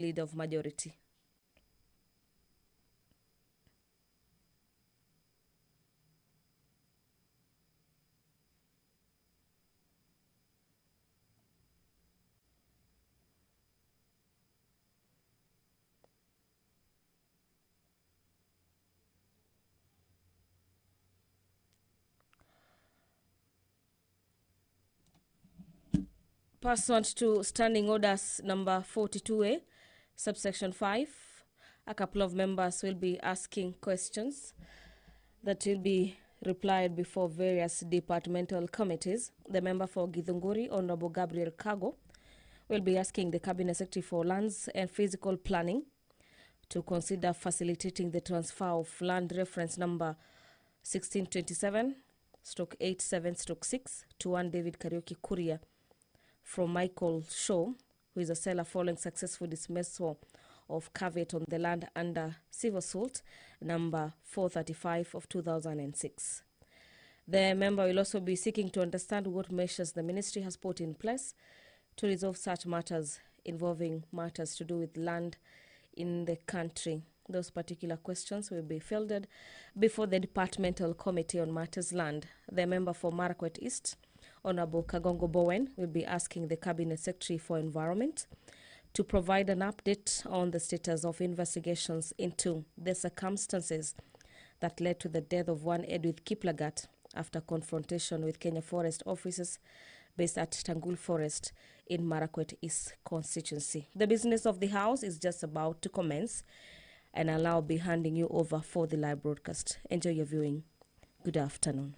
Leader of Majority. Pursuant to Standing Orders number 42A, subsection 5, a couple of members will be asking questions that will be replied before various departmental committees. The member for Githunguri, Honorable Gabriel Kago, will be asking the Cabinet Secretary for Lands and Physical Planning to consider facilitating the transfer of land reference number 1627/87/6 to one David Karaoke Courier from Michael Shaw, who is a seller following successful dismissal of caveat on the land under civil suit number 435 of 2006. The member will also be seeking to understand what measures the ministry has put in place to resolve such matters involving matters to do with land in the country. Those particular questions will be fielded before the Departmental Committee on Matters Land. The member for Marakwet East, Honorable Kagongo Bowen, will be asking the Cabinet Secretary for Environment to provide an update on the status of investigations into the circumstances that led to the death of one Edwith Kiplagat after confrontation with Kenya Forest officers based at Tangul Forest in Marakwet East constituency. The business of the House is just about to commence, and I'll be handing you over for the live broadcast. Enjoy your viewing. Good afternoon.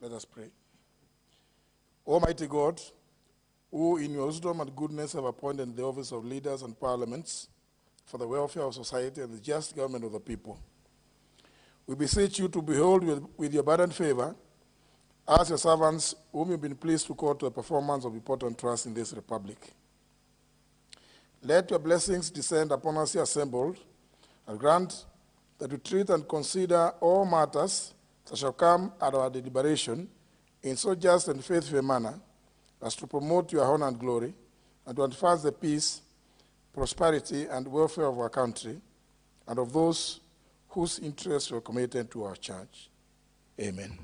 Let us pray. Almighty God, who in your wisdom and goodness have appointed the office of leaders and parliaments for the welfare of society and the just government of the people, we beseech you to behold with your abundant favor as your servants whom you've been pleased to call to a performance of important trust in this republic. Let your blessings descend upon us here assembled, and grant that we treat and consider all matters that shall come at our deliberation in so just and faithful a manner as to promote your honor and glory, and to advance the peace, prosperity, and welfare of our country, and of those whose interests were committed to our church. Amen.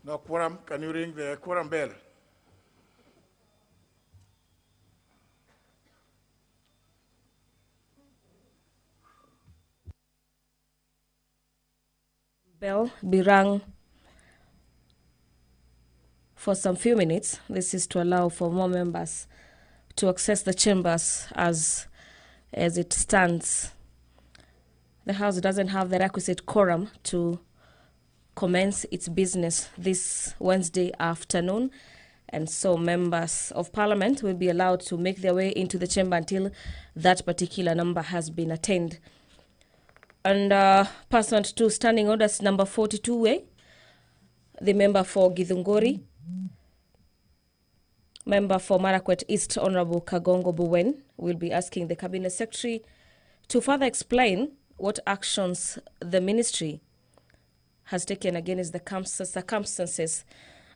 Now, quorum, can you ring the quorum bell? Bell be rung for some few minutes. This is to allow for more members to access the chambers as it stands. The House doesn't have the requisite quorum to commence its business this Wednesday afternoon, and so members of Parliament will be allowed to make their way into the chamber until that particular number has been attained. And pursuant to Standing Orders number 42A, the member for Githunguri, member for Marakwet East, Honorable Kagongo Bowen, will be asking the Cabinet Secretary to further explain what actions the ministry has taken against the circumstances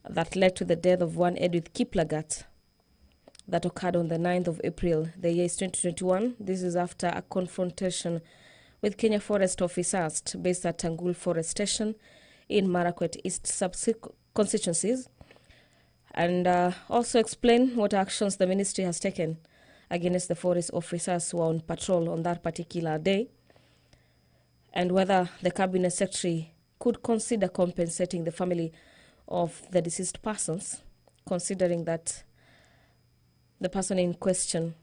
that led to the death of one Edwith Kiplagat that occurred on the 9th of April, the year is 2021. This is after a confrontation with Kenya Forest officers based at Tangul Forest Station in Marakwet East constituencies, and also explain what actions the ministry has taken against the forest officers who are on patrol on that particular day, and whether the Cabinet Secretary could consider compensating the family of the deceased persons, considering that the person in question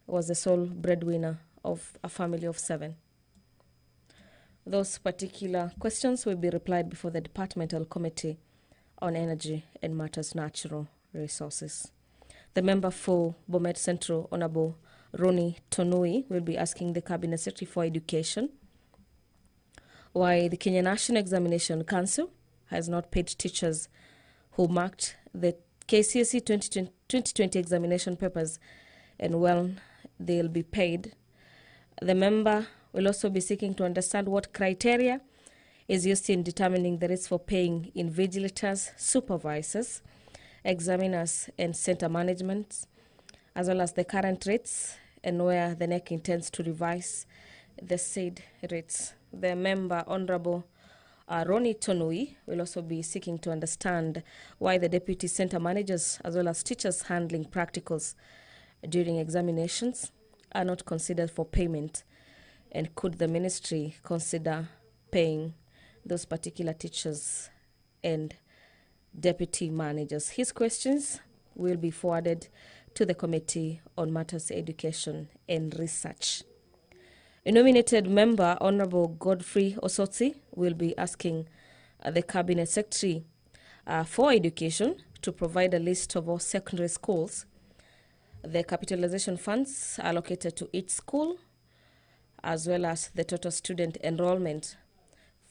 was the sole breadwinner of a family of 7. Those particular questions will be replied before the Departmental Committee on Energy and Matters Natural Resources. The member for Bomet Central, Honorable Ronnie Tonui, will be asking the Cabinet Secretary for Education why the Kenya National Examination Council has not paid teachers who marked the KCSE 2020 examination papers and when they'll be paid. The member will also be seeking to understand what criteria is used in determining the rates for paying invigilators, supervisors, examiners, and center management, as well as the current rates and where the NEC intends to revise the said rates. The member, Honorable Ronnie Tonui, will also be seeking to understand why the deputy center managers as well as teachers handling practicals during examinations are not considered for payment, and could the ministry consider paying those particular teachers and deputy managers. His questions will be forwarded to the Committee on Matters Education and Research. A nominated member, Honorable Godfrey Osotsi, will be asking the Cabinet Secretary for Education to provide a list of all secondary schools, the capitalization funds allocated to each school, as well as the total student enrollment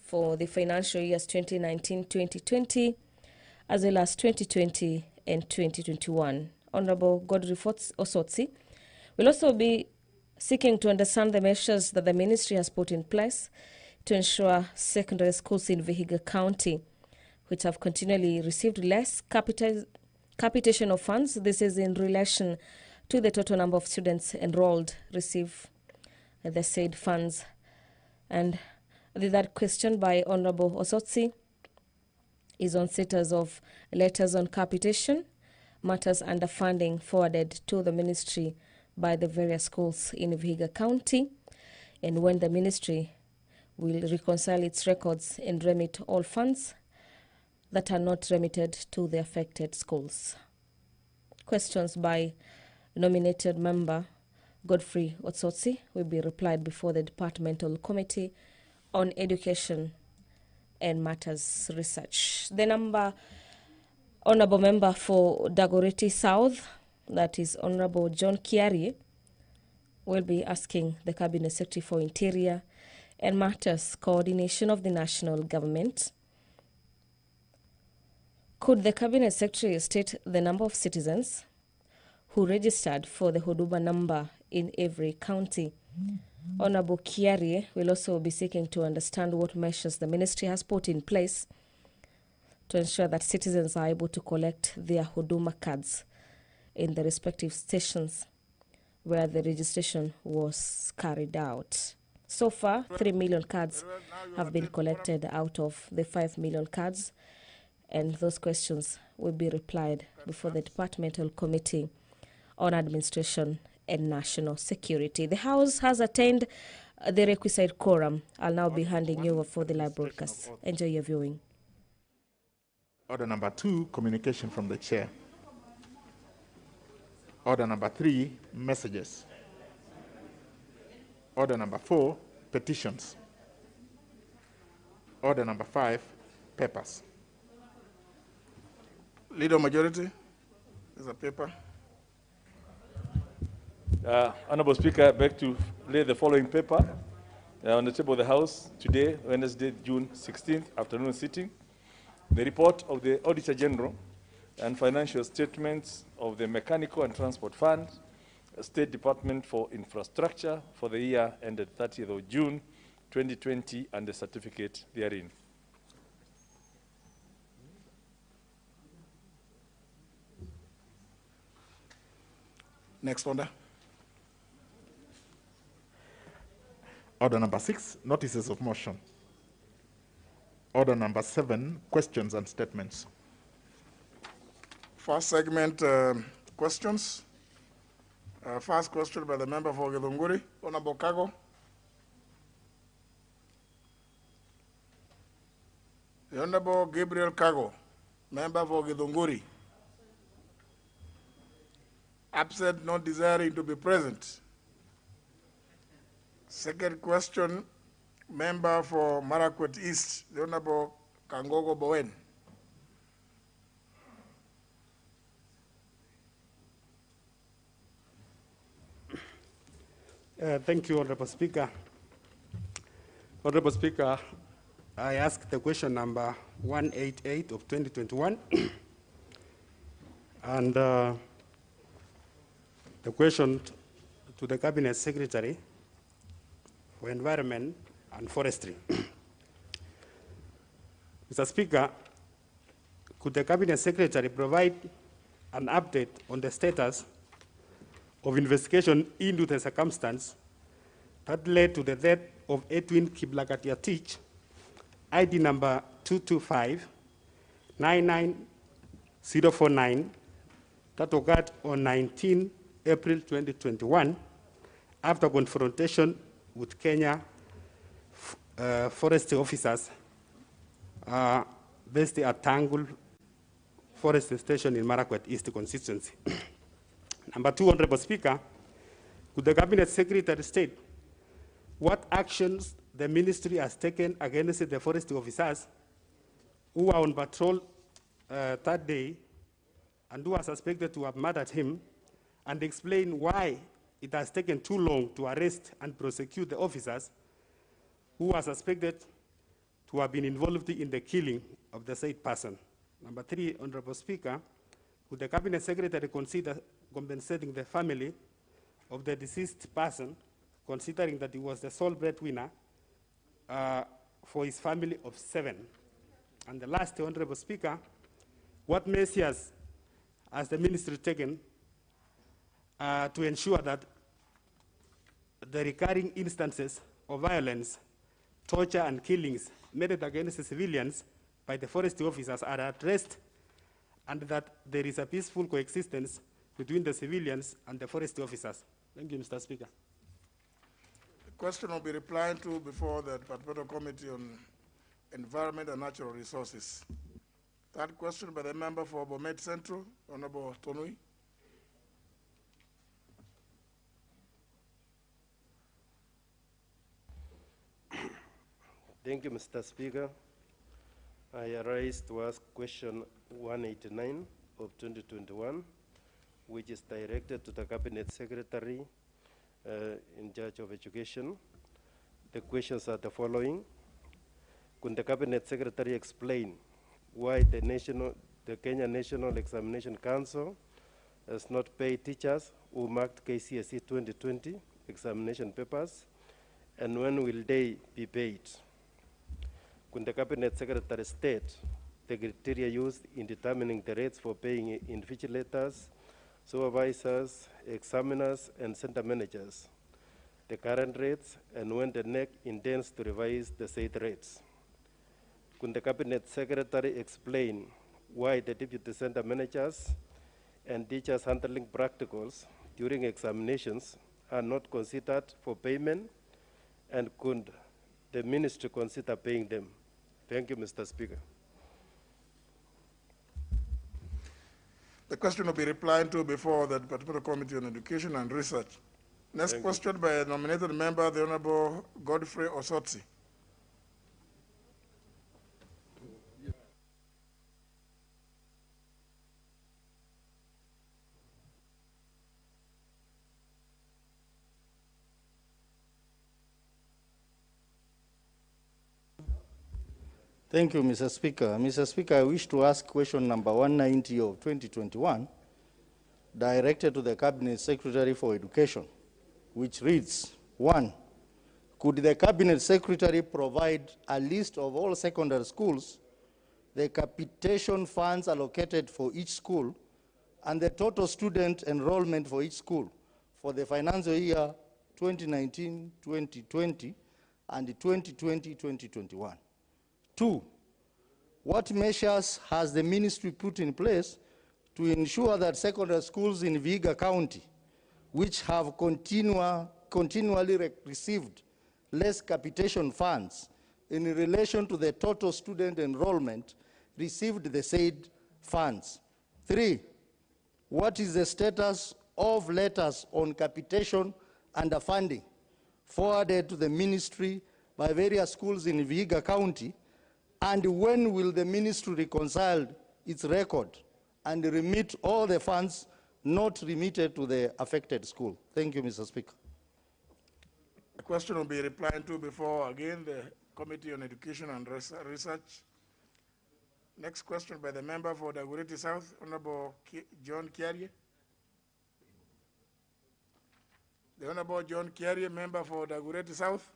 for the financial years 2019-2020, as well as 2020 and 2021. Honorable Godfrey Osotsi will also be seeking to understand the measures that the ministry has put in place to ensure secondary schools in Vihiga County, which have continually received less capitation of funds. This is in relation to the total number of students enrolled receive the said funds. And the third question by Honorable Osotsi is on status of letters on capitation, matters under funding forwarded to the ministry by the various schools in Vihiga County, and when the ministry will reconcile its records and remit all funds that are not remitted to the affected schools. Questions by nominated member Godfrey Otsotsi will be replied before the Departmental Committee on Education and Matters Research. The honorable member for Dagoretti South, that is Honorable John Kiari, will be asking the Cabinet Secretary for Interior and Matters Coordination of the National Government. Could the Cabinet Secretary state the number of citizens who registered for the Huduma number in every county? Honorable Kiari will also be seeking to understand what measures the ministry has put in place to ensure that citizens are able to collect their Huduma cards in the respective stations where the registration was carried out. So far, 3 million cards have been collected out of the 5 million cards, and those questions will be replied before the Departmental Committee on Administration and National Security. The House has attained the requisite quorum. I'll now be handing you over for the live broadcast. Enjoy your viewing. Order number 2, communication from the chair. Order number 3, messages. Order number 4, petitions. Order number 5, papers. Leader Majority, there's a paper. Honorable Speaker, I beg to lay the following paper on the table of the House today, Wednesday, June 16th, afternoon sitting. The report of the Auditor General and financial statements of the Mechanical and Transport Fund, State Department for Infrastructure for the year ended 30th of June 2020, and the certificate therein. Next order. Order number 6, notices of motion. Order number 7, questions and statements. First segment, questions. First question by the member for Githunguri, Honorable Kago. The Honorable Gabriel Kago, member for Githunguri. Absent, not desiring to be present. Second question, member for Marakwet East, the Honorable Kangogo Bowen. Thank you, Honorable Speaker. Honorable Speaker, I ask the question number 188 of 2021. And the question to the Cabinet Secretary for Environment and Forestry. Mr. Speaker, could the Cabinet Secretary provide an update on the status of investigation into the circumstance that led to the death of Edwin Kiblakatia-Teach, ID number 225-99049, that occurred on 19 April 2021 after confrontation with Kenya forestry officers based at Tangul Forest Station in Marakwet East constituency. Number two, Honorable Speaker, could the Cabinet Secretary state what actions the ministry has taken against the forestry officers who were on patrol that day and who are suspected to have murdered him, and explain why it has taken too long to arrest and prosecute the officers who are suspected to have been involved in the killing of the said person. Number three, Honorable Speaker, would the Cabinet Secretary consider compensating the family of the deceased person, considering that he was the sole breadwinner for his family of 7? And the last, Honorable Speaker, what measures has the ministry taken to ensure that the recurring instances of violence, torture, and killings made against civilians by the forestry officers are addressed, and that there is a peaceful coexistence between the civilians and the forestry officers? Thank you, Mr. Speaker. The question will be replied to before the Departmental Committee on Environment and Natural Resources. Third question by the member for Bomet Central, Honorable Tonui. Thank you, Mr. Speaker. I arise to ask question 189 of 2021, which is directed to the Cabinet Secretary in charge of education. The questions are the following. Could the Cabinet Secretary explain why the Kenya National Examination Council has not paid teachers who marked KCSE 2020 examination papers, and when will they be paid? Could the Cabinet Secretary state the criteria used in determining the rates for paying invigilators, supervisors, examiners, and center managers, the current rates, and when the NEC intends to revise the said rates? Could the Cabinet Secretary explain why the deputy center managers and teachers handling practicals during examinations are not considered for payment, and could the ministry consider paying them? Thank you, Mr. Speaker. The question will be replied to before the Departmental Committee on Education and Research. Next question by a nominated member, the Honorable Godfrey Osotsi. Thank you, Mr. Speaker. Mr. Speaker, I wish to ask question number 190 of 2021, directed to the Cabinet Secretary for Education, which reads, 1, could the Cabinet Secretary provide a list of all secondary schools, the capitation funds allocated for each school, and the total student enrollment for each school for the financial year 2019-2020 and 2020-2021? 2, what measures has the ministry put in place to ensure that secondary schools in Vihiga County which have continually received less capitation funds in relation to the total student enrollment received the said funds. 3, what is the status of letters on capitation underfunding forwarded to the ministry by various schools in Vihiga County, and when will the ministry reconcile its record and remit all the funds not remitted to the affected school? Thank you, Mr. Speaker. The question will be replied to before, again, the Committee on Education and Research. Next question by the member for Dagoretti South, Honorable John Kiarie. The Honorable John Kiarie, member for Dagoretti South.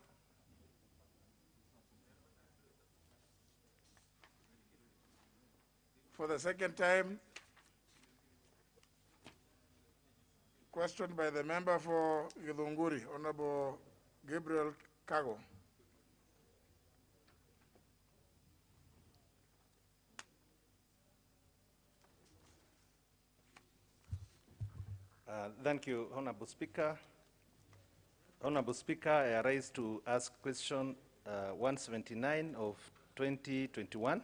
For the second time, question by the member for Githunguri, Honorable Gabriel Kago. Thank you, Honorable Speaker. Honorable Speaker, I rise to ask question 179 of 2021.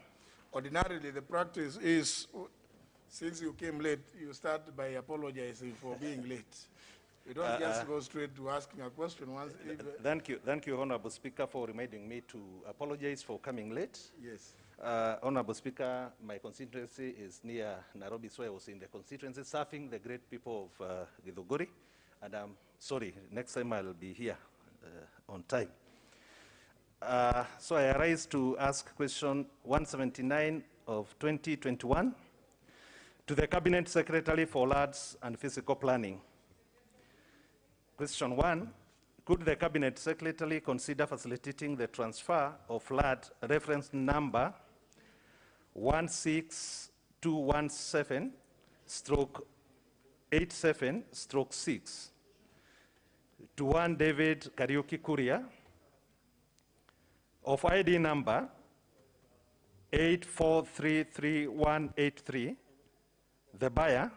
Ordinarily, the practice is, since you came late, you start by apologizing for being late. You don't just go straight to asking a question once. Thank you, Honorable Speaker, for reminding me to apologize for coming late. Yes. Honorable Speaker, my constituency is near Nairobi, so I was in the constituency serving the great people of Githunguri, and I'm sorry, next time I'll be here on time. So I rise to ask question 179 of 2021 to the Cabinet Secretary for Lands and Physical Planning. Question 1, could the Cabinet Secretary consider facilitating the transfer of land reference number 16217/87/6 to one David Kariuki Kuria of ID number 84333183, the buyer,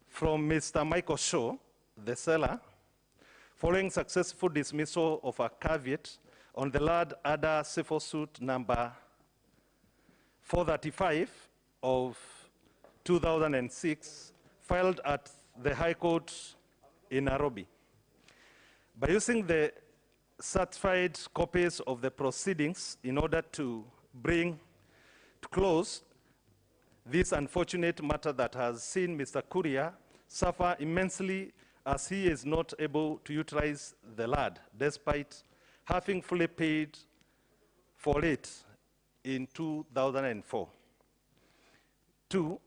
from Mr. Michael Shaw, the seller, following successful dismissal of a caveat on the land under civil suit number 435 of 2006, filed at the High Court in Nairobi. By using the certified copies of the proceedings in order to bring to close this unfortunate matter that has seen Mr. Kuria suffer immensely, as he is not able to utilize the land despite having fully paid for it in 2004. 2,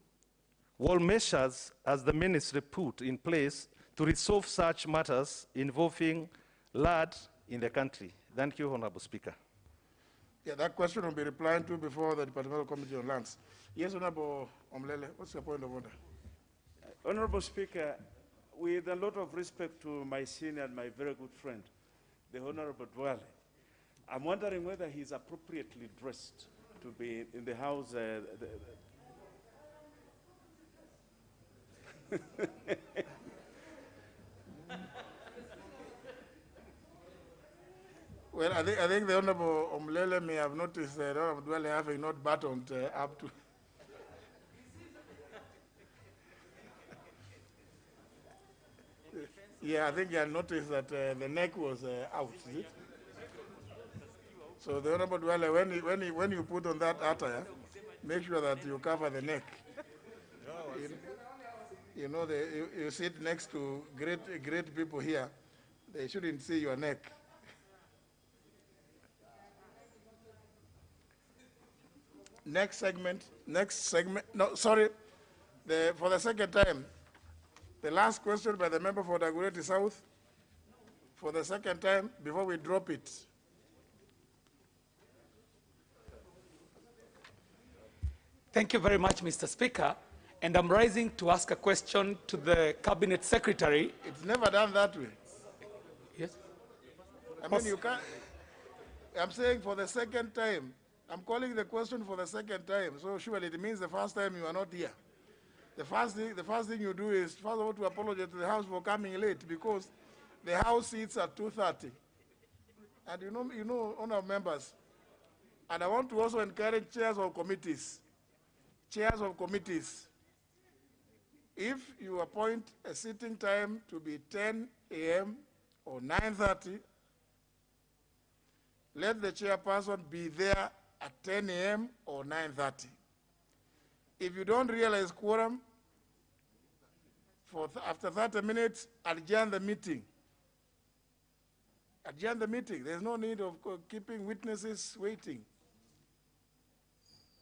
what measures has the ministry put in place to resolve such matters involving land in the country? Thank you, Honorable Speaker. Yeah, that question will be replied to before the Departmental Committee on Lands. Yes, Honorable Omlele, what's your point of order? Honorable Speaker, with a lot of respect to my senior and my very good friend, the Honorable Dwale, I'm wondering whether he's appropriately dressed to be in the House. Well, I think the Honorable Omlele may have noticed that Honorable Dwale having not buttoned up to. Yeah, I think you noticed that the neck was out, is it? So the Honorable Dwale, when you put on that attire, make sure that you cover the neck. You know, you sit next to great people here. They shouldn't see your neck. Next segment, no, sorry, for the second time, the last question by the member for Dagoretti South, for the second time, before we drop it. Thank you very much, Mr. Speaker. And I'm rising to ask a question to the Cabinet Secretary. It's never done that way. Yes? I mean, you can't, I'm saying for the second time. I'm calling the question for the second time, so surely it means the first time you are not here. the first thing you do is, first of all, to apologize to the House for coming late, because the House sits at 2:30. And you know, honourable members, and I want to also encourage chairs of committees. Chairs of committees, if you appoint a sitting time to be 10 a.m. or 9:30, let the chairperson be there at 10 a.m. or 9:30. If you don't realize quorum, after 30 minutes, adjourn the meeting. Adjourn the meeting. There's no need of keeping witnesses waiting,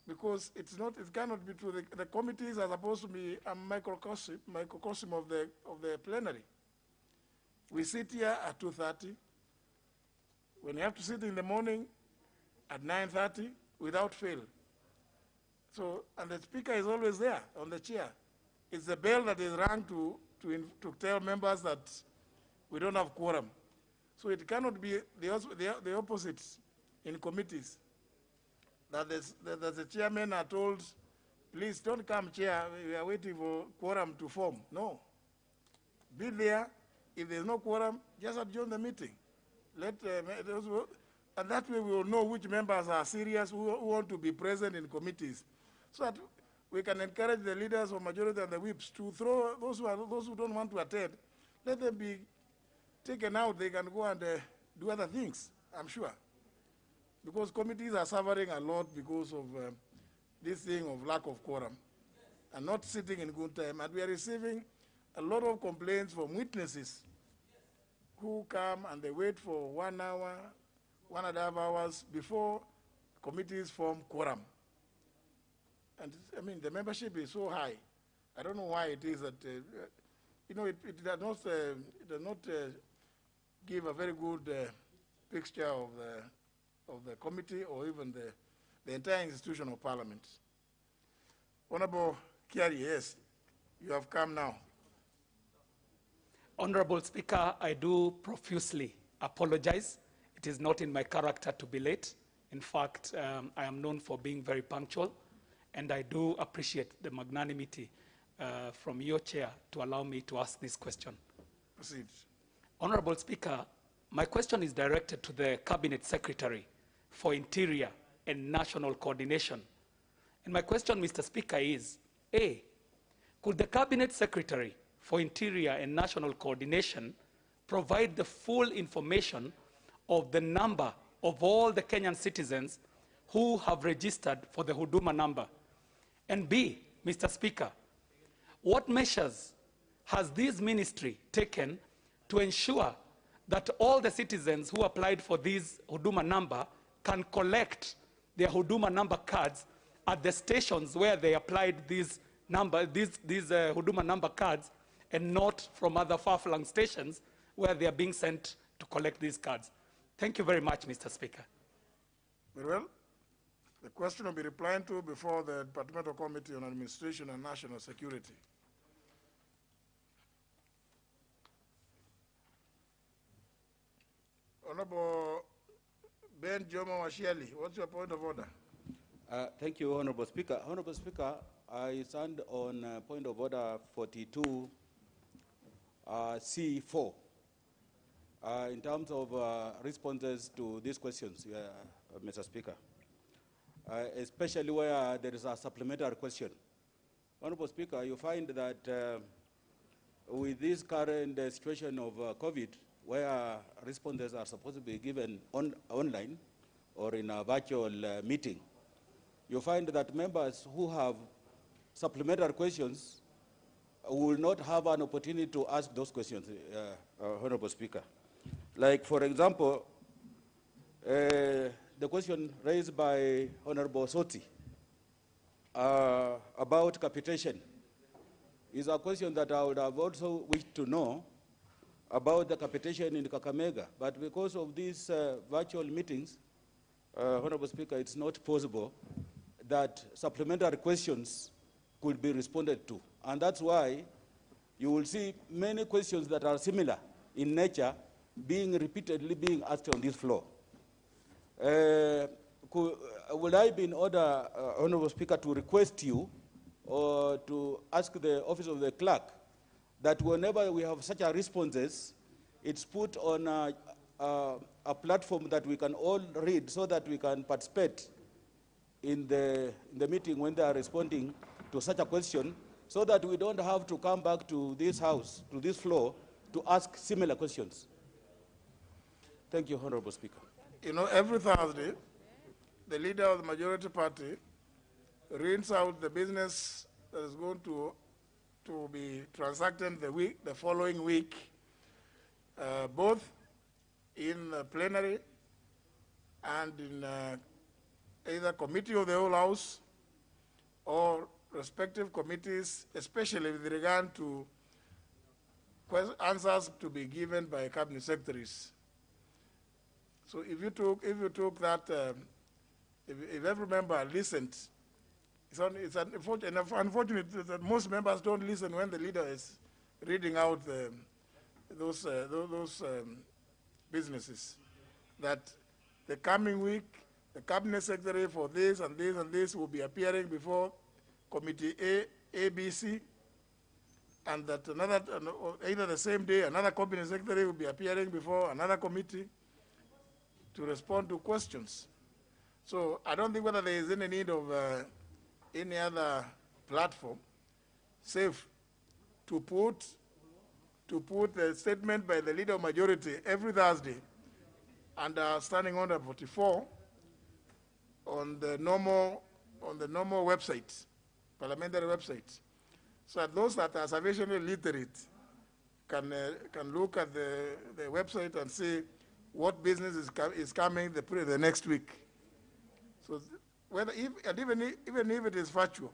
because it cannot be true. The committees are supposed to be a microcosm of the plenary. We sit here at 2:30. When you have to sit in the morning at 9:30, without fail. So, and the speaker is always there on the chair. It's the bell that is rung to tell members that we don't have quorum. So it cannot be the opposite in committees. That the chairmen are told, please don't come, chair, we are waiting for quorum to form. No. Be there. If there's no quorum, just adjourn the meeting. And that way we will know which members are serious, who want to be present in committees, so that we can encourage the leaders of majority and the whips to throw those who don't want to attend. Let them be taken out. They can go and do other things, I'm sure. Because committees are suffering a lot because of this thing of lack of quorum and not sitting in good time. And we are receiving a lot of complaints from witnesses who come and they wait for 1 hour, 1.5 hours before committees form quorum. And I mean, the membership is so high. I don't know why it is that, it does not give a very good picture of the committee or even the entire institution of Parliament. Honorable Kiari, yes, you have come now. Honorable Speaker, I do profusely apologize. It is not in my character to be late. In fact, I am known for being very punctual, and I do appreciate the magnanimity from your chair to allow me to ask this question. Proceed. Honorable Speaker, my question is directed to the Cabinet Secretary for Interior and National Coordination. And my question, Mr. Speaker, is, A, could the Cabinet Secretary for Interior and National Coordination provide the full information of the number of all the Kenyan citizens who have registered for the Huduma number? And B, Mr. Speaker, what measures has this ministry taken to ensure that all the citizens who applied for this Huduma number can collect their Huduma number cards at the stations where they applied these Huduma number cards, and not from other far-flung stations where they are being sent to collect these cards? Thank you very much, Mr. Speaker. Very well. The question will be replied to before the Departmental Committee on Administration and National Security. Honorable Ben Jomo Washiali, what's your point of order? Thank you, Honorable Speaker. Honorable Speaker, I stand on point of order 42 C4 in terms of responses to these questions, Mr. Speaker, especially where there is a supplementary question. Honorable Speaker, you find that with this current situation of COVID, where responses are supposed to be given online or in a virtual meeting, you find that members who have supplementary questions will not have an opportunity to ask those questions, Honorable Speaker. Like, for example, the question raised by Honorable Soti about capitation is a question that I would have also wished to know about the capitation in Kakamega. But because of these virtual meetings, Honorable Speaker, it's not possible that supplementary questions could be responded to. And that's why you will see many questions that are similar in nature repeatedly being asked on this floor. Would I be in order, Honorable Speaker, to request you or to ask the office of the clerk that whenever we have such a responses, it's put on a platform that we can all read so that we can participate in the meeting when they are responding to such a question, so that we don't have to come back to this house, to this floor, to ask similar questions. Thank you, Honorable Speaker. You know, every Thursday, the leader of the majority party reads out the business that is going to be transacted the following week, both in plenary and in either committee of the whole house or respective committees, especially with regard to answers to be given by cabinet secretaries. So if you took that, if every member listened, it's unfortunate that most members don't listen when the leader is reading out those businesses. That the coming week, the cabinet secretary for this and this and this will be appearing before committee A, B, C, and that either the same day, another cabinet secretary will be appearing before another committee to respond to questions. So I don't think whether there is any need of any other platform, save to put a statement by the leader of majority every Thursday under Standing Order 44 on the normal website, parliamentary website, so that those that are sufficiently literate can look at the website and see what business is coming the next week. So even if it is factual,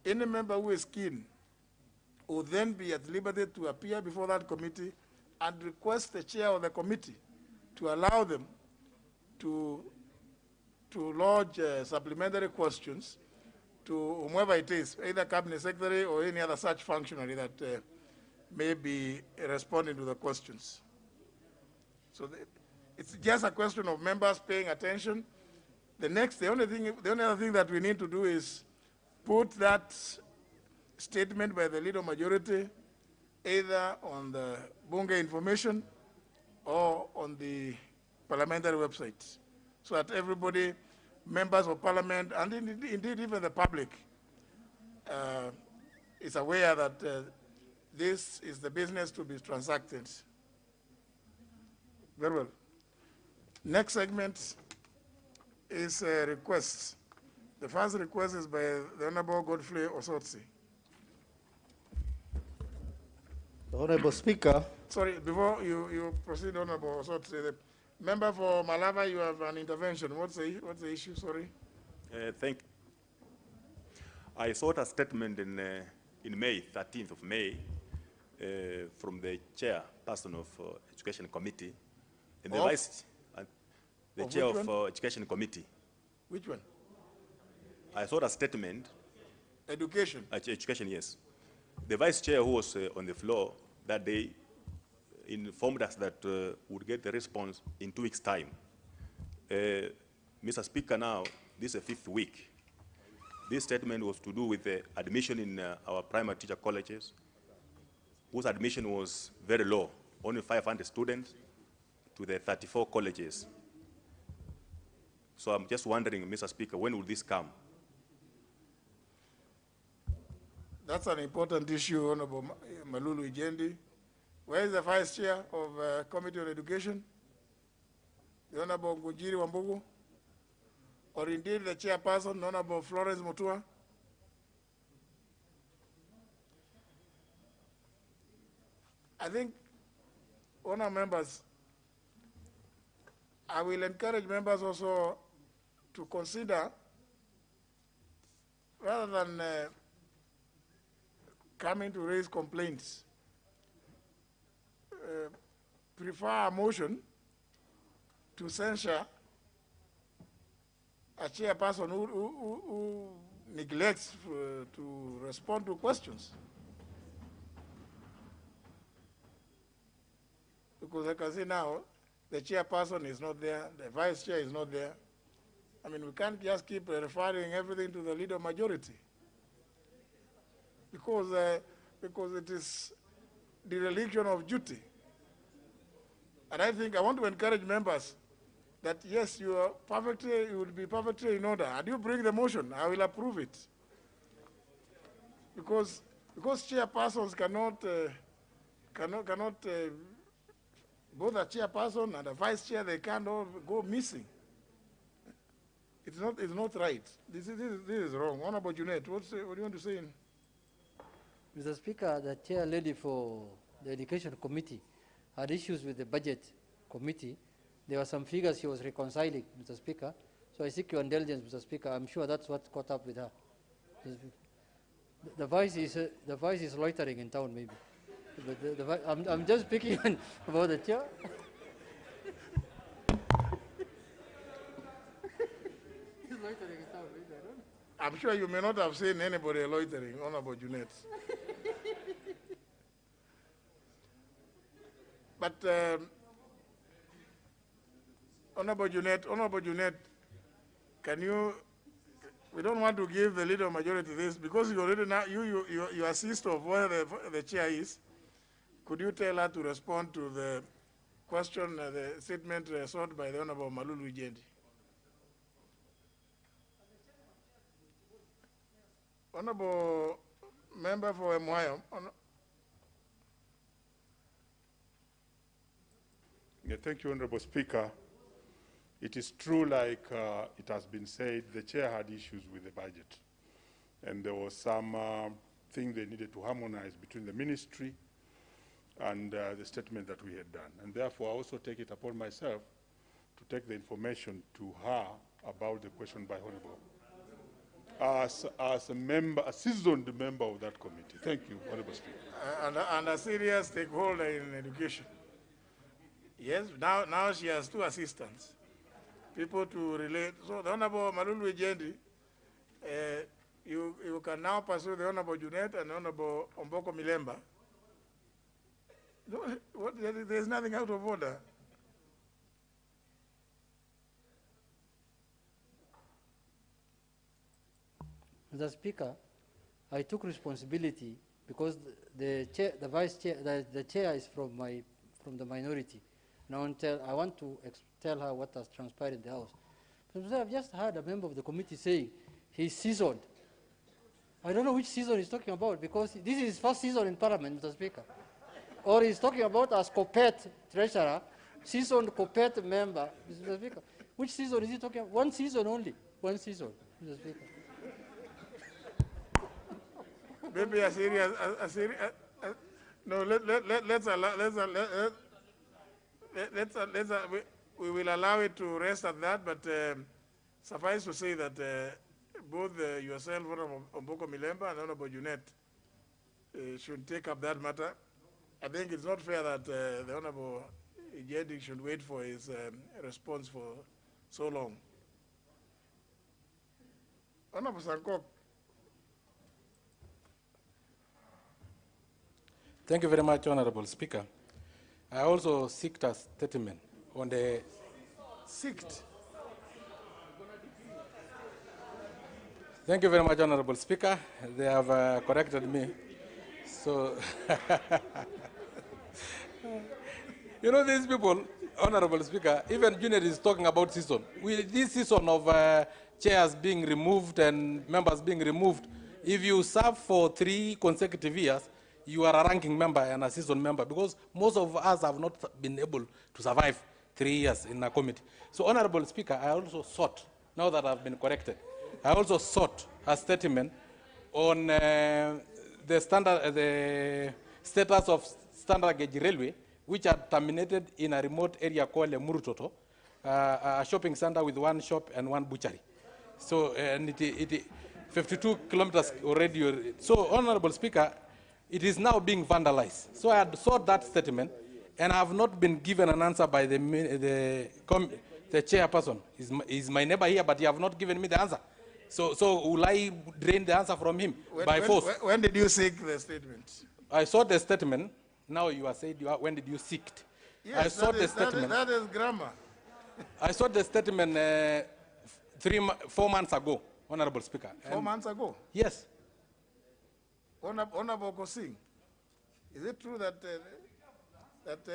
any member who is keen will then be at liberty to appear before that committee and request the chair of the committee to allow them to lodge supplementary questions to whomever it is, either cabinet secretary or any other such functionary that may be responding to the questions. So it's just a question of members paying attention. The only other thing that we need to do is put that statement by the leader majority either on the Bunge information or on the parliamentary website, so that everybody, members of parliament, and indeed even the public, is aware that this is the business to be transacted. Very well. Next segment is requests. The first request is by the Honorable Godfrey Osotsi. Honorable Speaker. Sorry, before you proceed, Honorable Osotsi, the member for Malava, you have an intervention. What's the issue? Sorry. I sought a statement in May, 13th of May, from the chairperson of Education Committee, and the the chair of Education Committee. Which one? I sought a statement. Education. Education, yes. The vice chair who was on the floor that day informed us that would get the response in 2 weeks' time. Mr. Speaker, now, this is the 5th week. This statement was to do with the admission in our primary teacher colleges, whose admission was very low, only 500 students to the 34 colleges. So I'm just wondering, Mr. Speaker, when will this come? That's an important issue, Honorable Malulu Ijendi. Where is the vice chair of Committee on Education? The Honorable Ngujiri Wambugu? Or indeed the chairperson, Honorable Florence Mutua? I think, honour members, I will encourage members also to consider, rather than coming to raise complaints, prefer a motion to censure a chairperson who neglects to respond to questions. Because I can see now, the chairperson is not there, the vice chair is not there. I mean, we can't just keep referring everything to the leader majority. because it is dereliction of duty. And I think I want to encourage members that yes, you will be perfectly in order. And you bring the motion, I will approve it. Because chairpersons cannot both a chairperson and a vice chair, they can't all go missing. It's not right. This is wrong. Honorable Junet, what do you want to say? Mr. Speaker, the chair lady for the Education Committee had issues with the Budget Committee. There were some figures she was reconciling, Mr. Speaker. So I seek your indulgence, Mr. Speaker. I'm sure that's what caught up with her. The voice is loitering in town, maybe. But I'm just speaking about the chair. He's loitering in town, maybe, I don't know. I'm sure you may not have seen anybody loitering, Honorable Junet. But Honorable Junet, can you? We don't want to give the leader of majority this because you already now you assist of where the chair is. Could you tell her to respond to the question, the statement sought by the Honorable Malulu Jendi? Honorable Member for Mwayo. Yeah, thank you, Honorable Speaker. It is true, like it has been said, the chair had issues with the budget. And there was some thing they needed to harmonize between the ministry and the statement that we had done. And therefore, I also take it upon myself to take the information to her about the question by Honorable. As a member, a seasoned member of that committee. Thank you, Honorable Speaker. And a serious stakeholder in education. Yes, now she has 2 assistants, people to relate. So the Honorable Malulu Jendi, you can now pursue the Honorable Junet and the Honorable Omboko Milemba. No, there's nothing out of order. Mr. Speaker, I took responsibility because the chair, the vice chair, the chair is from the minority. Now I want to tell her what has transpired in the House. But I've just heard a member of the committee saying he's seasoned. I don't know which season he's talking about because this is his first season in Parliament, Mr. Speaker. Or he's talking about as COPET treasurer, seasoned COPET member, Mr. Speaker. Which season is he talking about? 1 season only. 1 season, Mr. Speaker. Maybe a serious, no, we will allow it to rest at that, but suffice to say that both yourself, Honorable Omboko Milemba and Honorable Junet, should take up that matter. I think it's not fair that the Honorable Jendi should wait for his response for so long. Honorable Sankok. Thank you very much, Honorable Speaker. I also seeked a statement on the... Seeked? Thank you very much, Honorable Speaker. They have corrected me. So, you know, these people, Honorable Speaker, even Junior is talking about season. This season of chairs being removed and members being removed, if you serve for 3 consecutive years, you are a ranking member and a seasoned member because most of us have not been able to survive 3 years in a committee. So, Honorable Speaker, I also sought, now that I've been corrected, I also sought a statement on the status of standard gauge railway, which are terminated in a remote area called Murutoto, a shopping center with 1 shop and 1 butchery. So, and it 52 kilometers already. So, Honorable Speaker, it is now being vandalized. So I had sought that statement, and I have not been given an answer by the chairperson. He's my neighbor here, but he have not given me the answer. So will I drain the answer from him by force? When did you seek the statement? I sought the statement. Now you are saying, when did you seek it? Yes, I sought the statement. That is grammar. I sought the statement 4 months ago, Honorable Speaker. 4 months ago? Yes. Honorable Kosing, is it true that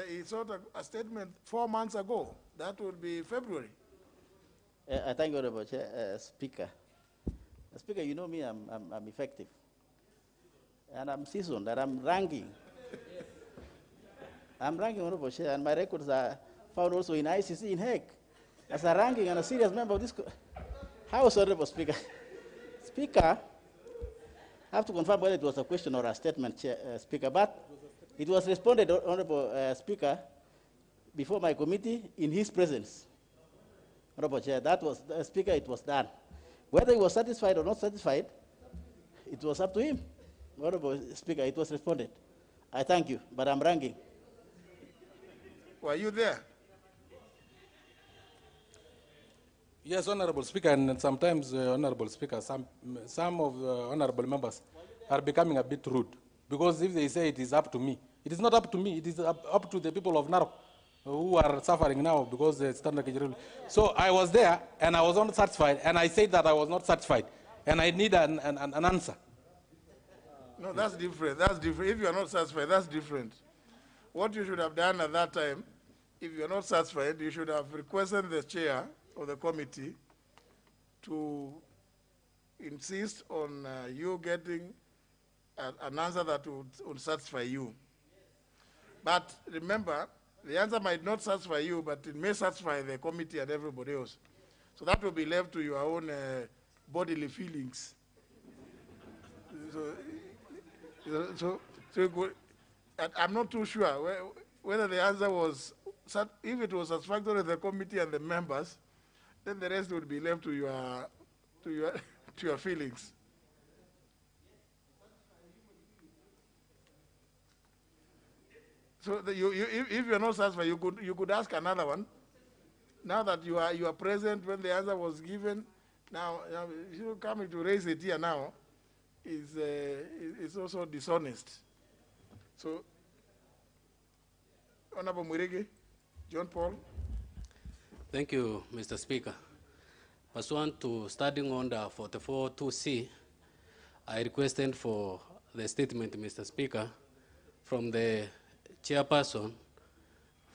he sought a statement 4 months ago? That would be February. I thank you, Honorable Speaker. Speaker, you know me, I'm effective. And I'm seasoned, and I'm ranking. I'm ranking, Honorable Chair, and my records are found also in ICC in Hague as a ranking and a serious member of this House, Honorable Speaker. Speaker, I have to confirm whether it was a question or a statement, Speaker, but it was responded, Honorable Speaker, before my committee in his presence. Honorable Chair, that was, Speaker, it was done. Whether he was satisfied or not satisfied, it was up to him. Honorable Speaker, it was responded. I thank you, but I'm ranking. Were you there? Yes, Honorable Speaker, and sometimes, Honorable Speaker, some of the honorable members are becoming a bit rude, because if they say it is up to me, it is not up to me, it is up to the people of Narok who are suffering now because the standard gauge rule. So I was there, and I was not satisfied, and I said that I was not satisfied, and I need an answer. No, that's different. That's different. If you are not satisfied, that's different. What you should have done at that time, if you are not satisfied, you should have requested the chair of the committee to insist on you getting an answer that would satisfy you. But remember, the answer might not satisfy you, but it may satisfy the committee and everybody else. So that will be left to your own bodily feelings. So I'm not too sure whether the answer was, if it was satisfactory to the committee and the members, then the rest would be left to your feelings. So if you're not satisfied, you could ask another one. Now that you are present when the answer was given, now if you coming to raise it here now, is also dishonest. So, Honorable Mwirigi, John Paul. Thank you, Mr. Speaker. Pursuant to Standing Order 44.2c, I requested for the statement, Mr. Speaker, from the chairperson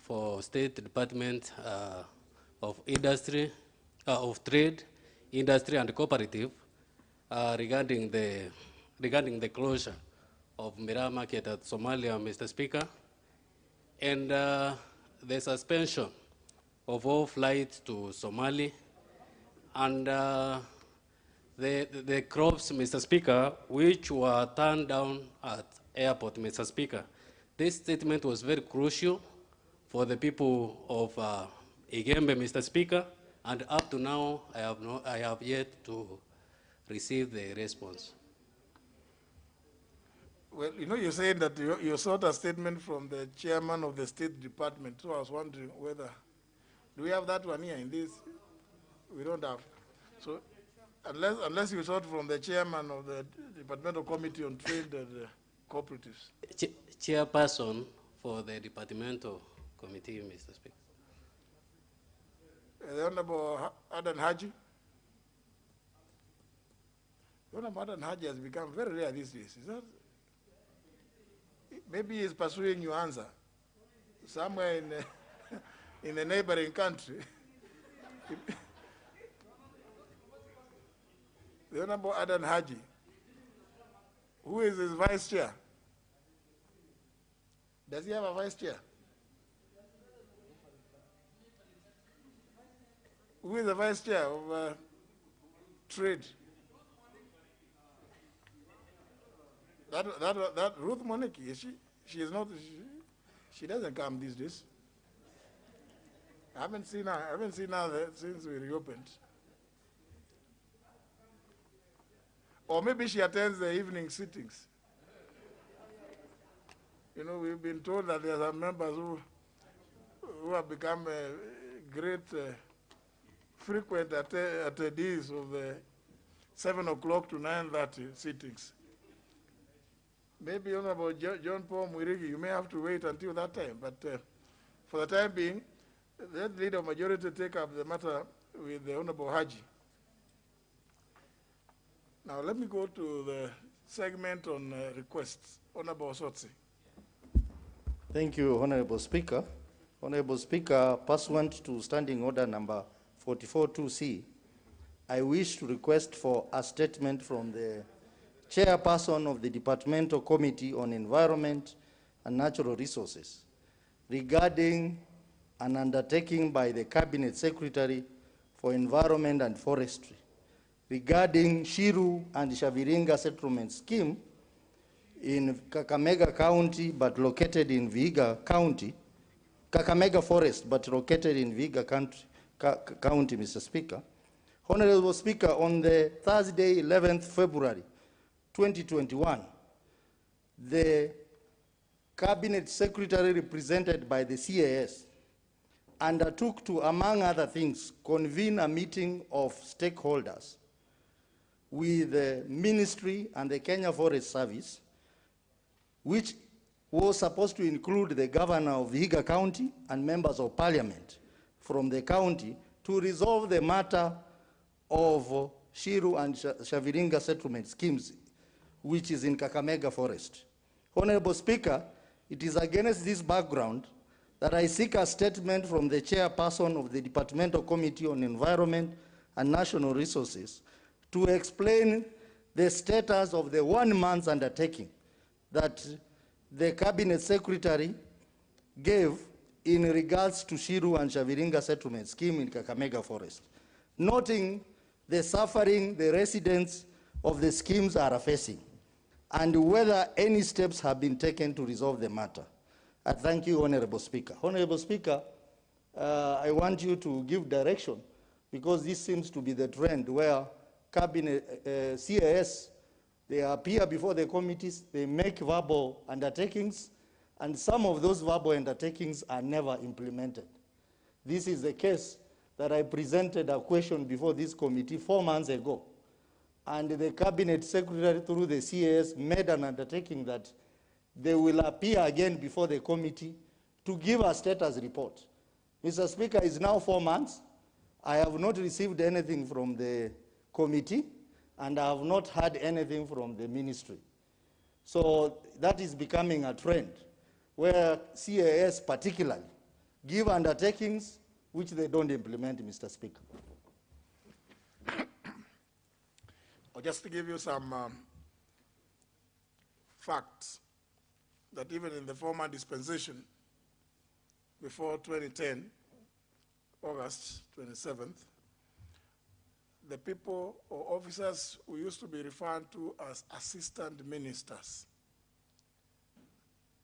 for State Department of Industry, of Trade, Industry and Cooperative regarding the closure of Miraa Market at Somalia, Mr. Speaker, and the suspension of all flights to Somali, and the crops, Mr. Speaker, which were turned down at airport, Mr. Speaker. This statement was very crucial for the people of Igembe, Mr. Speaker, and up to now, I have yet to receive the response. Well, you know, you're saying that you sought a statement from the chairman of the State Department, so I was wondering whether, do we have that one here in this? We don't have. So, unless you sought from the chairman of the Departmental Committee on Trade and Cooperatives. Chairperson for the Departmental Committee, Mr. Speaker. The Honorable Adan Haji. The Honorable Adan Haji has become very rare these days. Is that? Maybe he's pursuing your answer somewhere in the neighboring country. The Honorable Adan Haji, who is his vice chair? Does he have a vice chair? Who is the vice chair of trade? That Ruth Moneki, is she? She is not. She doesn't come these days. I haven't seen her since we reopened. Or maybe she attends the evening sittings. You know, we've been told that there are some members who have become great frequent attendees of the 7 o'clock to 9:30 sittings. Maybe Honorable John Paul Mwirigi, you may have to wait until that time, but for the time being, let the leader of majority take up the matter with the Honorable Haji. Now let me go to the segment on requests. Honorable Osotsi. Thank you, Honorable Speaker. Honorable Speaker, pursuant to Standing Order number 44-2C, I wish to request for a statement from the Chairperson of the Departmental Committee on Environment and Natural Resources regarding an undertaking by the Cabinet Secretary for Environment and Forestry regarding Shiru and Shaviringa settlement scheme in Kakamega County, but located in Vihiga County, Kakamega Forest, but located in Vihiga County, Mr. Speaker. Honorable Speaker, on the Thursday, 11th February, 2021, the Cabinet Secretary represented by the CAS undertook to, among other things, convene a meeting of stakeholders with the Ministry and the Kenya Forest Service, which was supposed to include the governor of Vihiga County and members of parliament from the county to resolve the matter of Shiru and Shaviringa settlement schemes, which is in Kakamega Forest. Honorable Speaker, it is against this background that I seek a statement from the Chairperson of the Departmental Committee on Environment and National Resources to explain the status of the 1 month undertaking that the Cabinet Secretary gave in regards to Shiru and Shaviringa settlement scheme in Kakamega Forest, noting the suffering the residents of the schemes are facing, and whether any steps have been taken to resolve the matter. I thank you, Honorable Speaker. Honorable Speaker, I want you to give direction, because this seems to be the trend where Cabinet, CAS, they appear before the committees, they make verbal undertakings, and some of those verbal undertakings are never implemented. This is the case that I presented a question before this committee 4 months ago, and the Cabinet Secretary through the CAS made an undertaking that they will appear again before the committee to give a status report. Mr. Speaker, it's now 4 months. I have not received anything from the committee, and I have not heard anything from the ministry. So that is becoming a trend, where CAS particularly give undertakings which they don't implement, Mr. Speaker. Just to give you some facts, that even in the former dispensation, before 2010, August 27th, the people or officers who used to be referred to as assistant ministers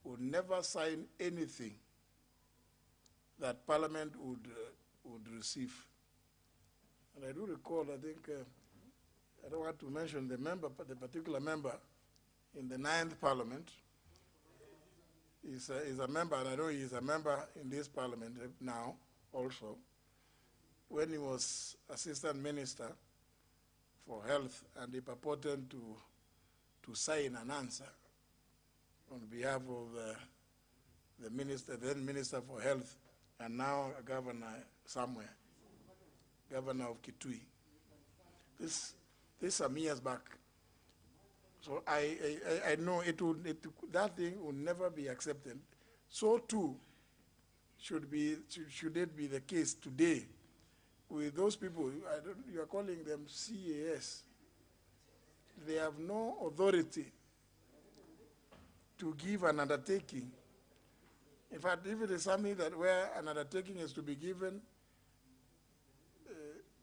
would never sign anything that Parliament would receive. And I do recall, I think, I don't want to mention the member, but the particular member in the 9th Parliament is a member, and I know he is a member in this Parliament now also, when he was Assistant Minister for Health, and he purported to sign an answer on behalf of the minister, then Minister for Health, and now a governor somewhere, governor of Kitui. This some years back. So I know that thing will never be accepted. So too should it be the case today with those people. You are calling them CAS. They have no authority to give an undertaking. In fact, if it is something that where an undertaking is to be given,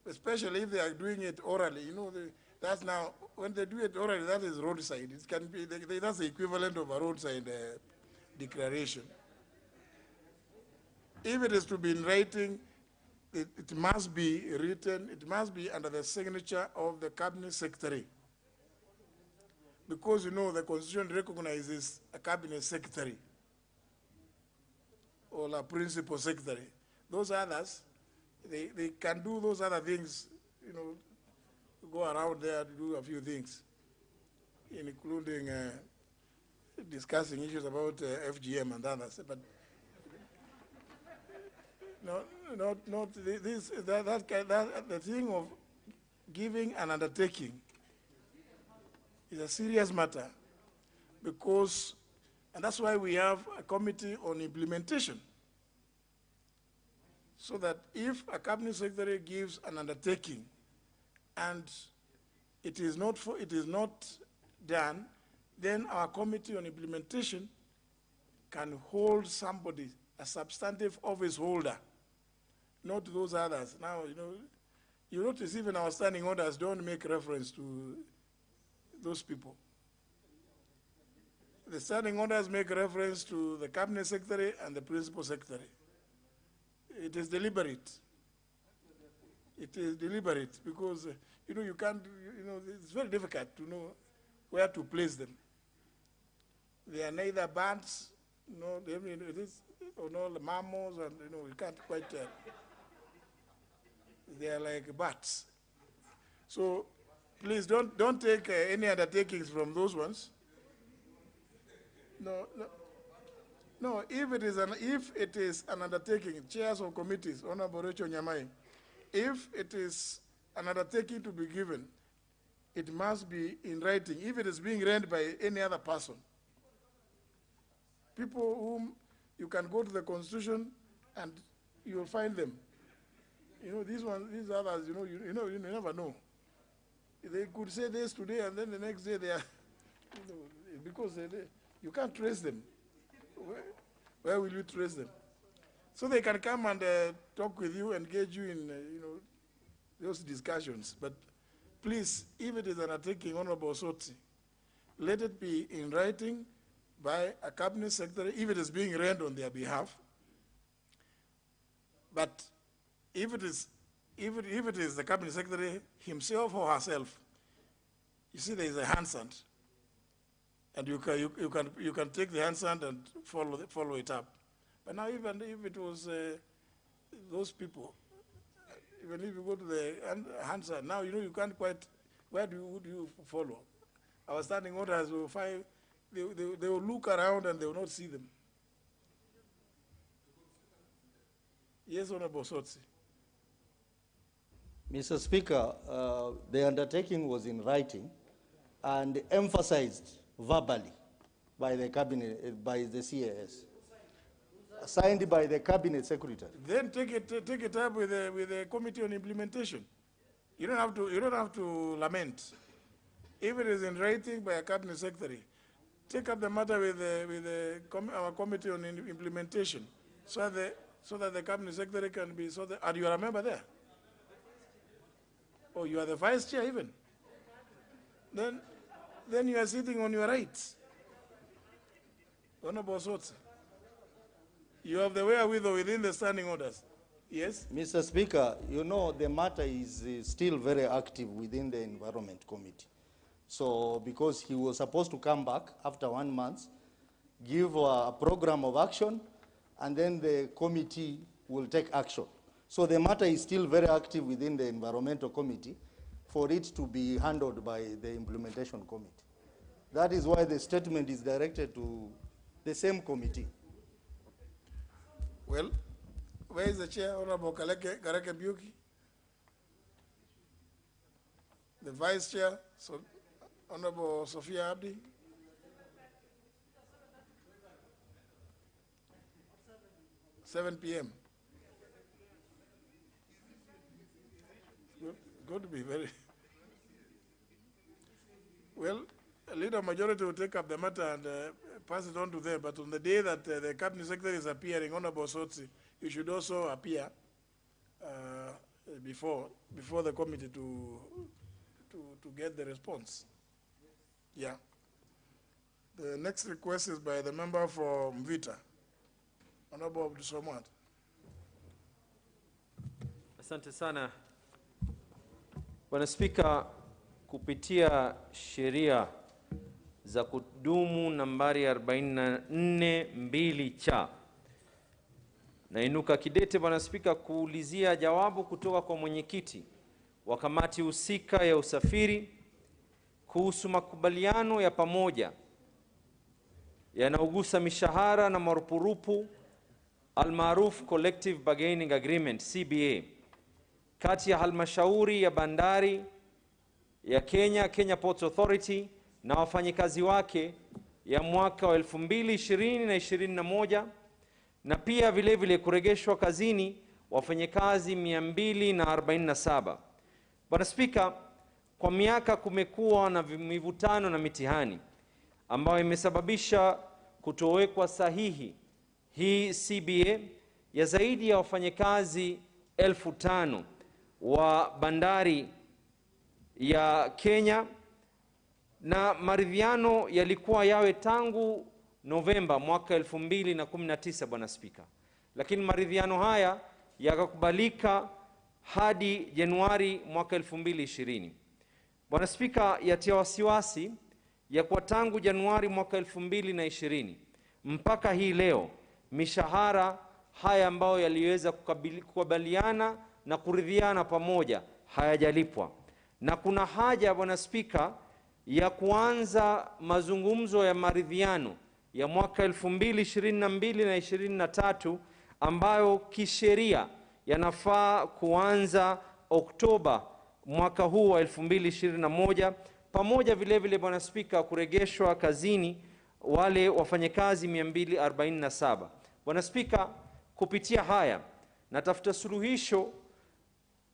especially if they are doing it orally, you know, that's now, when they do it orally, that is roadside. It can be, that's the equivalent of a roadside declaration. If it is to be in writing, it must be written, it must be under the signature of the Cabinet Secretary. Because, you know, the Constitution recognizes a Cabinet Secretary or a Principal Secretary. Those others, they can do those other things, you know, go around there to do a few things, including discussing issues about FGM and others. But the thing of giving an undertaking It's a serious matter because, and that's why we have a committee on implementation. So that if a cabinet secretary gives an undertaking and it is not done, then our committee on implementation can hold somebody, a substantive office holder, not those others. Now, you notice even our standing orders don't make reference to those people. The standing orders make reference to the cabinet secretary and the principal secretary. It is deliberate. It is deliberate because, you can't, it's very difficult to know where to place them. They are neither bats, it is, or no, the mammals, and, you can't quite tell. They are like bats. So please don't take any undertakings from those ones. No, if it is an undertaking, chairs of committees, Honorable Rachel Nyamai, if it is an undertaking to be given, it must be in writing. If it is being read by any other person, people whom you can go to the Constitution and you will find them. These others, you never know. They could say this today and then the next day they are, because you can't trace them. Where will you trace them? So they can come and talk with you, engage you in, those discussions. But please, if it is an undertaking, Honorable Sotsi, let it be in writing by a cabinet secretary, if it is being read on their behalf. But if it is the cabinet secretary himself or herself, you see there is a handstand. And you can take the handstand and follow it up. But now even if it was those people, even if you go to the handstand, now you can't quite, would you follow? Our standing orders will find, they will look around and they will not see them. Yes, Honorable Sotsi. Mr. Speaker, the undertaking was in writing and emphasized verbally by the cabinet, by the CAS, signed by the cabinet secretary. Then take it up with the committee on implementation. You don't have to lament. If it is in writing by a cabinet secretary, take up the matter with our committee on implementation, so that the cabinet secretary can be. Are you a member there? Oh, you are the vice chair even. Then you are sitting on your rights. Honorable Sotsi, you have the wherewithal within the standing orders. Yes? Mr. Speaker, the matter is still very active within the Environment Committee. So, because he was supposed to come back after 1 month, give a program of action, and then the committee will take action. So the matter is still very active within the Environmental Committee for it to be handled by the Implementation Committee. That is why the statement is directed to the same committee. Well, where is the chair, Honorable Kareke Biuki? The vice chair, Honorable Sophia Abdi? – 7 p.m. Going to be very well. A leader majority will take up the matter and pass it on to them. But on the day that the cabinet secretary is appearing, Honorable Sotsi, you should also appear before the committee to get the response. Yeah. The next request is by the member for Mvita, Honorable Abdulswamad. Asante sana. Bwana Spika, kupitia sheria za kudumu nambari 44(2)(cha nainuka kidete, Bwana Spika, kuulizia jawabu kutoka kwa mwenyekiti wa kamati husika ya usafiri kuhusu makubaliano ya pamoja yanayogusa mishahara na marupurupu almaarufu Collective Bargaining Agreement CBA kati ya halmashauri ya bandari ya Kenya Ports Authority na wafanyikazi wake ya mwaka wa 2020 na 21, na pia vile vile kurejeshwa kazini wafanyikazi 247. Bwana Spika, kwa miaka kumekuwa na mivutano na mitihani ambayo imesababisha kutowekwa sahihi hii CBA ya zaidi ya wafanyikazi 5,000 wa bandari ya Kenya, na maridhiano yalikuwa yawe tangu Novemba mwaka 2019, Bwana Spika. Lakini maridhiano haya yakakubalika hadi Januari mwaka 2020. Bwana Spika, yatia wasiwasi ya kwa tangu Januari mwaka 2020 mpaka hii leo mishahara haya ambayo yaliweza kukubaliana na kuridhiana pamoja hayajalipwa, na kuna haja, Bwana Spika, ya kuanza mazungumzo ya maridhiano ya mwaka 2022 na 23 ambayo kisheria yanafaa kuanza Oktoba mwaka huu wa 2021, pamoja vile vile, Bwana Spika, kurejeshwa kazini wale wafanyakazi 247. Bwana Spika, kupitia haya natafuta suluhisho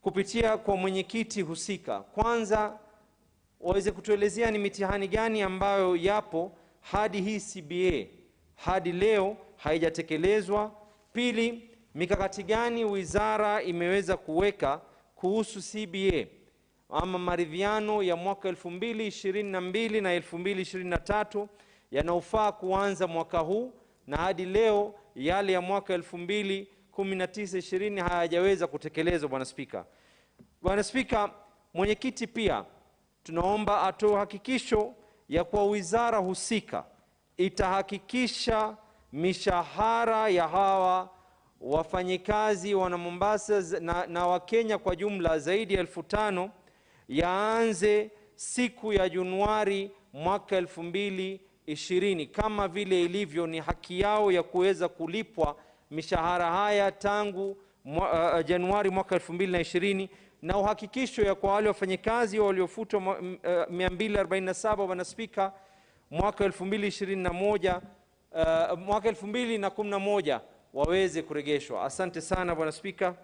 kupitia kwa mwenyekiti husika. Kwanza, waweze kutuelezea ni mitihani gani ambayo yapo hadi hii CBA hadi leo haijatekelezwa. Pili, mikakati gani wizara imeweza kuweka kuhusu CBA ama maridhiano ya mwaka 2022 na 2023 yanaofaa kuanza mwaka huu, na hadi leo yale ya mwaka 2019-20 hayajaweza kutekelezwa, Bwana Spika. Bwana Spika, mwenyekiti pia tunaomba atoe hakikisho ya kwa wizara husika itahakikisha mishahara ya hawa wafanyikazi wana Mombasa na Wakenya kwa jumla zaidi ya 5,000 yaanze siku ya Januari mwaka 2020, kama vile ilivyo ni haki yao ya kuweza kulipwa mishahara haya tangu Januari mwaka 2020, na uhakikisho ya kwa wale wafanyikazi waliofutwa 247, Bwana Spika, mwaka 2021 mwaka 2011 waweze kurejeshwa. Asante sana, Bwana Spika.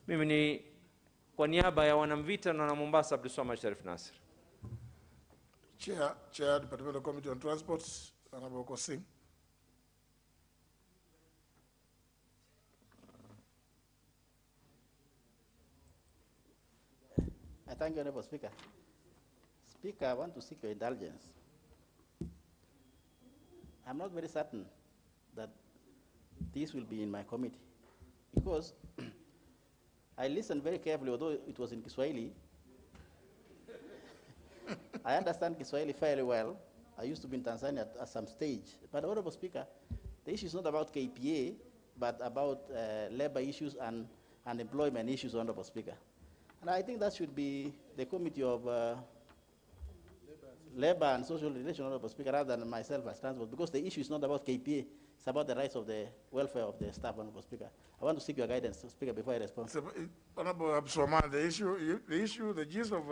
Mimi ni kwa niaba ya wanamvita na Mombasa, Abdulswamad Sharif Nasir. Chair, Departmental Committee on Transport, Honorable Kosing. I thank you, Honorable Speaker. Speaker, I want to seek your indulgence. I'm not very certain that this will be in my committee, because I listened very carefully, although it was in Kiswahili. I understand Kiswahili fairly well. I used to be in Tanzania at some stage. But, Honorable Speaker, the issue is not about KPA, but about labor issues and employment issues, Honorable Speaker. And I think that should be the Committee of Labor and Social Relations, Honorable Speaker, rather than myself as transport, because the issue is not about KPA, it's about the rights of the welfare of the staff, Honorable Speaker. I want to seek your guidance, Speaker, before I respond. So, Honorable Abdulswamad, the gist of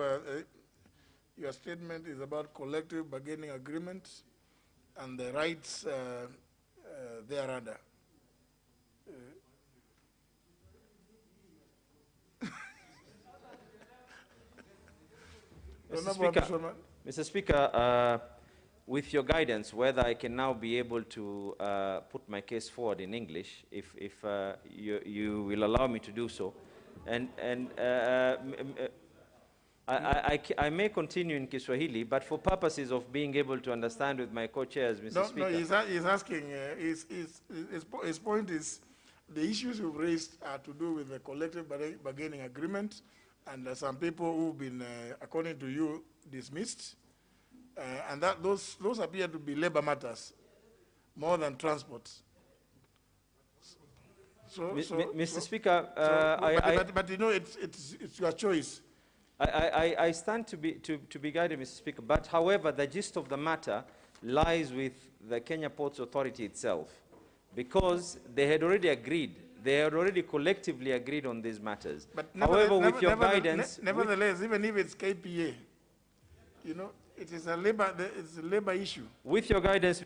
your statement is about collective bargaining agreement and the rights thereunder. Mr. Speaker, with your guidance, whether I can now be able to put my case forward in English, if you will allow me to do so, and I may continue in Kiswahili, but for purposes of being able to understand with my co-chairs, Mr. Speaker. No, he's asking, his point is, the issues you've raised are to do with the collective bargaining agreement, and some people who've been, according to you, dismissed, and that those appear to be labor matters more than transport. Mr. Speaker, but you know, it's your choice. I stand to be guided, Mr. Speaker, but however, the gist of the matter lies with the Kenya Ports Authority itself, because they had already agreed, they had already collectively agreed on these matters. But however, with your guidance... Nevertheless, even if it's KPA, you know, It is a labor, it's a labor issue. With your guidance,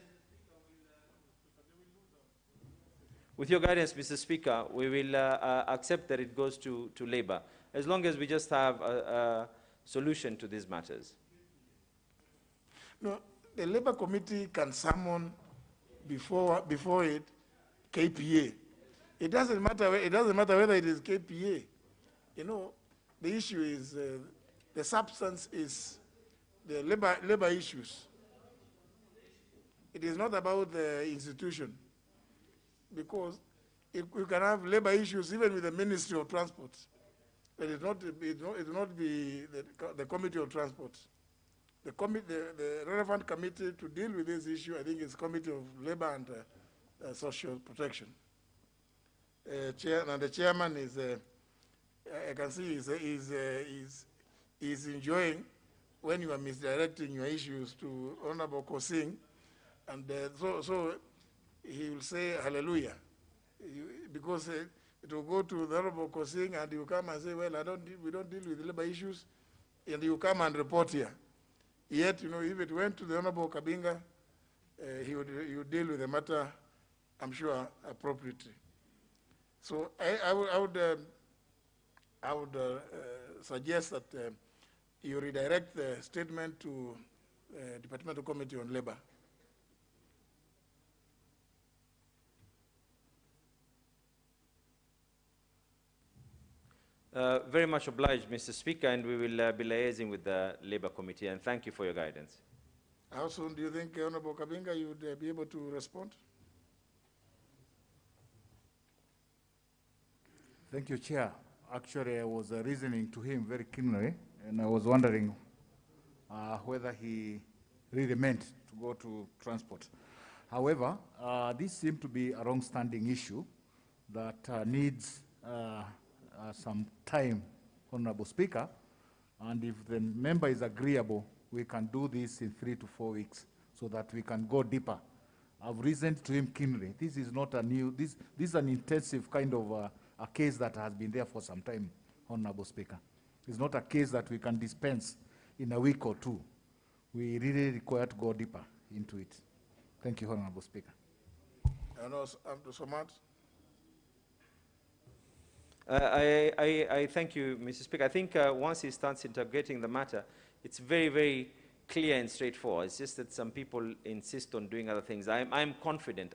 Mr. Speaker, we will accept that it goes to labor, as long as we just have a solution to these matters. No, the labor committee can summon before it KPA. It doesn't matter whether it is KPA. You know, the issue is the substance is the labor issues. It is not about the institution, because we can have labor issues even with the Ministry of Transport. But it will not be the Committee of Transport. The relevant committee to deal with this issue, I think, is Committee of Labor and Social Protection. And the chairman is, I can see, is enjoying when you are misdirecting your issues to Honorable Kosing, and so he will say hallelujah, because it will go to the Honorable Kosing, and he will come and say, well, we don't deal with labor issues, and you come and report here. Yet, you know, if it went to the Honorable Kabinga, he would deal with the matter, I'm sure, appropriately. So I would suggest that you redirect the statement to Departmental Committee on Labor. Very much obliged, Mr. Speaker, and we will be liaising with the Labour Committee, and thank you for your guidance. How soon do you think, Honorable Kabinga, you would be able to respond? Thank you, Chair. Actually, I was reasoning to him very keenly, and I was wondering whether he really meant to go to transport. However, this seemed to be a long-standing issue that needs some time, Honorable Speaker, and if the member is agreeable, we can do this in 3 to 4 weeks so that we can go deeper. I've reasoned to him keenly. This is not a new, this is an intensive kind of a case that has been there for some time, Honorable Speaker. It's not a case that we can dispense in a week or two. We really require to go deeper into it. Thank you, Honorable Speaker. And also, Somat. I thank you, Mr. Speaker. I think once he starts integrating the matter, it's very, very clear and straightforward. It's just that some people insist on doing other things. I'm confident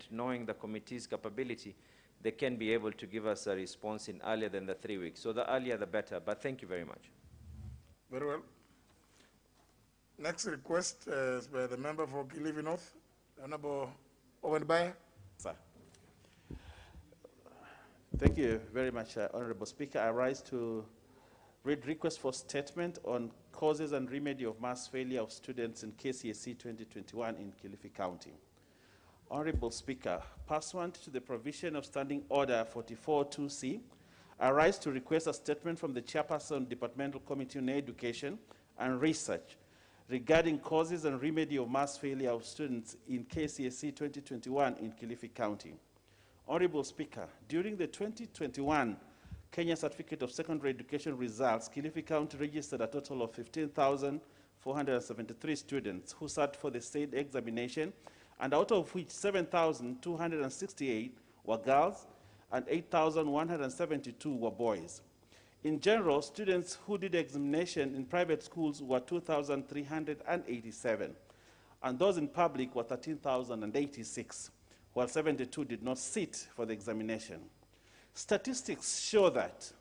knowing the committee's capability, they can be able to give us a response in earlier than the 3 weeks. So the earlier, the better. But thank you very much. Very well. Next request is by the member for Kilifi North, Honorable Owen Bayer. Sir. Thank you very much, Honorable Speaker. I rise to read request for statement on causes and remedy of mass failure of students in KCSE 2021 in Kilifi County. Honorable Speaker, pursuant to the provision of Standing Order 44-2C, I rise to request a statement from the Chairperson, Departmental Committee on Education and Research regarding causes and remedy of mass failure of students in KCSE 2021 in Kilifi County. Honorable Speaker, during the 2021 Kenya Certificate of Secondary Education results, Kilifi County registered a total of 15,473 students who sat for the said examination, and out of which 7,268 were girls and 8,172 were boys. In general, students who did examination in private schools were 2,387, and those in public were 13,086, while 72 did not sit for the examination. Statistics show that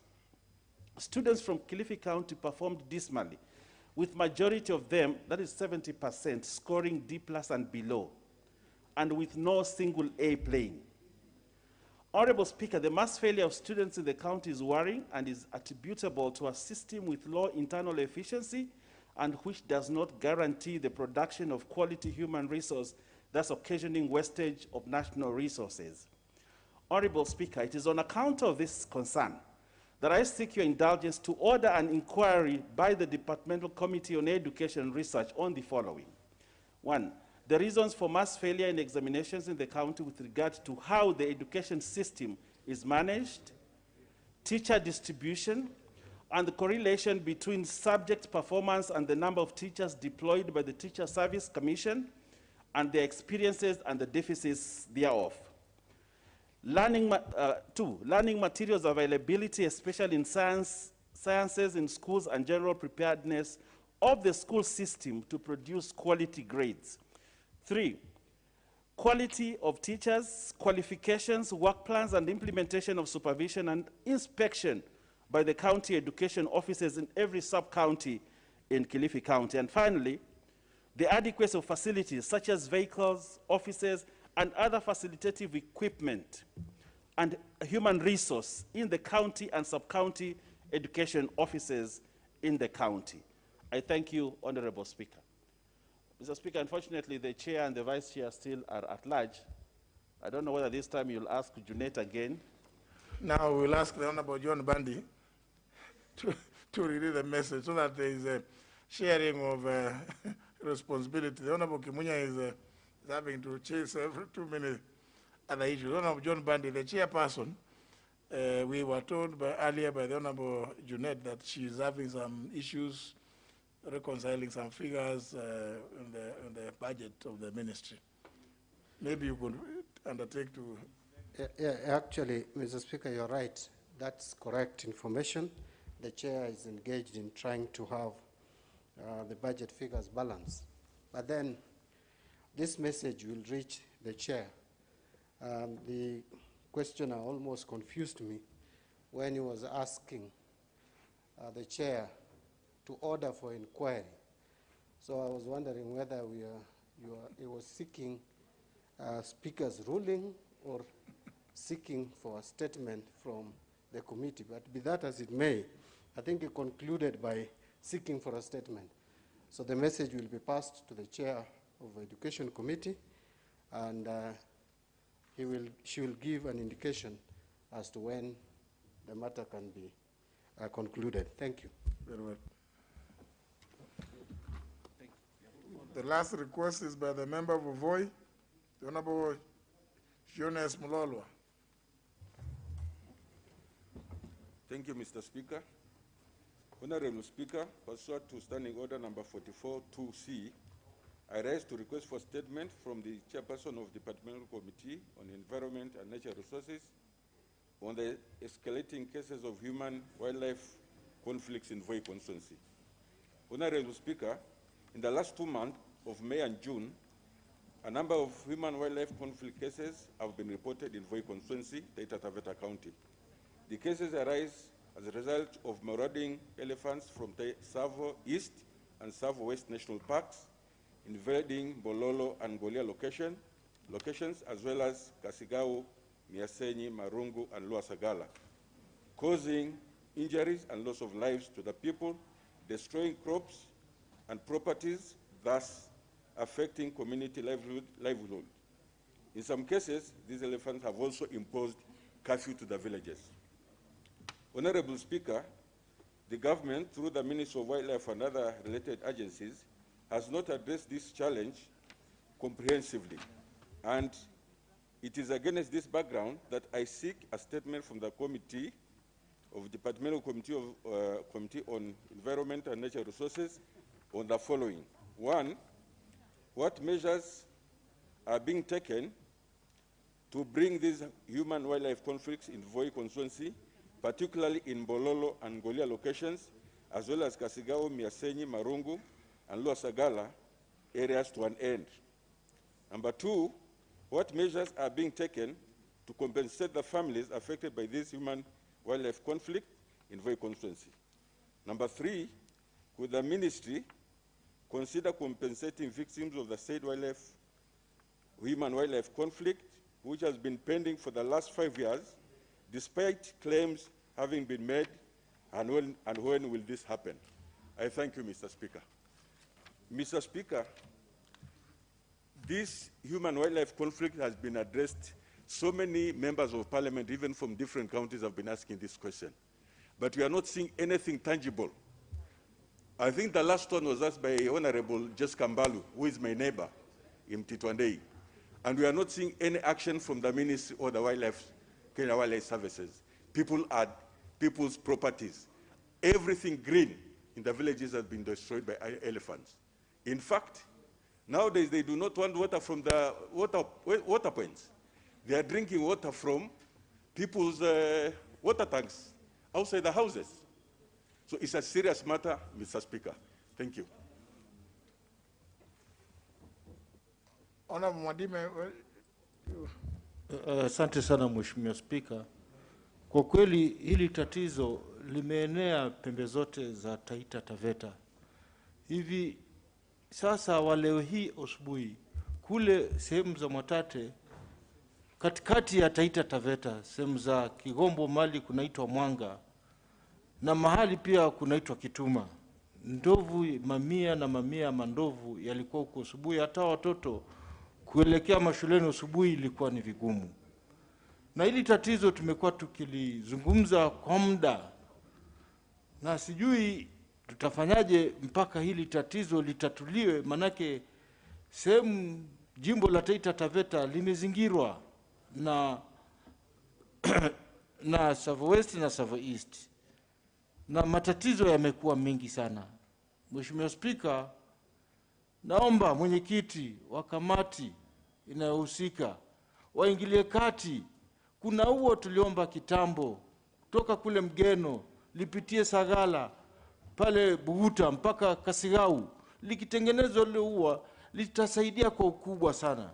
students from Kilifi County performed dismally, with majority of them, that is 70%, scoring D+ and below, and with no single A plane. Honorable Speaker, the mass failure of students in the county is worrying and is attributable to a system with low internal efficiency and which does not guarantee the production of quality human resource, thus occasioning wastage of national resources. Honorable Speaker, it is on account of this concern that I seek your indulgence to order an inquiry by the Departmental Committee on Education and Research on the following. 1, the reasons for mass failure in examinations in the county with regard to how the education system is managed, teacher distribution, and the correlation between subject performance and the number of teachers deployed by the Teacher Service Commission and their experiences and the deficits thereof. Two, learning materials availability, especially in sciences in schools, and general preparedness of the school system to produce quality grades. Three, quality of teachers, qualifications, work plans, and implementation of supervision and inspection by the county education officers in every sub-county in Kilifi County. And finally, the adequacy of facilities such as vehicles, offices, and other facilitative equipment and human resource in the county and sub-county education offices in the county. I thank you, Honorable Speaker. Mr. Speaker, unfortunately, the chair and the vice chair still are at large. I don't know whether this time you'll ask Junet again. Now we'll ask the Honorable John Bandi to read the message so that there is a sharing of responsibility. The Honorable Kimunya is having to chase every 2 minutes other issues. Honorable John Bandi, the chairperson, we were told earlier by the Honorable Junet that she is having some issues reconciling some figures in the budget of the ministry. Maybe you could undertake to... Actually, Mr. Speaker, you're right. That's correct information. The chair is engaged in trying to have the budget figures balanced. But then this message will reach the chair. The questioner almost confused me when he was asking the chair to order for inquiry. So I was wondering whether he was seeking speaker's ruling or seeking for a statement from the committee. But be that as it may, I think he concluded by seeking for a statement. So the message will be passed to the chair of the Education Committee, and she will give an indication as to when the matter can be concluded. Thank you. Very well. The last request is by the member of Voi, the Honorable Jonas Mulolwa. Thank you, Mr. Speaker. Honorable Speaker, pursuant to Standing Order number 44-2C, I rise to request for statement from the Chairperson of the Departmental Committee on Environment and Natural Resources on the escalating cases of human-wildlife conflicts in Voi constituency. Honorable Speaker, in the last 2 months of May and June, a number of human-wildlife conflict cases have been reported in Voi constituency, Taita Taveta County. The cases arise as a result of marauding elephants from Savo East and Savo West National Parks, invading Bololo and Golia locations, as well as Kasigao, Miasenyi, Marungu, and Luasagala, causing injuries and loss of lives to the people, destroying crops and properties, thus affecting community livelihood. In some cases, these elephants have also imposed curfew to the villages. Honorable Speaker, the government, through the Ministry of Wildlife and other related agencies, has not addressed this challenge comprehensively. And it is against this background that I seek a statement from the committee of Departmental Committee on Environment and Natural Resources on the following. One, what measures are being taken to bring these human-wildlife conflicts in Voi constituency, particularly in Bololo and Golia locations, as well as Kasigao, Miasenyi, Marungu, and Luasagala areas to an end? Number two, what measures are being taken to compensate the families affected by this human-wildlife conflict in Voi constituency? Number three, could the ministry consider compensating victims of the said human-wildlife conflict, which has been pending for the last 5 years, despite claims having been made, and when will this happen? I thank you, Mr. Speaker. Mr. Speaker, this human-wildlife conflict has been addressed. So many members of parliament, even from different counties, have been asking this question. But we are not seeing anything tangible. I think the last one was asked by Honorable Jessica Mbalu, who is my neighbor in Titwandei. And we are not seeing any action from the Ministry or the Kenya Wildlife Services. People's properties everything green in the villages has been destroyed by elephants. In fact, nowadays they do not want water from the water points. They are drinking water from people's water tanks outside the houses. So it's a serious matter, Mr. Speaker. Thank you. Honorable Mwadime, Asante sana Mheshimiwa Spika. Kwa kweli hili tatizo limeenea pembe zote za Taita Taveta. Hivi sasa wa leo hii asubuhi kule sehemu za Mwatate katikati ya Taita Taveta, sehemu za Kigombo mali kunaitwa Mwanga na mahali pia kunaitwa Kituma. Ndovu mamia na mamia mandovu yalikuwa huko asubuhi, hata watoto kuelekea mashuleni asubuhi ilikuwa ni vigumu. Na hili tatizo tumekuwa tukilizungumza kwa muda, na sijui tutafanyaje mpaka hili tatizo litatuliwe, manake sehemu jimbo la Taita Taveta limezingirwa na na Savo West na Savo East, na matatizo yamekuwa mengi sana. Mheshimiwa Spika, naomba mwenyekiti wa kamati inayohusika waingilie kati. Kuna huo tuliomba kitambo kutoka kule Mgeno lipitie Sagala pale Buhuta mpaka Kasigau, likitengenezwa lile huo litasaidia kwa ukubwa sana.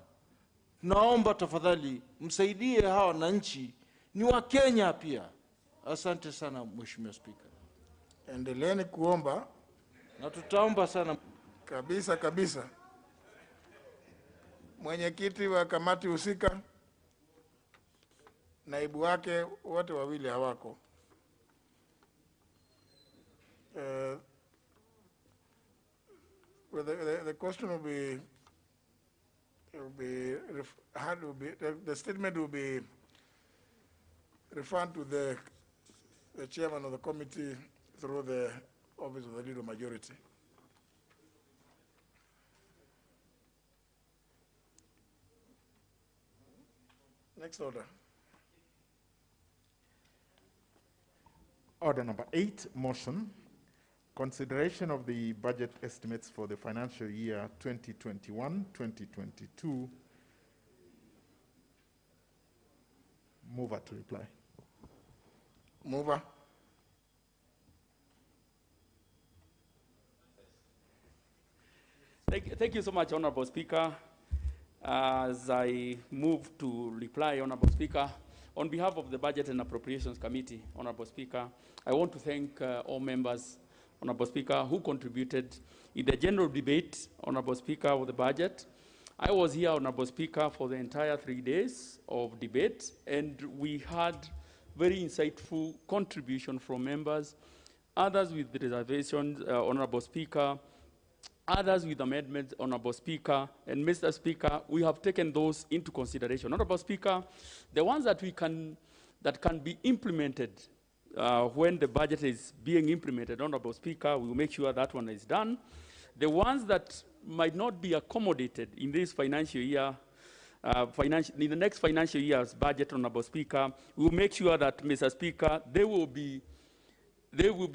Naomba tafadhali msaidie hawa wananchi, ni wa Kenya pia. Asante sana Mheshimiwa Spika. Endeleeni kuomba na tutaomba sana kabisa kabisa. Mwenyekiti wa kamati husika, naibu wake wote wawili hawako. The question will be the statement will be referred to the chairman of the committee through the office of the leader majority. Next order. Order number 8, motion. Consideration of the budget estimates for the financial year 2021-2022. Mover to reply. Mover. Thank you so much, Honorable Speaker. As I move to reply, Honorable Speaker, on behalf of the Budget and Appropriations Committee, Honorable Speaker, I want to thank all members, Honorable Speaker, who contributed in the general debate, Honorable Speaker, of the budget. I was here, Honorable Speaker, for the entire 3 days of debate, and we had very insightful contribution from members, others with reservations, Honorable Speaker, others with amendments, Honorable Speaker, and Mr. Speaker, we have taken those into consideration. Honorable Speaker, the ones that can be implemented when the budget is being implemented, Honorable Speaker, we will make sure that one is done. The ones that might not be accommodated in this financial year, in the next financial year's budget, Honorable Speaker, we will make sure that, Mr. Speaker, they will be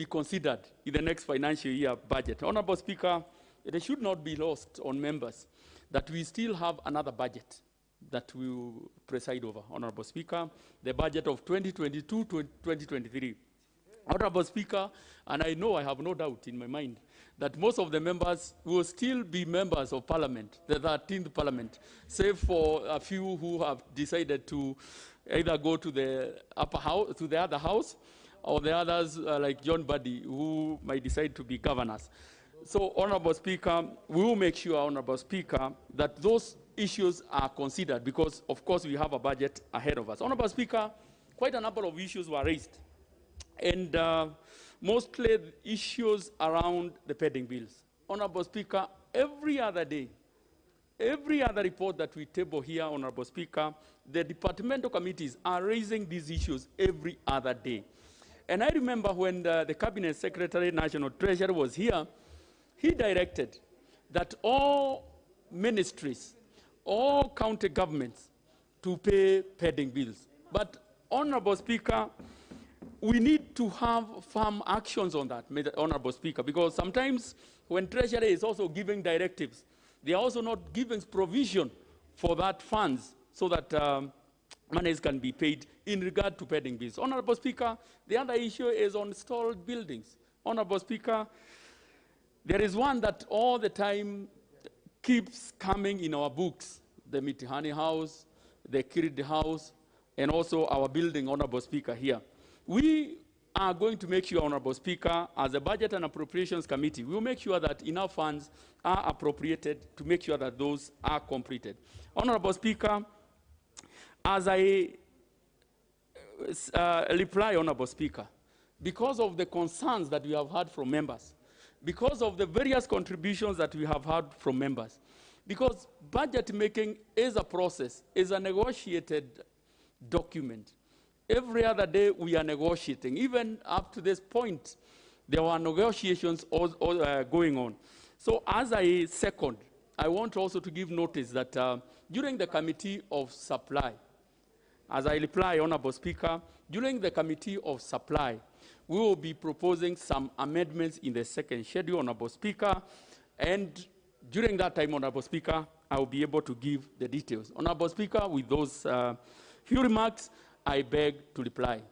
considered in the next financial year budget. Honorable Speaker, it should not be lost on members that we still have another budget that we will preside over, Honorable Speaker, the budget of 2022-2023. Honorable Speaker, and I know, I have no doubt in my mind that most of the members will still be members of Parliament, the 13th Parliament, save for a few who have decided to either go to the upper house, to the other house, or the others like John Buddy, who might decide to be governors. So, Honorable Speaker, we will make sure, Honorable Speaker, that those issues are considered because, of course, we have a budget ahead of us. Honorable Speaker, quite a number of issues were raised, and mostly issues around the pending bills. Honorable Speaker, every other day, every other report that we table here, Honorable Speaker, the departmental committees are raising these issues every other day. And I remember when the Cabinet Secretary, National Treasurer, was here, he directed that all ministries, all county governments to pay pending bills. But, Honorable Speaker, we need to have firm actions on that, Honorable Speaker, because sometimes when Treasury is also giving directives, they are also not giving provision for that funds so that monies can be paid in regard to pending bills. Honorable Speaker, the other issue is on stalled buildings. Honorable Speaker, there is one that all the time keeps coming in our books, the Mitihani House, the Kiridi House, and also our building, Honorable Speaker, here. We are going to make sure, Honorable Speaker, as a Budget and Appropriations Committee, we will make sure that enough funds are appropriated to make sure that those are completed. Honorable Speaker, as I reply, Honorable Speaker, because of the concerns that we have had from members, because of the various contributions that we have had from members, because budget making is a process, is a negotiated document. Every other day we are negotiating. Even up to this point, there were negotiations going on. So as I second, I want also to give notice that during the Committee of Supply, as I reply, Honorable Speaker, during the Committee of Supply, we will be proposing some amendments in the second schedule, Honorable Speaker, and during that time, Honorable Speaker, I will be able to give the details. Honorable Speaker, with those few remarks, I beg to reply.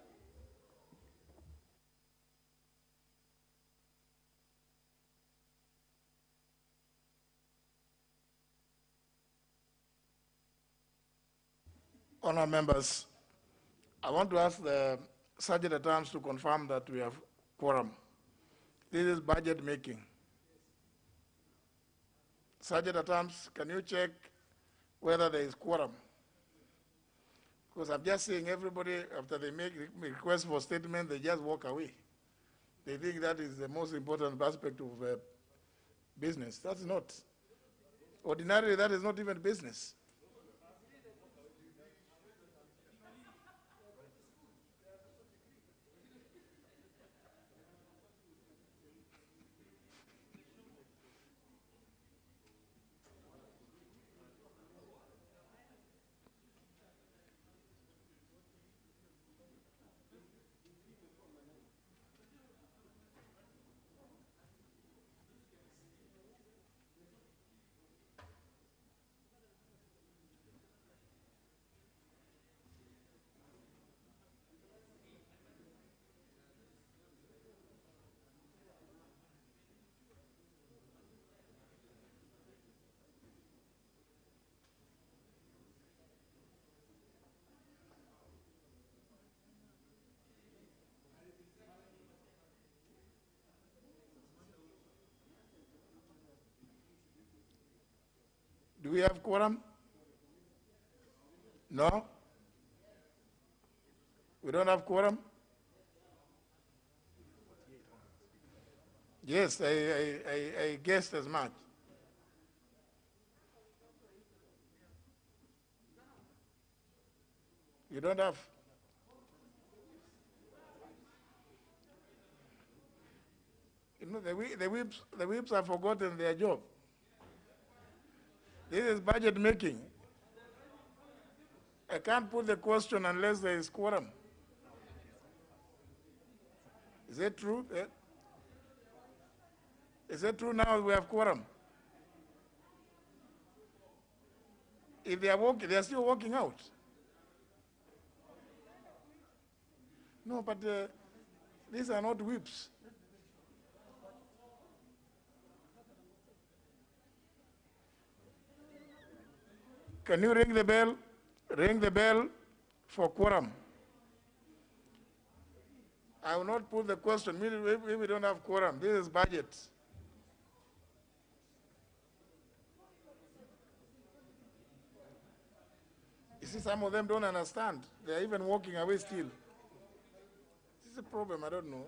Honourable members, I want to ask the Sergeant at Arms to confirm that we have quorum. This is budget making. Sergeant at Arms, can you check whether there is quorum? Because I'm just seeing everybody, after they make request for statement, they just walk away. They think that is the most important aspect of business. That's not. Ordinarily, that is not even business. Do we have quorum? No? We don't have quorum? Yes, I guessed as much. You don't have? You know, the whips have forgotten their job. This is budget making. I can't put the question unless there is quorum. Is that true? Is it true now we have quorum? If they are walking, they are still walking out. No, but these are not whips. Can you ring the bell? Ring the bell for quorum. I will not put the question if we don't have quorum. This is budget. You see, some of them don't understand. They are even walking away still. This is a problem, I don't know.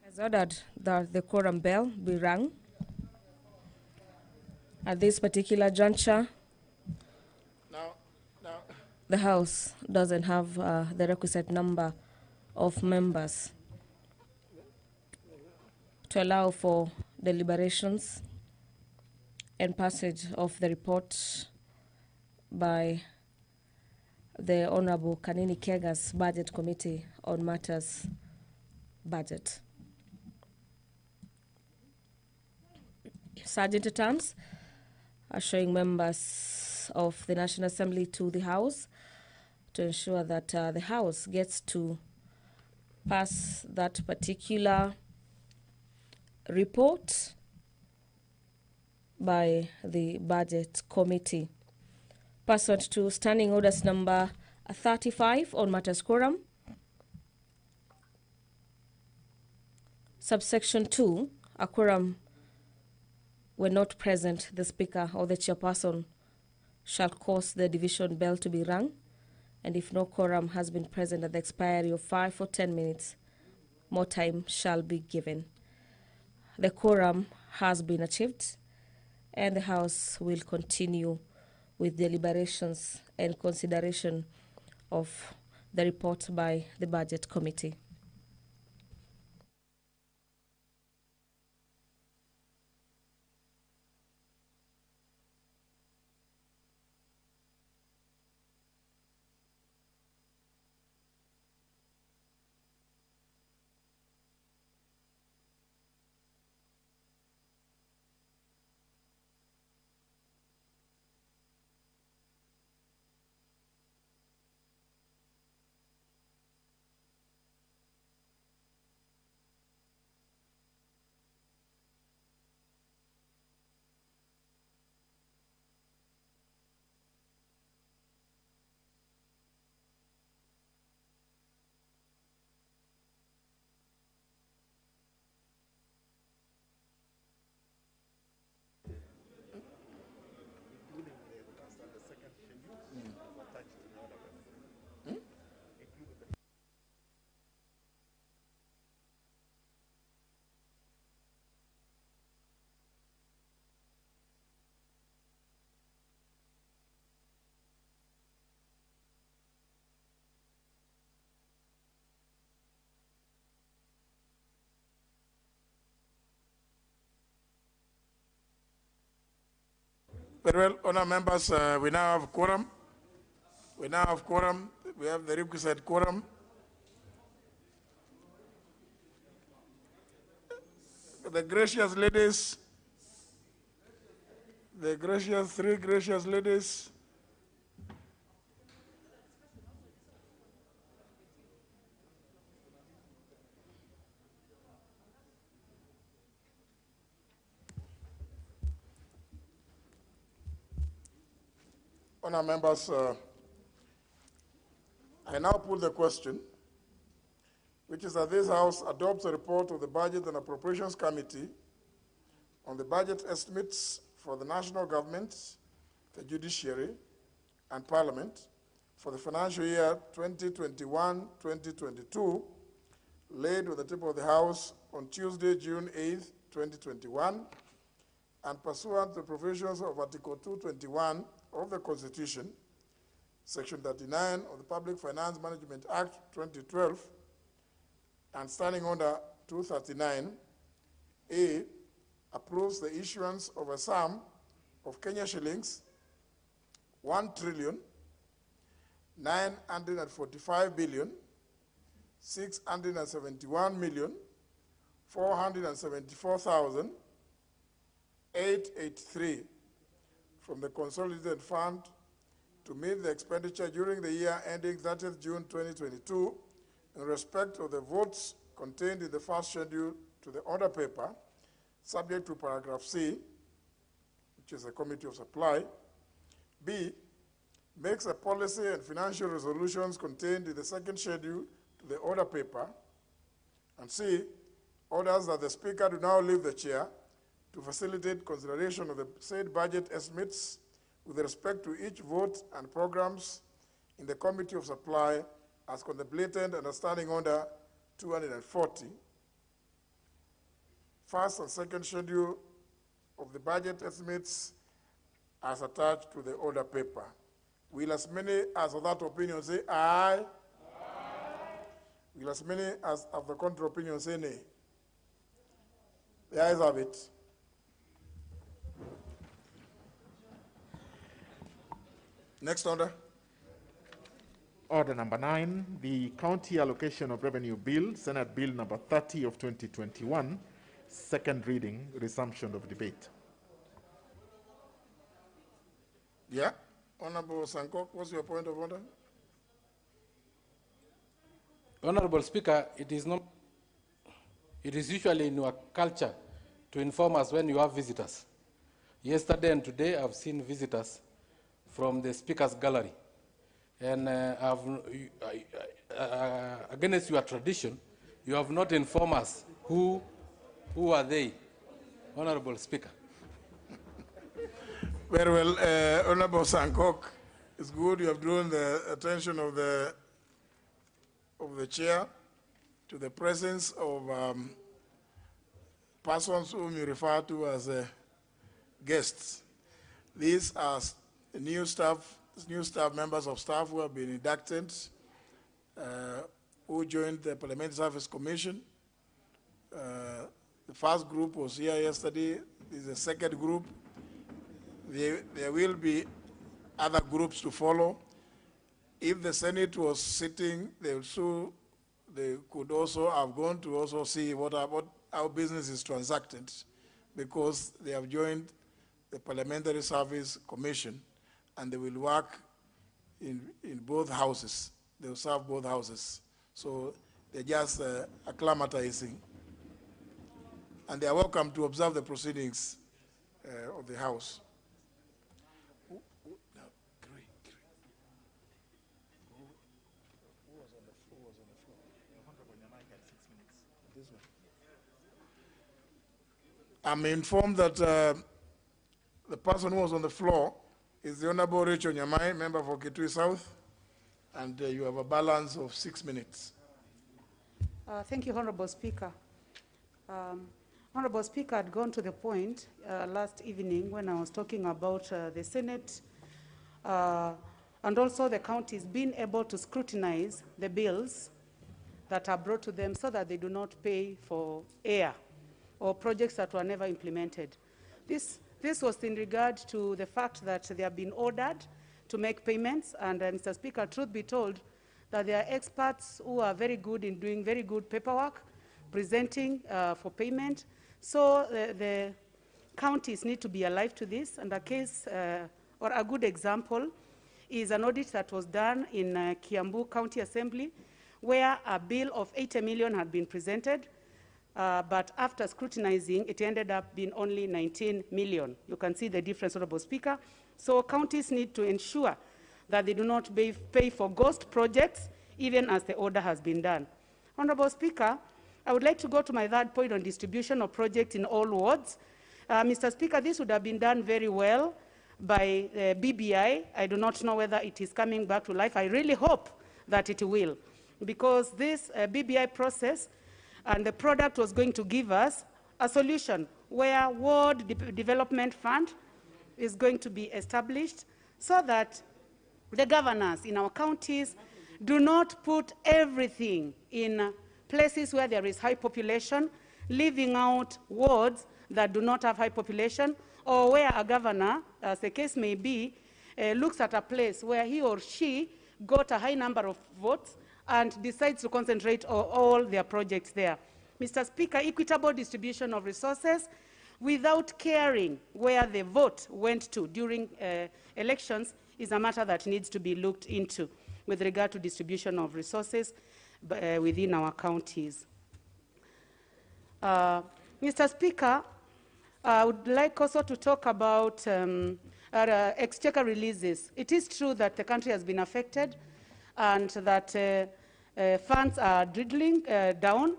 Has ordered that the quorum bell be rung. At this particular juncture, the House doesn't have the requisite number of members to allow for deliberations and passage of the report by the Honorable Kanini Kega's Budget Committee on Matters Budget. Sergeant terms are showing members of the National Assembly to the House to ensure that the House gets to pass that particular report by the Budget Committee. Pursuant to Standing Orders number 35 on matters quorum, subsection 2, a quorum when not present, the Speaker or the Chairperson shall cause the division bell to be rung, and if no quorum has been present at the expiry of 5 or 10 minutes, more time shall be given. The quorum has been achieved, and the House will continue with deliberations and consideration of the report by the Budget Committee. Very well, honour members, we now have quorum. We now have quorum. We have the requisite quorum. The gracious ladies, three gracious ladies, honour members, I now put the question, which is that this House adopts a report of the Budget and Appropriations Committee on the budget estimates for the national government, the judiciary, and Parliament for the financial year 2021-2022, laid on the table of the House on Tuesday, June 8, 2021, and pursuant to the provisions of Article 221 of the Constitution, Section 39 of the Public Finance Management Act 2012, and Standing Order 239A, approves the issuance of a sum of Kenya shillings 1,945,671,474,883 from the Consolidated Fund to meet the expenditure during the year ending 30th June 2022 in respect of the votes contained in the first schedule to the order paper, subject to paragraph C, which is the Committee of Supply. B, makes a policy and financial resolutions contained in the second schedule to the order paper. And C, orders that the Speaker do now leave the chair to facilitate consideration of the said budget estimates with respect to each vote and programs in the Committee of Supply as contemplated under Standing Order 240. First and second schedule of the budget estimates as attached to the order paper. Will as many as of that opinion say aye? Aye. Will as many as of the contrary opinion say nay? The ayes have it. Next order. Order number 9, the County Allocation of Revenue Bill, Senate Bill number 30 of 2021, second reading, resumption of debate. Yeah. Honorable Sankok, what's your point of order? Honorable Speaker, it is usually in our culture to inform us when you have visitors. Yesterday and today, I've seen visitors from the Speaker's gallery. And against your tradition, you have not informed us who are they, Honorable Speaker. Very well, Honorable Sankok, it's good you have drawn the attention of the chair to the presence of persons whom you refer to as guests. These are new staff, members of staff who have been inducted, who joined the Parliamentary Service Commission. The first group was here yesterday. This is the second group. There will be other groups to follow. If the Senate was sitting, they could also have gone to also see how business is transacted, because they have joined the Parliamentary Service Commission, and they will work in both houses. They will serve both houses. So they're just acclimatizing. And they are welcome to observe the proceedings of the House. I'm informed that the person who was on the floor is the Honorable Rachel Nyamai, member for Kitui South, and you have a balance of 6 minutes. Thank you, Honorable Speaker. Honorable Speaker, I'd gone to the point last evening when I was talking about the Senate and also the counties being able to scrutinize the bills that are brought to them so that they do not pay for air or projects that were never implemented. This was in regard to the fact that they have been ordered to make payments, and Mr. Speaker, truth be told, that there are experts who are very good in doing very good paperwork, presenting for payment. So the counties need to be alive to this, and a case or a good example is an audit that was done in Kiambu County Assembly, where a bill of 80 million had been presented, but after scrutinizing, it ended up being only 19 million. You can see the difference, Honorable Speaker. So counties need to ensure that they do not pay for ghost projects, even as the order has been done. Honorable Speaker, I would like to go to my third point on distribution of projects in all wards. Mr. Speaker, this would have been done very well by BBI. I do not know whether it is coming back to life. I really hope that it will, because this BBI process and the product was going to give us a solution where ward development fund is going to be established so that the governors in our counties do not put everything in places where there is high population, leaving out wards that do not have high population, or where a governor, as the case may be, looks at a place where he or she got a high number of votes and decides to concentrate on all their projects there. Mr. Speaker, equitable distribution of resources without caring where the vote went to during elections is a matter that needs to be looked into with regard to distribution of resources within our counties. Mr. Speaker, I would like also to talk about exchequer releases. It is true that the country has been affected and that funds are dwindling down,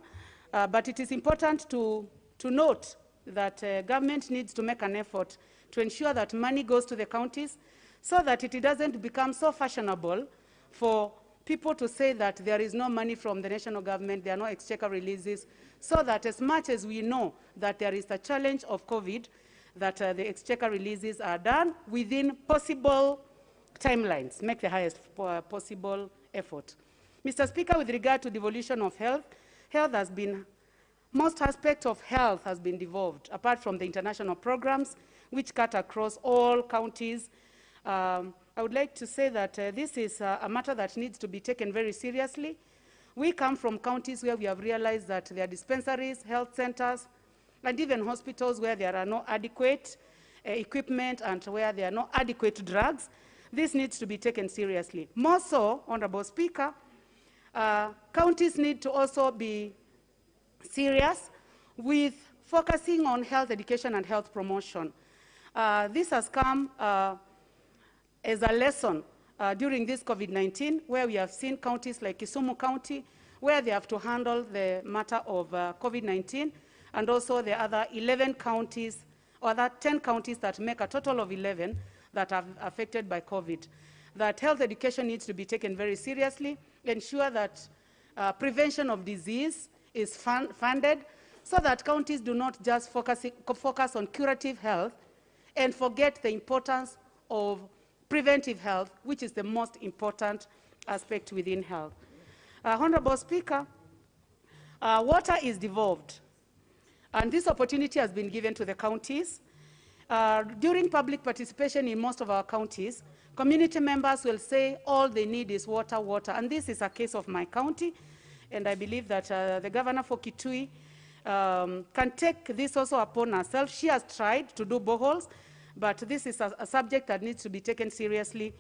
but it is important to note that government needs to make an effort to ensure that money goes to the counties so that it doesn't become so fashionable for people to say that there is no money from the national government, there are no exchequer releases, so that as much as we know that there is a challenge of COVID, that the exchequer releases are done within possible timelines, make the highest possible effort. Mr. Speaker, with regard to devolution of health, most aspects of health has been devolved, apart from the international programs, which cut across all counties. I would like to say that this is a matter that needs to be taken very seriously. We come from counties where we have realized that there are dispensaries, health centers, and even hospitals where there are no adequate equipment and where there are no adequate drugs. This needs to be taken seriously. More so, Honorable Speaker, counties need to also be serious with focusing on health education and health promotion. This has come as a lesson during this COVID-19, where we have seen counties like Kisumu County, where they have to handle the matter of COVID-19, and also the other 11 counties, or that 10 counties that make a total of 11 that are affected by COVID. That health education needs to be taken very seriously, ensure that prevention of disease is funded, so that counties do not just focus on curative health and forget the importance of preventive health, which is the most important aspect within health. Honorable Speaker, water is devolved, and this opportunity has been given to the counties. During public participation in most of our counties, community members will say all they need is water, water, and this is a case of my county, and I believe that the governor for Kitui can take this also upon herself. She has tried to do boreholes, but this is a subject that needs to be taken seriously.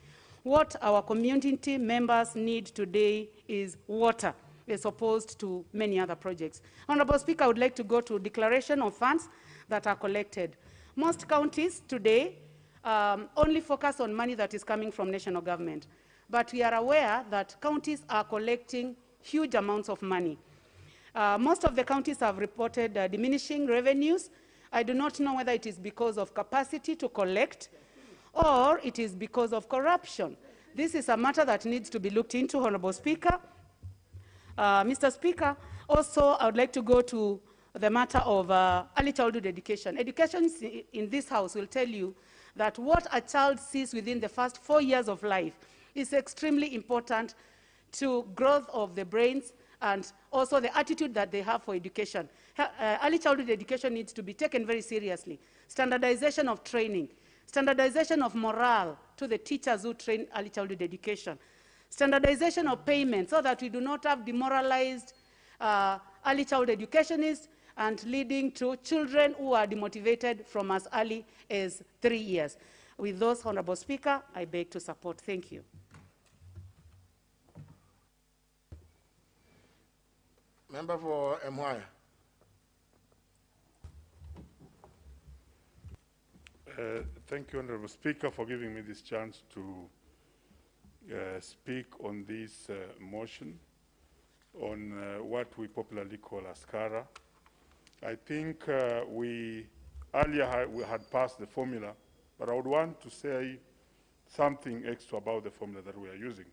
What our community members need today is water, as opposed to many other projects. Honorable Speaker, I would like to go to declaration of funds that are collected. Most counties today only focus on money that is coming from national government, but we are aware that counties are collecting huge amounts of money. Most of the counties have reported diminishing revenues. I do not know whether it is because of capacity to collect or it is because of corruption. This is a matter that needs to be looked into, Honorable Speaker. Mr. Speaker, also I would like to go to the matter of early childhood education. Education in this House will tell you that what a child sees within the first 4 years of life is extremely important to growth of the brains and also the attitude that they have for education. Early childhood education needs to be taken very seriously. Standardization of training, standardization of morale to the teachers who train early childhood education, standardization of payment so that we do not have demoralized early childhood educationists and leading to children who are demotivated from as early as 3 years. With those, Honorable Speaker, I beg to support. Thank you. Member for Mwaya. Thank you, Honorable Speaker, for giving me this chance to speak on this motion on what we popularly call Askara. I think we had passed the formula, but I would want to say something extra about the formula that we are using.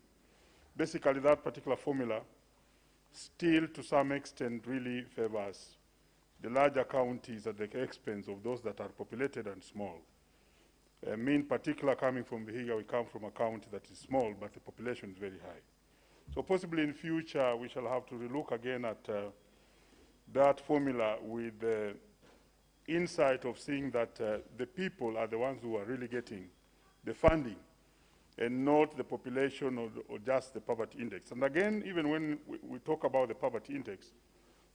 Basically, that particular formula still, to some extent, really favors the larger counties at the expense of those that are populated and small. Me in particular, coming from Vihiga, we come from a county that is small, but the population is very high. So possibly in future, we shall have to relook again at that formula with the insight of seeing that the people are the ones who are really getting the funding and not the population or just the poverty index. And again, even when we talk about the poverty index,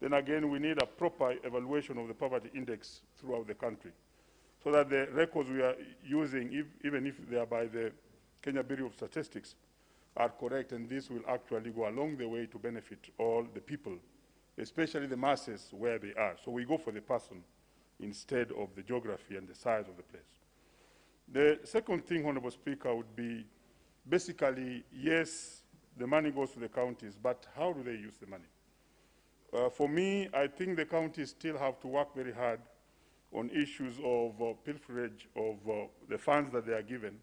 then again we need a proper evaluation of the poverty index throughout the country, so that the records we are using, even if they are by the Kenya Bureau of Statistics, are correct, and this will actually go along the way to benefit all the people, especially the masses where they are. So we go for the person instead of the geography and the size of the place. The second thing, Honorable Speaker, would be basically, yes, the money goes to the counties, but how do they use the money? For me, I think the counties still have to work very hard on issues of pilferage of the funds that they are given,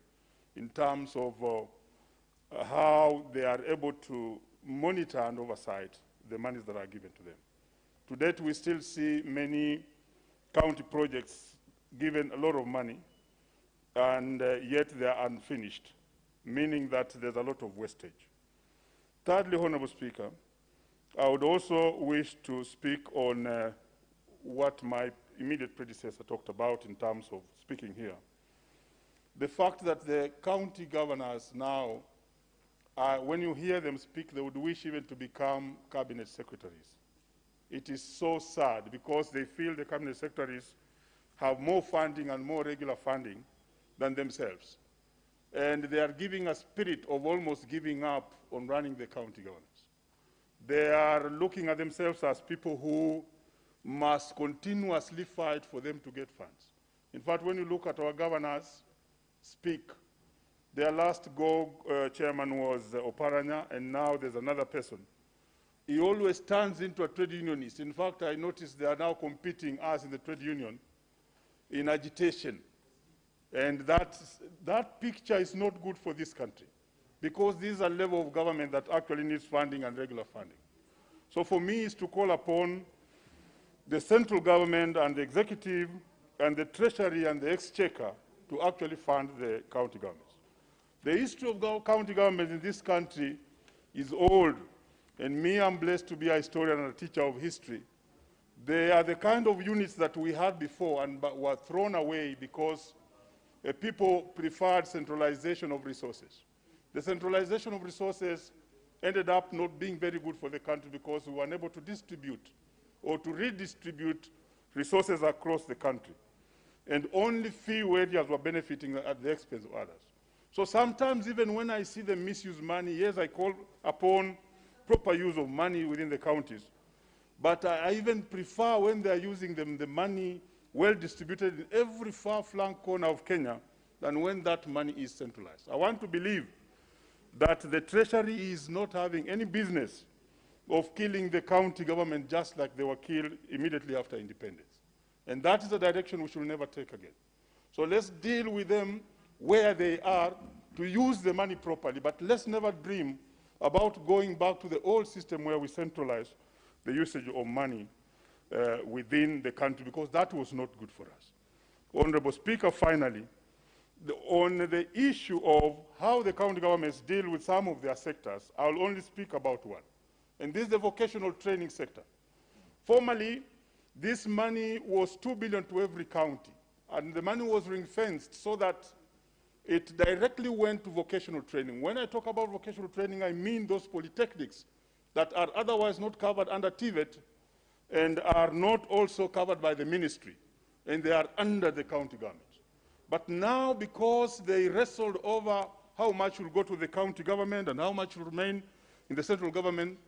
in terms of how they are able to monitor and oversight the monies that are given to them. To date, we still see many county projects given a lot of money, and yet they are unfinished, meaning that there's a lot of wastage. Thirdly, Honorable Speaker, I would also wish to speak on what my immediate predecessor talked about in terms of speaking here. the fact that the county governors now, when you hear them speak, they would wish even to become cabinet secretaries. It is so sad because they feel the cabinet secretaries have more funding and more regular funding than themselves. And they are giving a spirit of almost giving up on running the county governments. They are looking at themselves as people who must continuously fight for them to get funds. In fact, when you look at our governors speak, their last chairman was Oparanya, and now there's another person. He always turns into a trade unionist. In fact, I noticed they are now competing us in the trade union in agitation. And that picture is not good for this country, because this is a level of government that actually needs funding and regular funding. So for me, is to call upon the central government and the executive and the treasury and the exchequer to actually fund the county governments. The history of county government in this country is old, and me, I'm blessed to be a historian and a teacher of history. They are the kind of units that we had before and were thrown away because people preferred centralization of resources. The centralization of resources ended up not being very good for the country because we were unable to distribute or to redistribute resources across the country. And only few areas were benefiting at the expense of others. So sometimes even when I see them misuse money, yes, I call upon proper use of money within the counties. But I even prefer when they are using the money well distributed in every far-flung corner of Kenya than when that money is centralized. I want to believe that the Treasury is not having any business of killing the county government just like they were killed immediately after independence. And that is the direction we should never take again. So let's deal with them where they are to use the money properly, but let's never dream about going back to the old system where we centralize the usage of money within the country, because that was not good for us. Honorable Speaker, finally, on the issue of how the county governments deal with some of their sectors, I'll only speak about one, and this is the vocational training sector. Formerly, this money was 2 billion to every county, and the money was ring-fenced so that it directly went to vocational training. When I talk about vocational training, I mean those polytechnics that are otherwise not covered under TVET and are not also covered by the ministry, and they are under the county government. But now, because they wrestled over how much will go to the county government and how much will remain in the central government,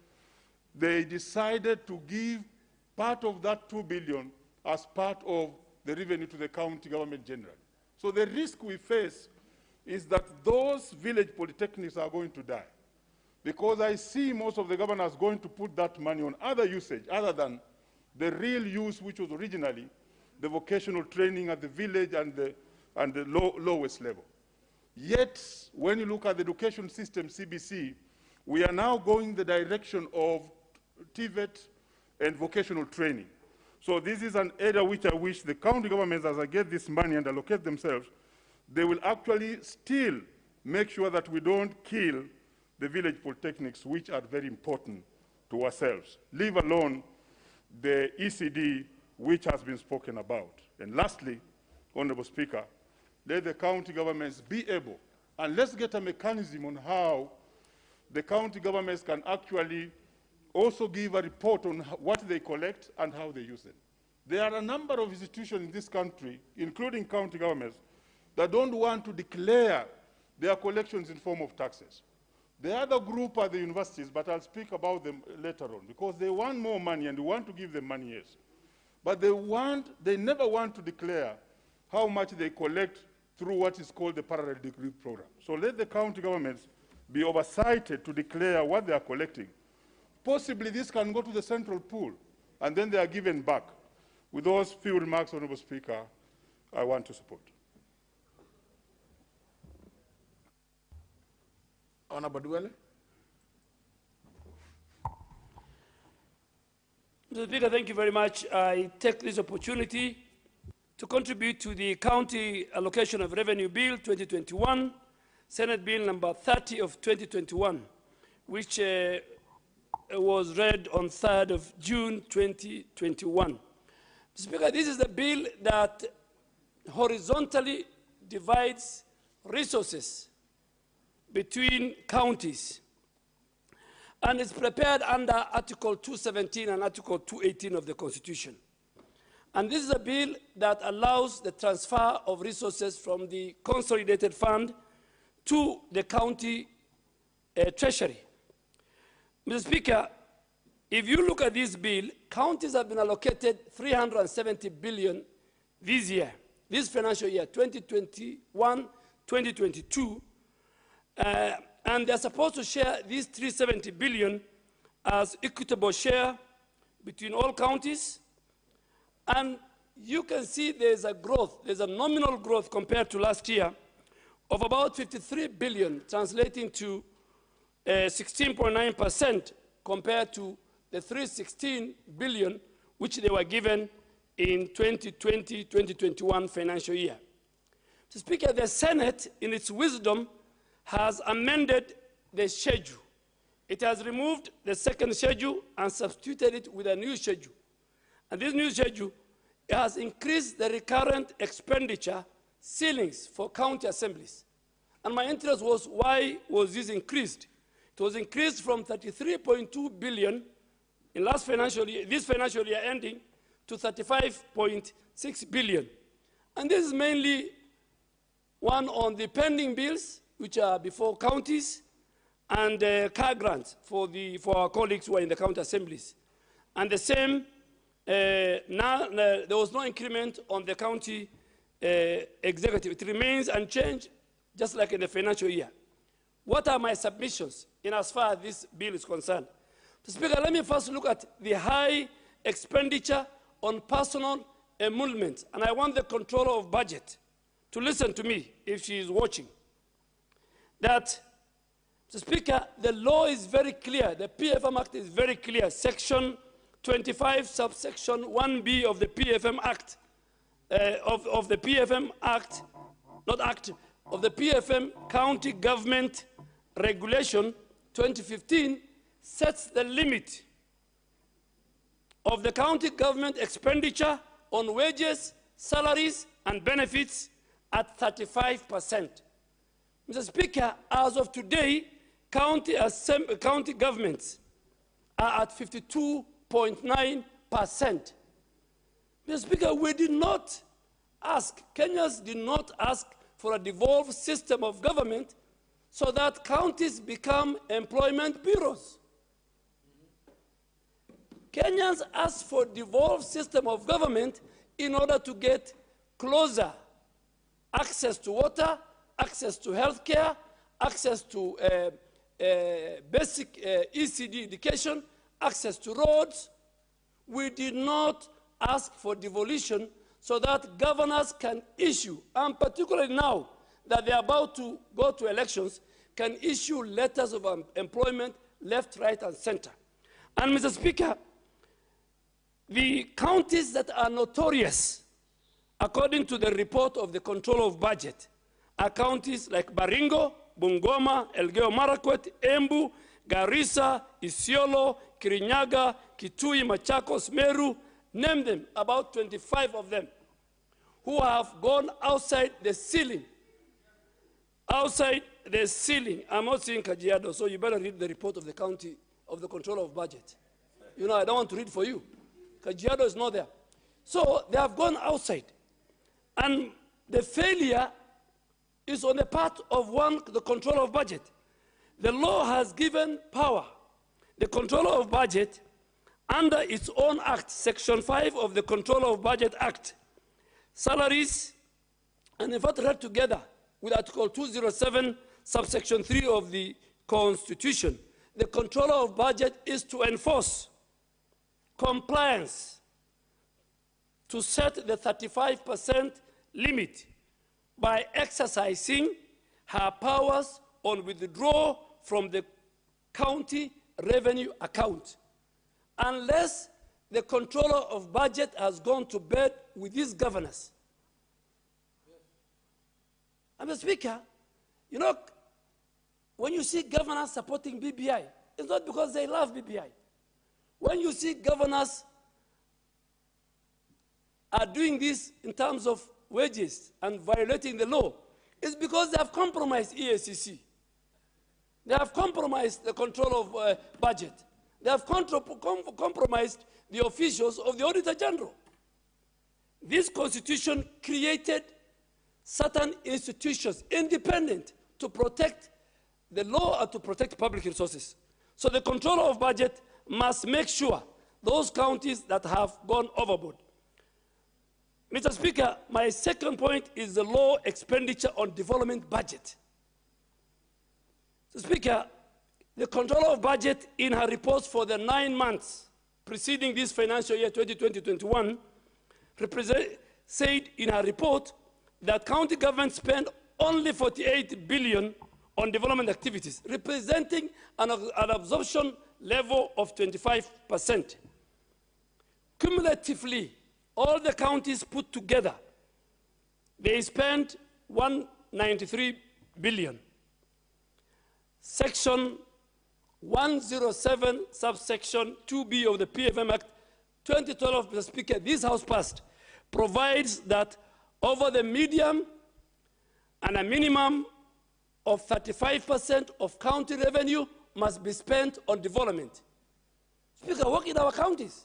they decided to give part of that 2 billion as part of the revenue to the county government generally. So the risk we face is that those village polytechnics are going to die, because I see most of the governors going to put that money on other usage other than the real use, which was originally the vocational training at the village and the lowest level. Yet, when you look at the education system, CBC, we are now going the direction of TVET and vocational training. So this is an area which I wish the county governments, as I get this money and allocate themselves, they will actually still make sure that we don't kill the village polytechnics, which are very important to ourselves, leave alone the ECD, which has been spoken about. And lastly, Honorable Speaker, let the county governments be able, and let's get a mechanism on how the county governments can actually also give a report on what they collect and how they use them. There are a number of institutions in this country, including county governments, that don't want to declare their collections in form of taxes. The other group are the universities, but I'll speak about them later on, because they want more money and we want to give them money, yes. But they never want to declare how much they collect through what is called the parallel degree program. So let the county governments be oversighted to declare what they are collecting. Possibly this can go to the central pool, and then they are given back. With those few remarks, Honorable Speaker, I want to support. Honorable Duele. Mr. Speaker, thank you very much. I take this opportunity to contribute to the County Allocation of Revenue Bill 2021, Senate Bill number 30 of 2021, which was read on 3rd of June 2021. Mr. Speaker, this is the bill that horizontally divides resources between counties. And it's prepared under Article 217 and Article 218 of the Constitution. And this is a bill that allows the transfer of resources from the consolidated fund to the county treasury. Mr. Speaker, if you look at this bill, counties have been allocated 370 billion this year, this financial year, 2021, 2022, and they're supposed to share these 370 billion as equitable share between all counties. And you can see there's a growth, there's a nominal growth compared to last year of about 53 billion, translating to 16.9% compared to the 316 billion which they were given in 2020-2021 financial year. Mr. Speaker, the Senate, in its wisdom, has amended the schedule. It has removed the second schedule and substituted it with a new schedule. And this new schedule has increased the recurrent expenditure ceilings for county assemblies. And my interest was, why was this increased? It was increased from 33.2 billion in last financial year, this financial year ending, to 35.6 billion. And this is mainly one on the pending bills, which are before counties, and car grants for our colleagues who are in the county assemblies. And the same, there was no increment on the county executive. It remains unchanged, just like in the financial year. What are my submissions in as far as this bill is concerned? Mr. Speaker, let me first look at the high expenditure on personal emoluments. And I want the controller of budget to listen to me if she is watching. That, Mr. Speaker, the law is very clear. The PFM Act is very clear. Section 25, subsection 1B of the PFM Act, of the PFM Act, not Act, of the PFM County Government Regulation 2015 sets the limit of the county government expenditure on wages, salaries, and benefits at 35%. Mr. Speaker, as of today, county governments are at 52.9%. Mr. Speaker, we did not ask, Kenyans did not ask for a devolved system of government so that counties become employment bureaus. Kenyans asked for a devolved system of government in order to get closer access to water, access to health care, access to basic ECD education, access to roads. We did not ask for devolution so that governors can issue, and particularly now that they are about to go to elections, can issue letters of employment left, right, and center. And Mr. Speaker, the counties that are notorious, according to the report of the Controller of Budget, are counties like Baringo, Bungoma, Elgeyo Marakwet, Embu, Garissa, Isiolo, Kirinyaga, Kitui, Machakos, Meru, name them, about 25 of them, who have gone outside the ceiling. Outside the ceiling. I'm not seeing Kajiado, so you better read the report of the county, of the Controller of Budget. You know, I don't want to read for you. Kajiado is not there. So they have gone outside. And the failure is on the part of the Controller of Budget. The law has given power. The Controller of Budget, under its own act, Section 5 of the Controller of Budget Act, salaries, and in fact read together with Article 207, subsection 3 of the Constitution, the Controller of Budget is to enforce compliance, to set the 35% limit by exercising her powers on withdrawal from the county revenue account, unless the Controller of Budget has gone to bed with these governors. Mr. Speaker, you know, when you see governors supporting BBI, it's not because they love BBI. When you see governors are doing this in terms of wages and violating the law, is because they have compromised EACC. They have compromised the control of budget. They have compromised the officials of the Auditor General. This constitution created certain institutions independent to protect the law and to protect public resources. So the controller of budget must make sure those counties that have gone overboard. Mr. Speaker, my second point is the low expenditure on development budget. Mr. Speaker, the controller of budget in her reports for the 9 months preceding this financial year 2020-21 said in her report that county governments spend only 48 billion on development activities, representing an absorption level of 25%. Cumulatively, all the counties put together, they spent 193 billion. Section 107, subsection 2B of the PFM Act 2012, Mr. Speaker, this House passed, provides that over the medium and a minimum of 35% of county revenue must be spent on development. Speaker, work in our counties.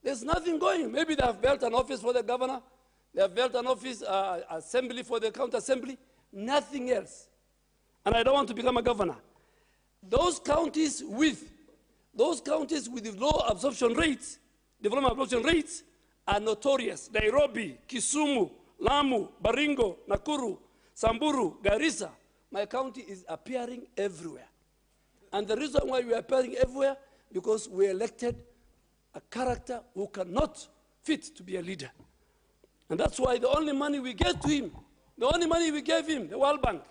There's nothing going. Maybe they have built an office for the governor. They have built an office, assembly for the county assembly. Nothing else. And I don't want to become a governor. Those counties with low absorption rates, development absorption rates, are notorious. Nairobi, Kisumu, Lamu, Baringo, Nakuru, Samburu, Garissa. My county is appearing everywhere. And the reason why we are appearing everywhere, because we elected a character who cannot fit to be a leader. And that's why the only money we gave to him, the only money we gave him, the World Bank,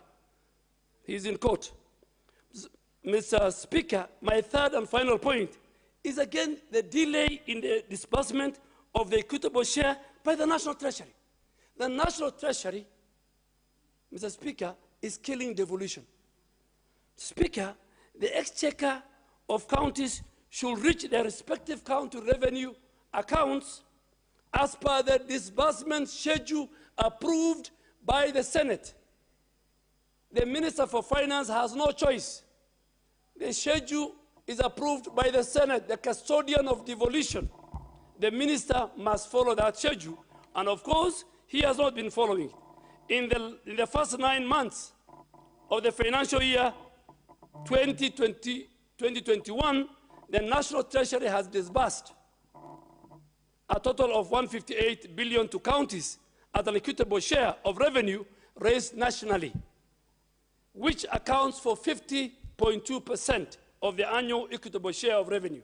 he's in court. Mr. Speaker, my third and final point is again the delay in the disbursement of the equitable share by the National Treasury. The National Treasury, Mr. Speaker, is killing devolution. Speaker, the exchequer of counties should reach their respective county revenue accounts as per the disbursement schedule approved by the Senate. The Minister for Finance has no choice. The schedule is approved by the Senate, the custodian of devolution. The minister must follow that schedule. And of course, he has not been following it. In the first 9 months of the financial year 2020-2021, the National Treasury has disbursed a total of 158 billion to counties at an equitable share of revenue raised nationally, which accounts for 50.2% of the annual equitable share of revenue.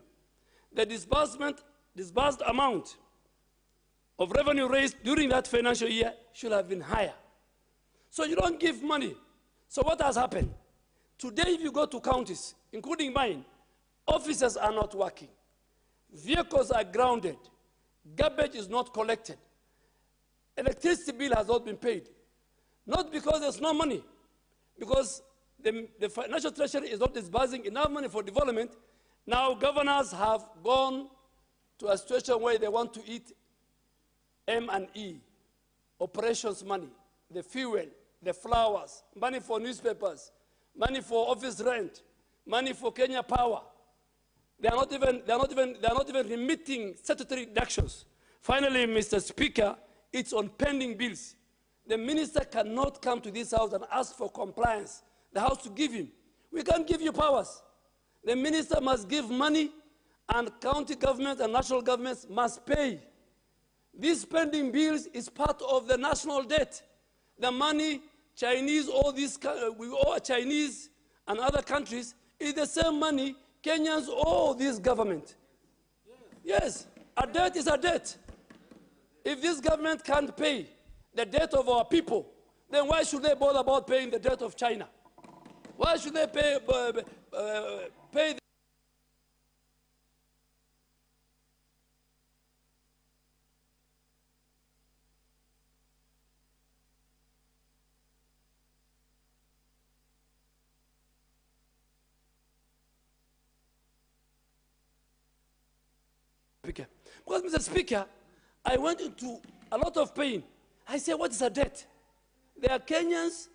The disbursed amount of revenue raised during that financial year should have been higher. So you don't give money. So what has happened? Today, if you go to counties, including mine, officers are not working. Vehicles are grounded. Garbage is not collected. Electricity bill has not been paid. Not because there's no money, because the National Treasury is not disbursing enough money for development. Now governors have gone to a situation where they want to eat M&E, operations money, the fuel, the flowers, money for newspapers, money for office rent, money for Kenya Power. They are not even remitting statutory deductions. Finally, Mr. Speaker, it's on pending bills. The minister cannot come to this house and ask for compliance. The house to give him. We can't give you powers. The minister must give money, and county governments and national governments must pay. These pending bills is part of the national debt. The money Chinese, we owe Chinese and other countries is the same money Kenyans owe this government. Yes, a debt is a debt. If this government can't pay the debt of our people, then why should they bother about paying the debt of China? Why should they pay the Speaker? Because, Mr. Speaker, I went into a lot of pain. I said, what is a debt? There are Kenyans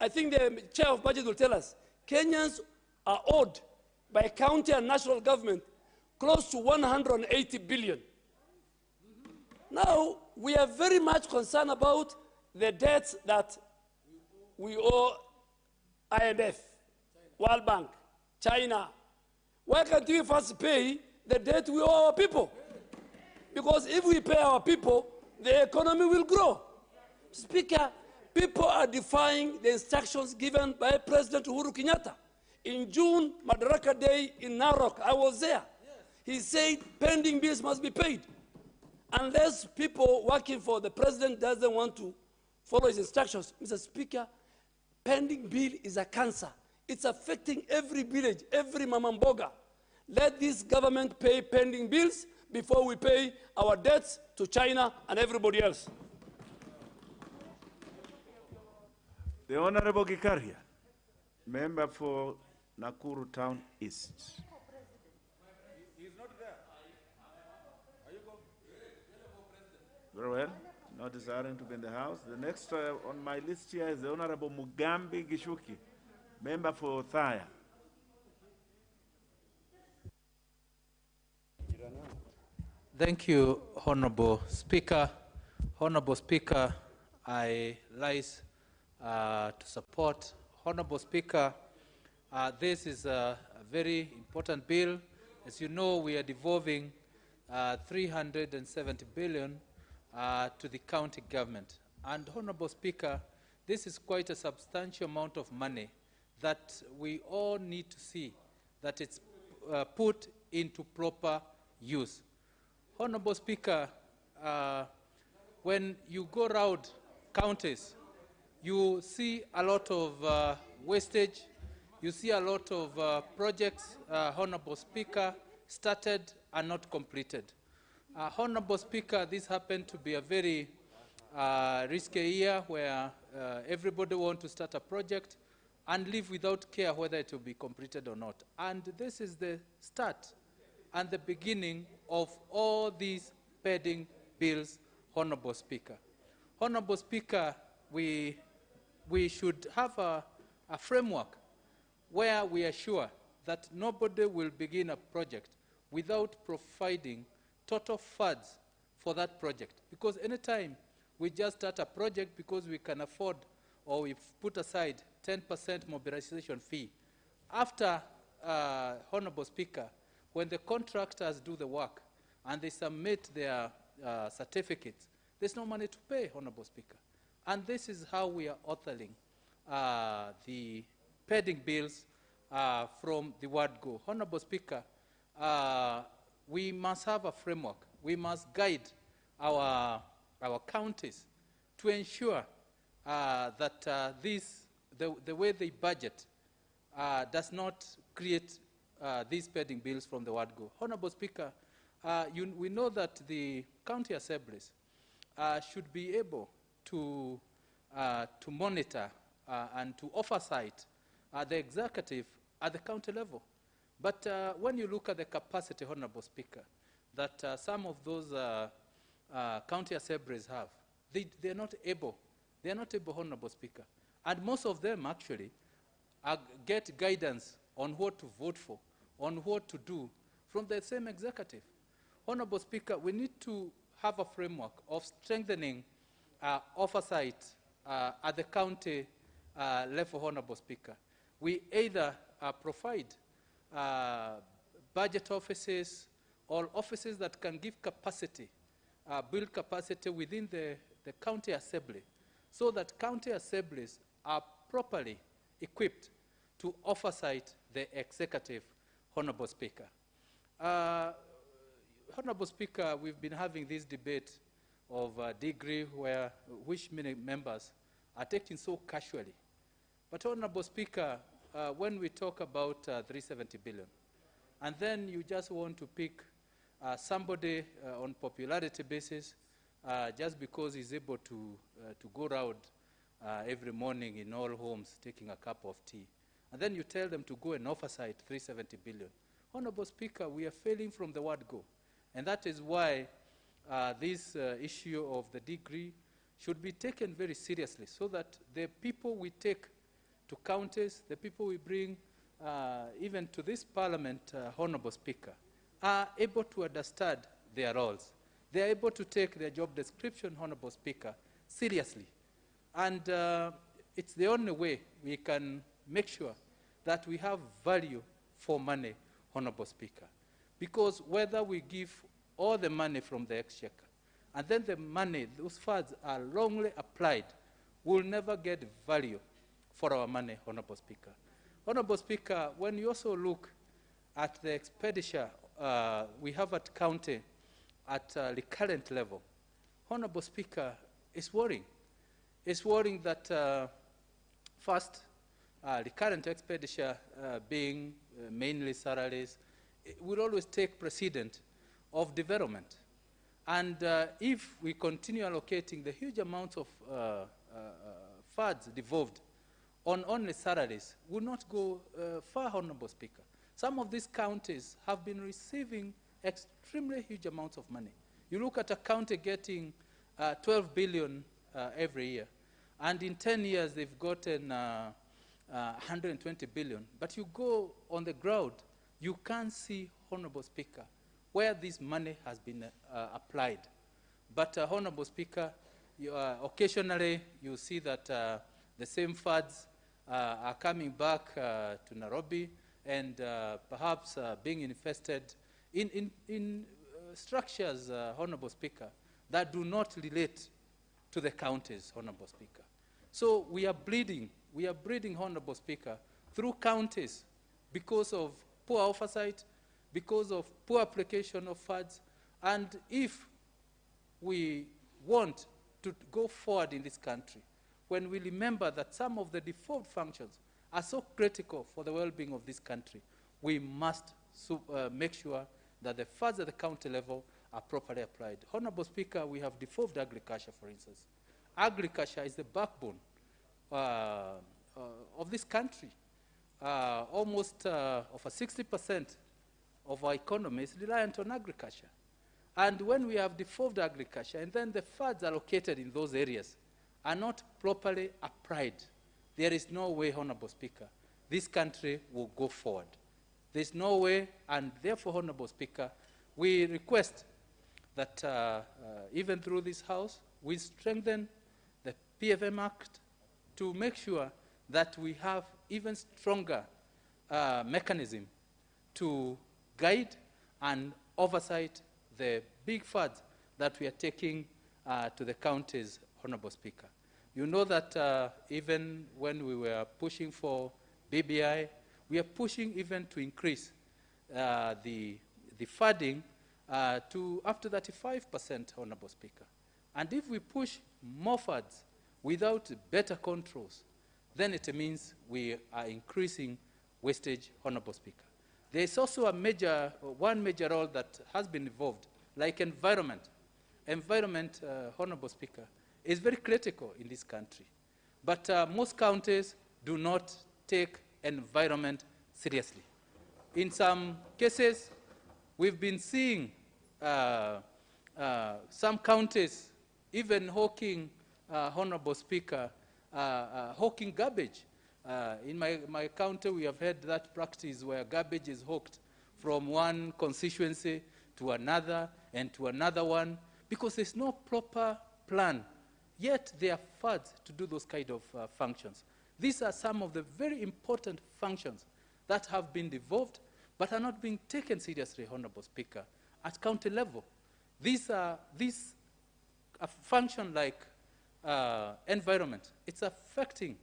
I think the chair of budget will tell us, Kenyans are owed by county and national government close to 180 billion. Now, we are very much concerned about the debts that we owe IMF, World Bank, China. Why can't we first pay the debt we owe our people? Because if we pay our people, the economy will grow. Speaker, people are defying the instructions given by President Uhuru Kenyatta. In June, Madaraka Day in Narok, I was there. He said pending bills must be paid. Unless people working for the president doesn't want to follow his instructions, Mr. Speaker, pending bill is a cancer. It's affecting every village, every mamamboga. Let this government pay pending bills before we pay our debts to China and everybody else. The Honorable Gikaria, member for Nakuru Town East. He's not there. Are you going? Very well. Not desiring to be in the house. The next on my list here is the Honorable Mugambi Gishuki, member for Thaya. Thank you, Honorable Speaker. Honorable Speaker, I rise to support. Honorable Speaker, this is a very important bill. As you know, we are devolving 370 billion to the county government. And Honorable Speaker, this is quite a substantial amount of money that we all need to see that it's put into proper use. Honorable Speaker, when you go around counties, you see a lot of wastage, you see a lot of projects, Honorable Speaker, started and not completed. Honorable Speaker, this happened to be a very risky year where everybody wants to start a project and live without care whether it will be completed or not. And this is the start and the beginning of all these pending bills, Honorable Speaker. Honorable Speaker, we should have a framework where we are sure that nobody will begin a project without providing total funds for that project. Because anytime we just start a project because we can afford or we've put aside 10% mobilization fee, after, Honorable Speaker, when the contractors do the work and they submit their certificates, there's no money to pay, Honorable Speaker. And this is how we are authoring the pending bills from the word go. Honorable Speaker, we must have a framework. We must guide our counties to ensure that the way they budget does not create these pending bills from the word go. Honorable Speaker, we know that the county assemblies should be able to monitor and to oversight the executive at the county level. But when you look at the capacity, Honorable Speaker, that some of those county assemblies have, they're not able. They're not able, Honorable Speaker. And most of them actually get guidance on what to vote for, on what to do from the same executive. Honorable Speaker, we need to have a framework of strengthening oversight at the county level, Honorable Speaker. We either provide budget offices or offices that can give capacity, build capacity within the county assembly, so that county assemblies are properly equipped to oversight the executive, Honorable Speaker. Honorable Speaker, we've been having this debate of degree which many members are taking so casually. But Honorable Speaker, when we talk about 370 billion, and then you just want to pick somebody on popularity basis just because he's able to go around every morning in all homes taking a cup of tea, and then you tell them to go and oversight 370 billion. Honorable Speaker, we are failing from the word go. And that is why this issue of the degree should be taken very seriously, so that the people we take to counties, the people we bring even to this parliament, Honorable Speaker, are able to understand their roles. They are able to take their job description, Honorable Speaker, seriously. And it's the only way we can make sure that we have value for money, Honorable Speaker. Because whether we give all the money from the exchequer, and then the money, those funds are wrongly applied, we'll never get value for our money, Honorable Speaker. Honorable Speaker, when you also look at the expenditure we have at county at the current level, Honorable Speaker, it's worrying. It's worrying that first, the current expenditure being mainly salaries, it will always take precedent of development. And if we continue allocating the huge amounts of funds devolved on only salaries, will not go far, Honorable Speaker. Some of these counties have been receiving extremely huge amounts of money. You look at a county getting 12 billion every year, and in 10 years they've gotten 120 billion. But you go on the ground, you can't see, Honorable Speaker, where this money has been applied. But Honorable Speaker, occasionally you see that the same funds are coming back to Nairobi and perhaps being invested in structures, Honorable Speaker, that do not relate to the counties, Honorable Speaker. So we are bleeding, Honorable Speaker, through counties because of poor oversight, because of poor application of funds. And if we want to go forward in this country, when we remember that some of the default functions are so critical for the well-being of this country, we must make sure that the funds at the county level are properly applied. Honorable Speaker, we have devolved agriculture, for instance. Agriculture is the backbone of this country. Almost over 60% of our economy is reliant on agriculture. And when we have devolved agriculture, and then the funds allocated in those areas are not properly applied, there is no way, Honorable Speaker, this country will go forward. There's no way, and therefore, Honorable Speaker, we request that even through this House, we strengthen the PFM Act to make sure that we have even stronger mechanism to guide and oversight the big funds that we are taking to the counties, Honorable Speaker. You know that even when we were pushing for BBI, we are pushing even to increase the funding to up to 35%, Honorable Speaker. And if we push more funds without better controls, then it means we are increasing wastage, Honorable Speaker. There's also one major role that has been involved, like environment. Environment, Honorable Speaker, is very critical in this country. But most counties do not take environment seriously. In some cases, we've been seeing some counties even hawking, Honorable Speaker, hawking garbage. In my county, we have had that practice where garbage is hawked from one constituency to another and to another one, because there's no proper plan. Yet there are funds to do those kind of functions. These are some of the very important functions that have been devolved but are not being taken seriously, Honorable Speaker, at county level. These function like environment. It's affecting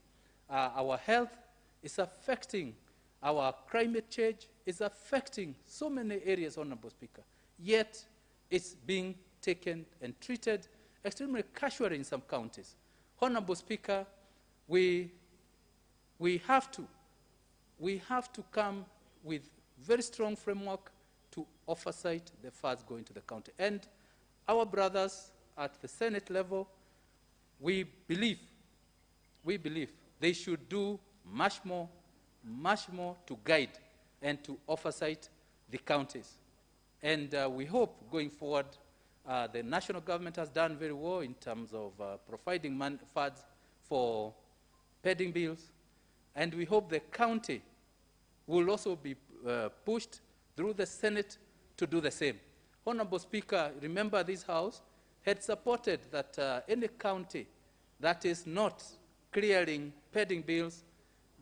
our health. It's affecting our climate change. It's affecting so many areas, Honorable Speaker. Yet it's being taken and treated extremely casually in some counties. Honorable Speaker, we have to come with very strong framework to oversight the funds going to the county. And our brothers at the Senate level, we believe they should do much more to guide and to oversight the counties. And we hope going forward, the national government has done very well in terms of providing funds for pending bills. And we hope the county will also be pushed through the Senate to do the same. Honorable Speaker, remember this House had supported that any county that is not clearing pending bills,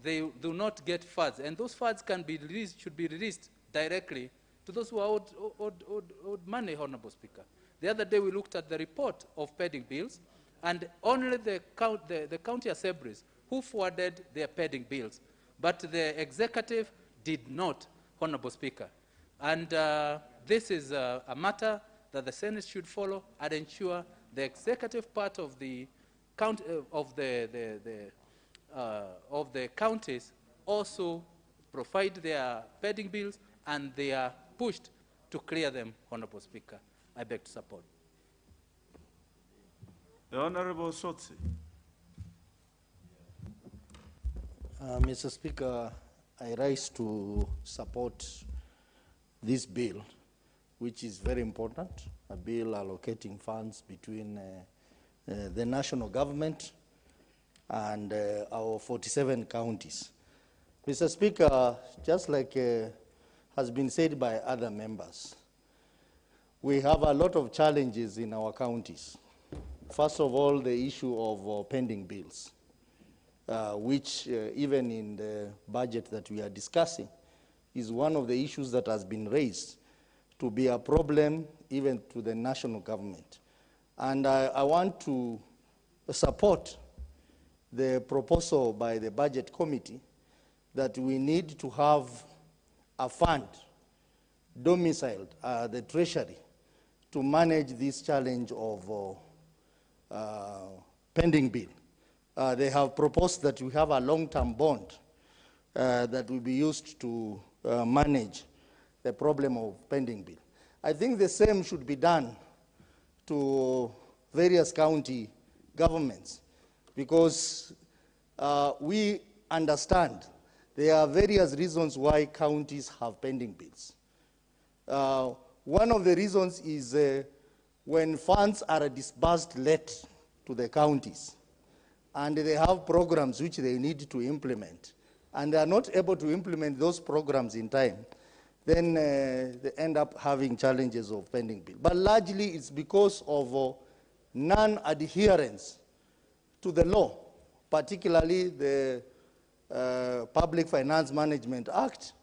they do not get funds. And those funds can be released, should be released directly to those who are owed money, Honorable Speaker. The other day we looked at the report of pending bills, and only the county assemblies who forwarded their pending bills, but the executive did not, Honorable Speaker. And this is a matter that the Senate should follow and ensure the executive part of the counties also provide their pending bills, and they are pushed to clear them, Honorable Speaker. I beg to support. The Honorable Sotsi. Mr. Speaker, I rise to support this bill, which is very important, a bill allocating funds between the national government and our 47 counties. Mr. Speaker, just like has been said by other members, we have a lot of challenges in our counties. First of all, the issue of pending bills, which even in the budget that we are discussing is one of the issues that has been raised to be a problem even to the national government. And I want to support the proposal by the Budget Committee that we need to have a fund domiciled at the Treasury to manage this challenge of pending bill. They have proposed that we have a long-term bond that will be used to manage the problem of pending bill. I think the same should be done to various county governments, because we understand there are various reasons why counties have pending bills. One of the reasons is when funds are disbursed late to the counties, and they have programs which they need to implement, and they are not able to implement those programs in time, then they end up having challenges of pending bill. But largely it's because of non-adherence to the law, particularly the Public Finance Management Act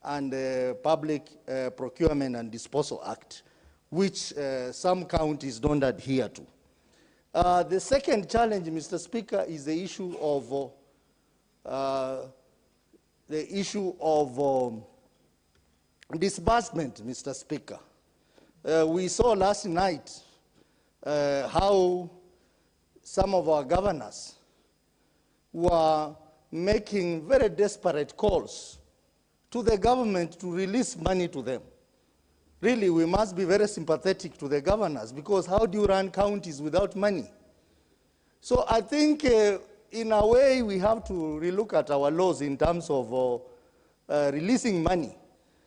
and the Public Procurement and Disposal Act, which some counties don't adhere to. The second challenge, Mr. Speaker, is the issue of disbursement, Mr. Speaker. We saw last night how some of our governors were making very desperate calls to the government to release money to them. Really, we must be very sympathetic to the governors, because how do you run counties without money? So I think in a way we have to relook at our laws in terms of releasing money,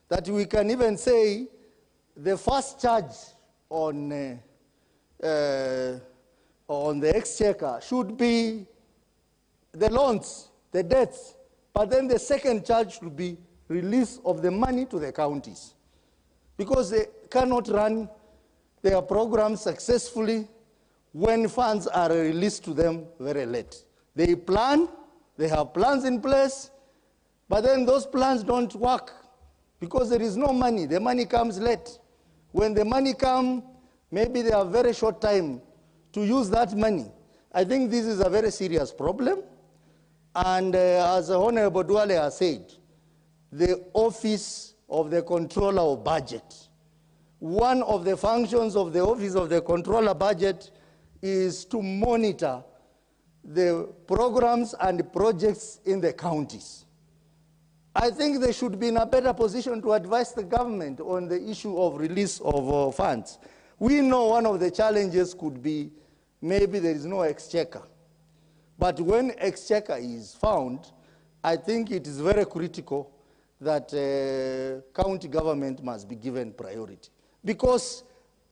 that we can even say the first charge on the exchequer should be the loans, the debts, but then the second charge should be release of the money to the counties, because they cannot run their programs successfully when funds are released to them very late. They plan, they have plans in place, but then those plans don't work because there is no money. The money comes late. When the money comes, maybe they have very short time to use that money. I think this is a very serious problem. And as Honorable Duale has said, the Office of the Controller of Budget, one of the functions of the Office of the Controller Budget is to monitor the programs and projects in the counties. I think they should be in a better position to advise the government on the issue of release of funds. We know one of the challenges could be maybe there is no exchequer. But when exchequer is found, I think it is very critical that county government must be given priority. Because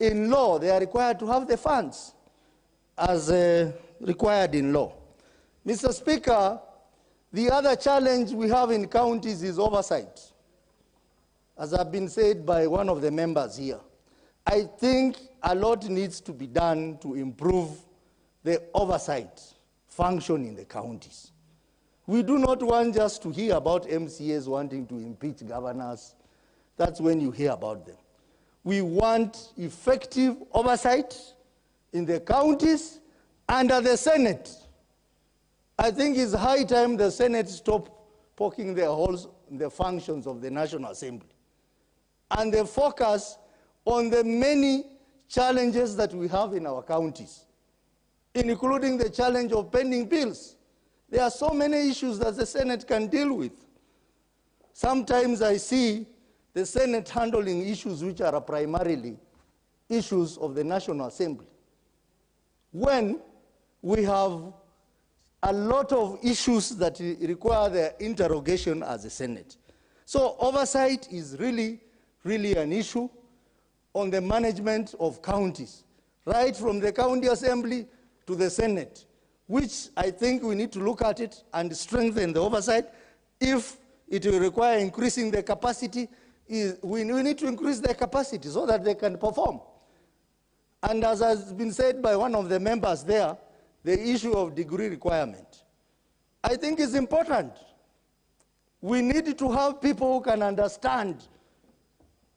in law, they are required to have the funds as required in law. Mr. Speaker, The other challenge we have in counties is oversight, as have been said by one of the members here. I think a lot needs to be done to improve the oversight function in the counties. We do not want just to hear about MCAs wanting to impeach governors. That's when you hear about them. We want effective oversight in the counties under the Senate. I think it's high time the Senate stop poking their holes in the functions of the National Assembly, and they focus on the many challenges that we have in our counties, including the challenge of pending bills. There are so many issues that the Senate can deal with. Sometimes I see the Senate handling issues which are primarily issues of the National Assembly, when we have a lot of issues that require their interrogation as a Senate. So oversight is really an issue on the management of counties, right from the county assembly to the Senate, which I think we need to look at it and strengthen the oversight. If it will require increasing the capacity, we need to increase their capacity so that they can perform. And as has been said by one of the members there, the issue of degree requirement, I think is important. We need to have people who can understand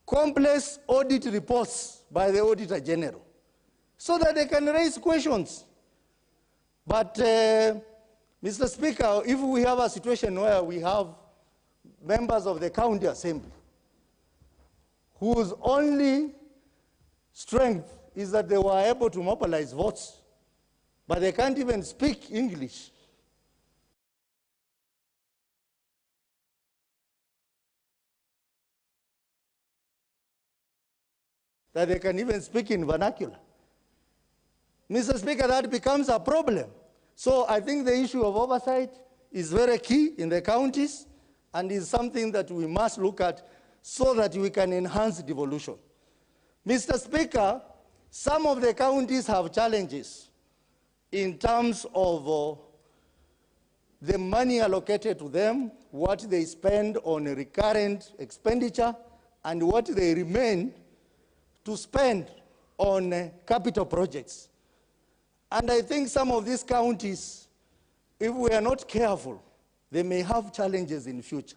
complex audit reports by the Auditor General so that they can raise questions. But, Mr. Speaker, if we have a situation where we have members of the County Assembly whose only strength is that they were able to mobilize votes, but they can't even speak English, that they can even speak in vernacular, Mr. Speaker, that becomes a problem. So I think the issue of oversight is very key in the counties and is something that we must look at so that we can enhance devolution. Mr. Speaker, some of the counties have challenges in terms of the money allocated to them, what they spend on recurrent expenditure, and what they remain to spend on capital projects. And I think some of these counties, if we are not careful, they may have challenges in future.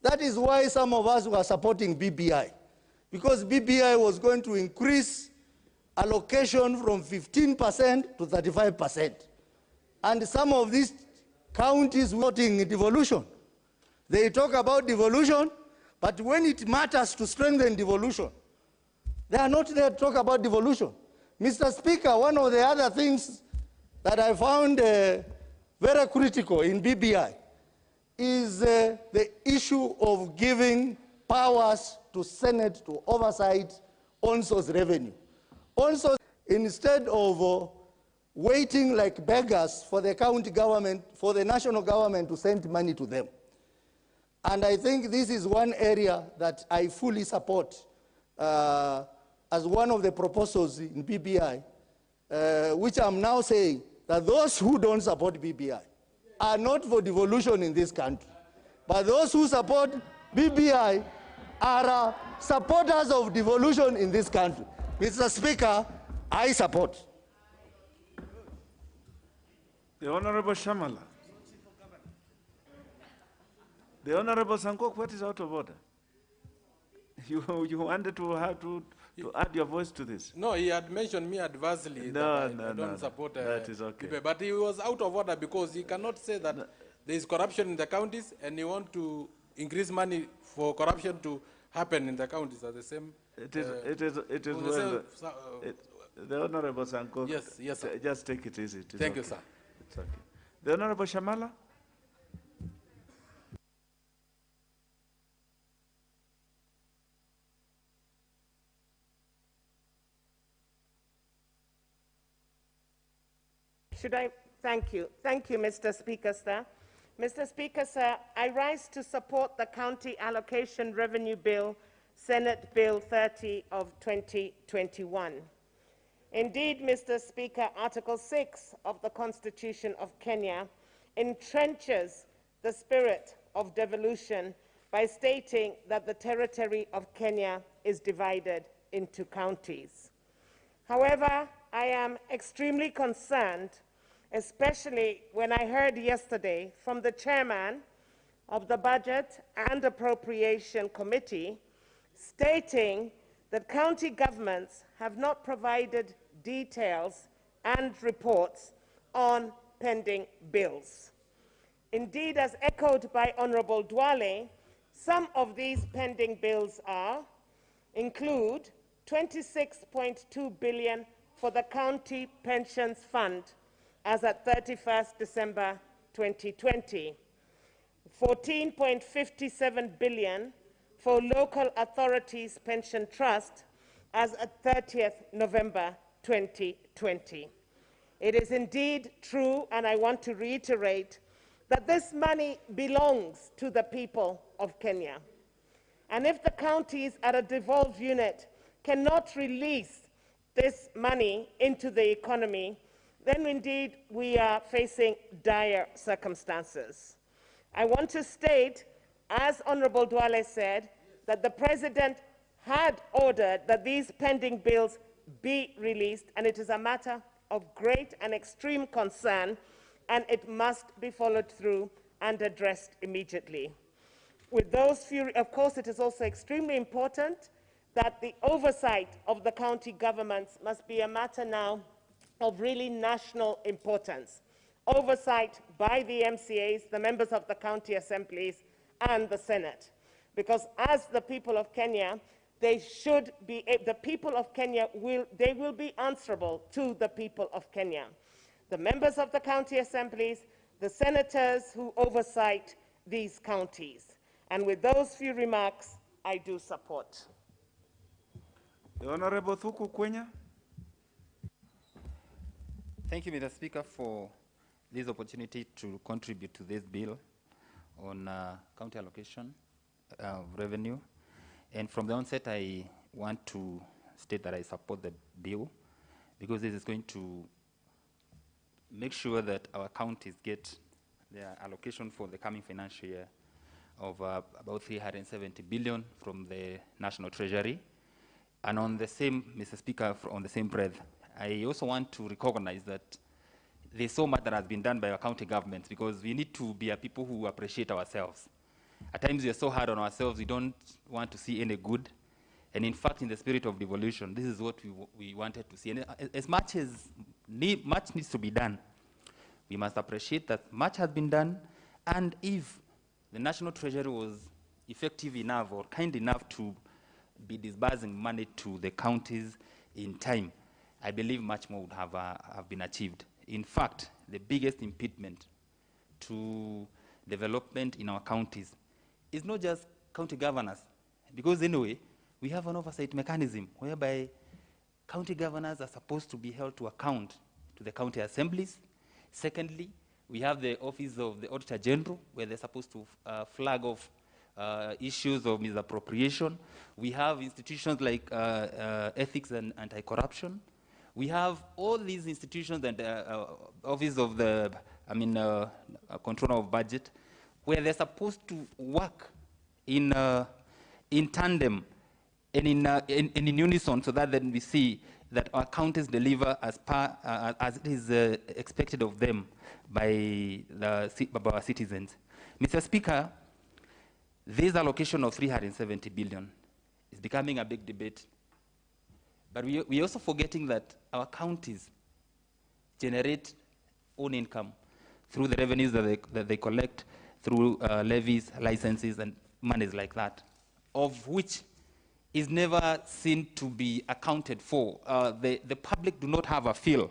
That is why some of us were supporting BBI, because BBI was going to increase allocation from 15% to 35%. And some of these counties were voting devolution. They talk about devolution, but when it matters to strengthen devolution, they are not there to talk about devolution. Mr. Speaker, one of the other things that I found very critical in BBI is the issue of giving powers to Senate to oversight on-source revenue. Also, instead of waiting like beggars for the county government, for the national government to send money to them. And I think this is one area that I fully support as one of the proposals in BBI, which I'm now saying that those who don't support BBI are not for devolution in this country. But those who support BBI are supporters of devolution in this country. Mr. Speaker, I support. The Honorable Shamala. The Honorable Sankok, what is out of order? You wanted to have to add your voice to this? No, he had mentioned me adversely. No, I don't support that is okay. people. But he was out of order because he cannot say that there is corruption in the counties and you want to increase money for corruption to happen in the counties at the same. It is well. The Honorable Sanko. Yes, sir. Just take it easy. Thank you, sir. It's okay. The Honorable Shamala. Thank you, Mr. Speaker, sir. Mr. Speaker, sir, I rise to support the County Allocation Revenue Bill, Senate Bill 30 of 2021. Indeed, Mr. Speaker, Article 6 of the Constitution of Kenya entrenches the spirit of devolution by stating that the territory of Kenya is divided into counties. However, I am extremely concerned, especially when I heard yesterday from the chairman of the Budget and Appropriation Committee stating that county governments have not provided details and reports on pending bills. Indeed, as echoed by Honorable Dwale, some of these pending bills include 26.2 billion for the County Pensions Fund as at 31st December 2020, 14.57 billion for Local Authorities Pension Trust as at 30th November 2020. It is indeed true, and I want to reiterate, that this money belongs to the people of Kenya. And if the counties at a devolved unit cannot release this money into the economy, then indeed we are facing dire circumstances. I want to state, as Honorable Dwale said, that the President had ordered that these pending bills be released, and it is a matter of great and extreme concern, and it must be followed through and addressed immediately. With those few, of course, it is also extremely important that the oversight of the county governments must be a matter now of really national importance. Oversight by the MCAs, the members of the county assemblies, and the Senate. Because as the people of Kenya, they should be, the people of Kenya will be answerable to the people of Kenya. The members of the county assemblies, the senators who oversight these counties. And with those few remarks, I do support. The Honorable Thuku Kwenya. Thank you, Mr. Speaker, for this opportunity to contribute to this bill on county allocation of revenue. And from the onset, I want to state that I support the bill because this is going to make sure that our counties get their allocation for the coming financial year of about 370 billion from the National Treasury. And on the same, Mr. Speaker, on the same breath, I also want to recognize that there's so much that has been done by our county governments because we need to be a people who appreciate ourselves. At times we are so hard on ourselves, we don't want to see any good. And in fact, in the spirit of devolution, this is what we wanted to see. And as much as much needs to be done, we must appreciate that much has been done. And if the National Treasury was effective enough or kind enough to be disbursing money to the counties in time, I believe much more would have been achieved. In fact, the biggest impediment to development in our counties is not just county governors, because anyway, we have an oversight mechanism whereby county governors are supposed to be held to account to the county assemblies. Secondly, we have the Office of the Auditor General, where they're supposed to flag off issues of misappropriation. We have institutions like ethics and anti-corruption. We have all these institutions and Office of the, Controller of Budget, where they're supposed to work in tandem and in unison, so that then we see that our counties deliver as it is expected of them by our citizens. Mr. Speaker, this allocation of 370 billion is becoming a big debate. But we're also forgetting that our counties generate own income through the revenues that they collect through levies, licenses, and monies like that, of which is never seen to be accounted for. The public do not have a feel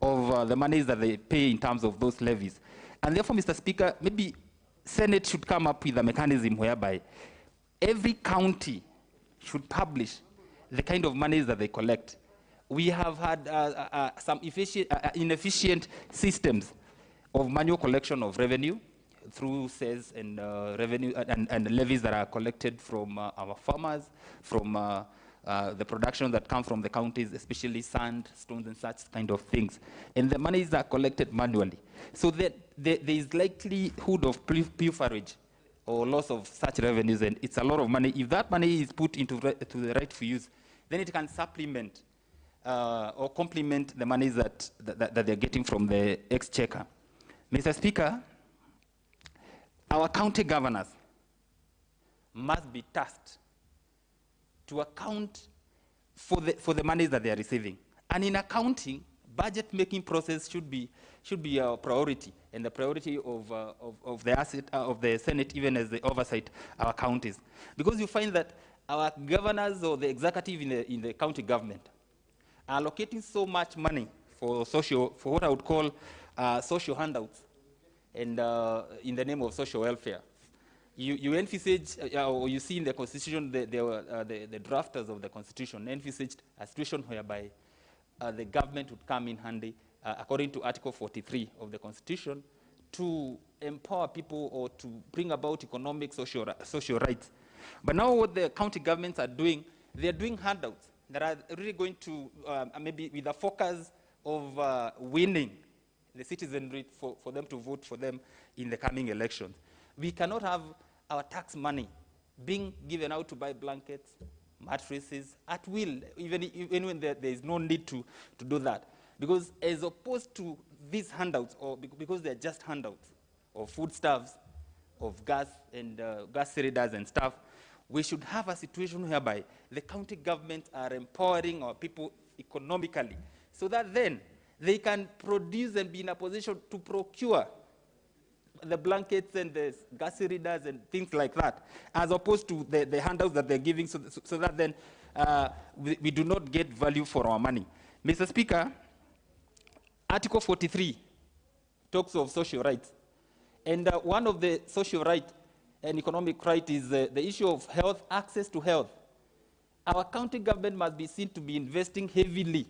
of the monies that they pay in terms of those levies. And therefore, Mr. Speaker, maybe Senate should come up with a mechanism whereby every county should publish the kind of monies that they collect. We have had some inefficient systems of manual collection of revenue through sales and revenue and levies that are collected from our farmers, from the production that come from the counties, especially sand, stones, and such kind of things. And the monies are collected manually. So that there is likelihood of pilferage or loss of such revenues, and it's a lot of money. If that money is put into to the rightful use, then it can supplement or complement the monies that they're getting from the exchequer. Mr. Speaker, our county governors must be tasked to account for the monies that they are receiving. And in accounting, budget-making process should be a priority, and the priority of the asset of the Senate, even as they oversight our counties, because you find that our governors or the executive in the county government are allocating so much money for what I would call social handouts, and in the name of social welfare. You envisage, or you see in the Constitution, the drafters of the Constitution envisaged a situation whereby the government would come in handy, according to Article 43 of the Constitution, to empower people or to bring about economic, social rights. But now what the county governments are doing, they're doing handouts that are really going to, maybe with a focus of winning the citizenry for them to vote for them in the coming elections. We cannot have our tax money being given out to buy blankets, mattresses, at will, even when there is no need to do that. Because as opposed to these handouts, or because they're just handouts of foodstuffs, of gas and gas cylinders and stuff, we should have a situation whereby the county governments are empowering our people economically, so that then they can produce and be in a position to procure the blankets and the gas cylinders and things like that, as opposed to the handouts that they're giving, so that then we do not get value for our money. Mr. Speaker, Article 43 talks of social rights. And one of the social rights and economic right is the issue of health, access to health. Our county government must be seen to be investing heavily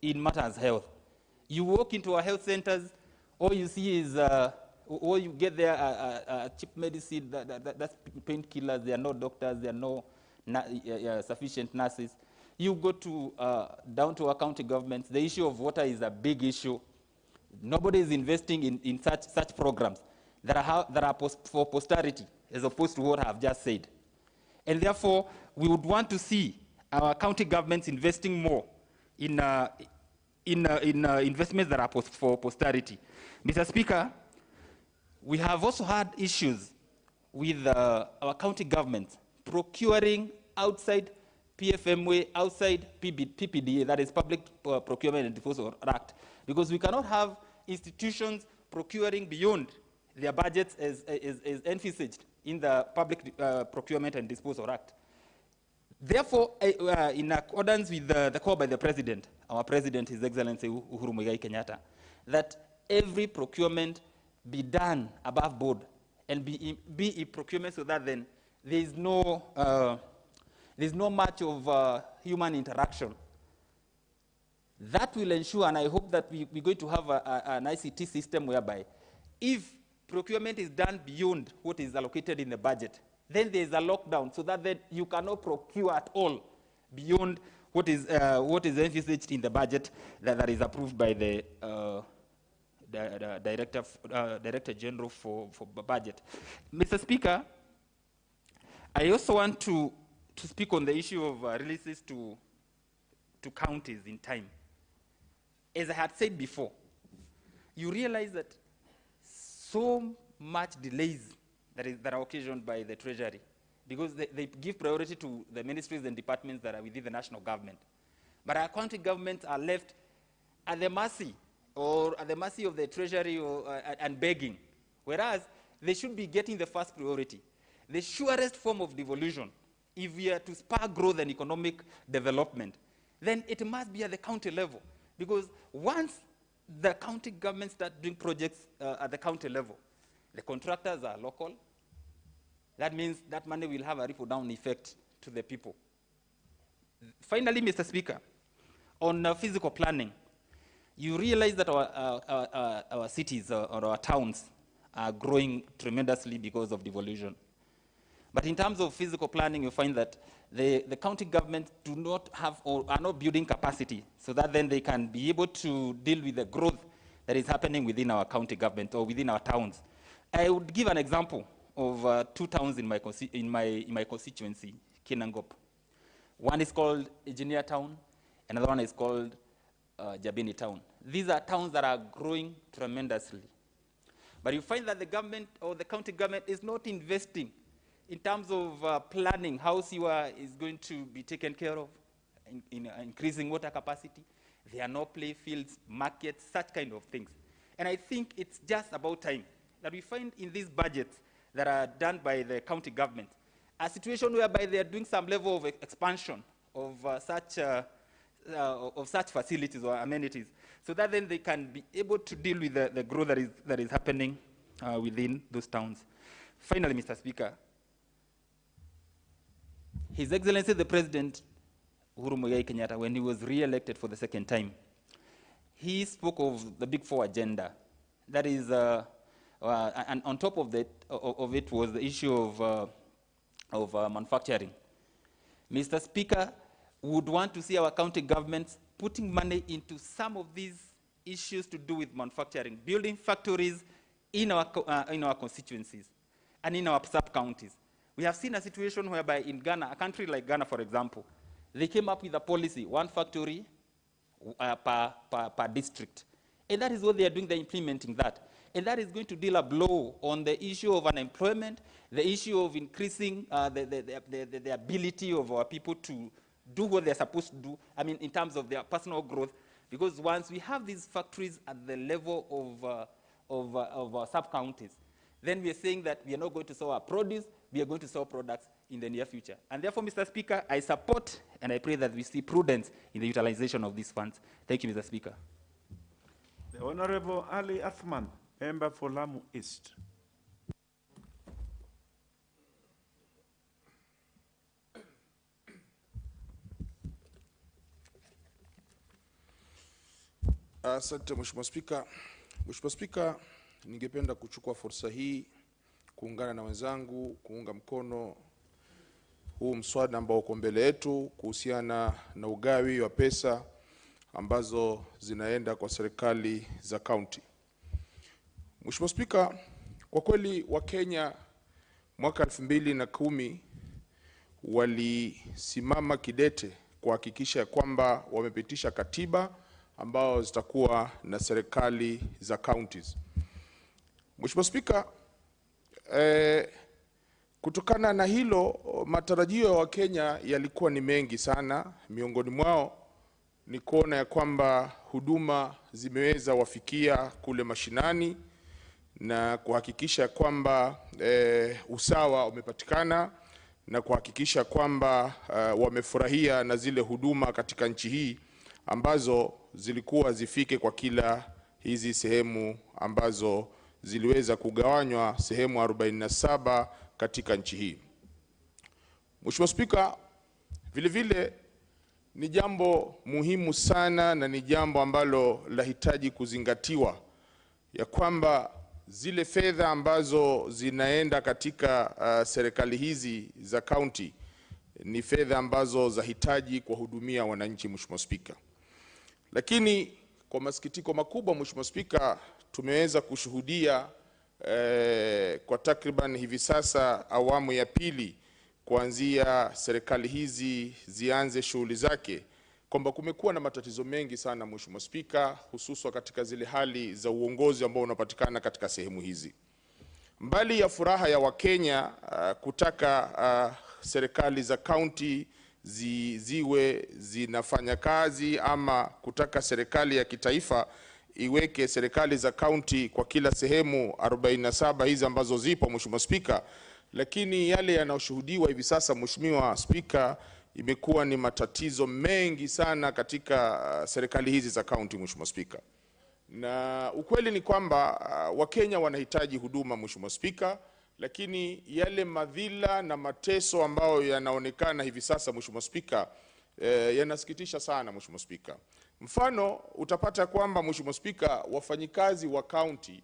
in matters health. You walk into our health centers, all you see is, or you get there cheap medicine, that's painkillers, there are no doctors, there are no sufficient nurses. You go to down to our county governments, the issue of water is a big issue. Nobody is investing in such programs that are for posterity, as opposed to what I have just said. And therefore, we would want to see our county governments investing more in investments that are for posterity. Mr. Speaker, we have also had issues with our county governments procuring outside PFMA, outside PPDA, that is Public Procurement and Disposal Act, because we cannot have institutions procuring beyond their budgets as envisaged in the Public Procurement and Disposal Act. Therefore, in accordance with the call by the President, our President, His Excellency Uhuru Muigai Kenyatta, that every procurement be done above board and be a procurement so that then there's no much of human interaction. That will ensure, and I hope that we're going to have an ICT system whereby if procurement is done beyond what is allocated in the budget, then there's a lockdown so that then you cannot procure at all beyond what is envisaged in the budget that is approved by the Director General for Budget. Mr. Speaker, I also want to speak on the issue of releases to counties in time. As I had said before, you realize that so much delays that are occasioned by the Treasury, because they give priority to the ministries and departments that are within the national government. But our county governments are left at the mercy of the Treasury and begging, whereas they should be getting the first priority. The surest form of devolution, if we are to spur growth and economic development, then it must be at the county level. Because once the county government start doing projects at the county level, the contractors are local. That means that money will have a ripple down effect to the people. Finally, Mr. Speaker, on physical planning, you realize that our cities or our towns are growing tremendously because of devolution. But in terms of physical planning, you find that the county governments do not have or are not building capacity so that then they can be able to deal with the growth that is happening within our county government or within our towns. I would give an example of 2 towns in my constituency, Kinangop. One is called Engineer Town, another one is called Jabini Town. These are towns that are growing tremendously. But you find that the government or the county government is not investing in terms of planning how sewer is going to be taken care of, in increasing water capacity. There are no play fields, markets, such kind of things. And I think it's just about time that we find in these budgets that are done by the county government a situation whereby they are doing some level of expansion of such facilities or amenities, so that then they can be able to deal with the growth that is happening within those towns. Finally, Mr. Speaker, His Excellency the President Uhuru Muigai Kenyatta, when he was re-elected for the second time, he spoke of the Big Four agenda. That is, and on top of that, of it was the issue of manufacturing. Mr. Speaker, would want to see our county governments putting money into some of these issues to do with manufacturing, building factories in our constituencies and in our sub-counties. We have seen a situation whereby in Ghana, a country like Ghana, for example, they came up with a policy, 1 factory per district. And that is what they are doing, they're implementing that. And that is going to deal a blow on the issue of unemployment, the issue of increasing the ability of our people to do what they're supposed to do, I mean, in terms of their personal growth. Because once we have these factories at the level of our sub-counties, then we are saying that we are not going to sell our produce, we are going to sell products in the near future. And therefore, Mr. Speaker, I support and I pray that we see prudence in the utilization of these funds. Thank you, Mr. Speaker. The Honorable Ali Athman, member for Lamu East. Asante Mheshimiwa Spika. Mheshimiwa Spika, ningependa kuchukua fursa hii kuungana na wenzangu kuunga mkono huu mswada ambao uko mbele yetu kuhusiana na ugawi wa pesa ambazo zinaenda kwa serikali za kaunti. Mheshimiwa Spika, kwa kweli Wakenya mwaka 2010 walisimama kidete kuhakikisha kwamba wamepitisha katiba ambao zitakuwa na serikali za counties. Mheshimiwa Spika, kutokana na hilo matarajio ya Wakenya yalikuwa ni mengi sana. Miongoni mwao ni kuona ya kwamba huduma zimeweza wafikia kule mashinani na kuhakikisha kwamba usawa umepatikana na kuhakikisha kwamba wamefurahia na zile huduma katika nchi hii ambazo zilikuwa zifike kwa kila hizi sehemu ambazo ziliweza kugawanywa sehemu 47 katika nchi hii. Mheshimiwa Spika, vile vile ni jambo muhimu sana na ni jambo ambalo lahitaji kuzingatiwa ya kwamba zile fedha ambazo zinaenda katika serikali hizi za county ni fedha ambazo zahitaji kuwahudumia wananchi, Mheshimiwa Spika. Lakini kwa masikitiko makubwa, Mheshimiwa Spika, tumeweza kushuhudia kwa takriban hivi sasa awamu ya pili kuanzia serikali hizi zianze shughuli zake kwamba kumekuwa na matatizo mengi sana, Mheshimiwa Spika, hususan katika zile hali za uongozi ambao unapatikana katika sehemu hizi. Mbali ya furaha ya Wakenya kutaka serikali za county ziwe zinafanya kazi ama kutaka serikali ya kitaifa iweke serikali za county kwa kila sehemu 47 hizi ambazo zipo, Mheshimiwa Spika, lakini yale yanayoshuhudiwa hivi sasa, Mheshimiwa Spika, imekuwa ni matatizo mengi sana katika serikali hizi za county, Mheshimiwa Spika. Na ukweli ni kwamba Wakenya wanahitaji huduma, Mheshimiwa Spika, lakini yale madhila na mateso ambayo yanaonekana hivi sasa, Mheshimiwa Spika, yanasikitisha sana, Mheshimiwa Spika. Mfano utapata kwamba, Mheshimiwa Spika, wafanyikazi wa county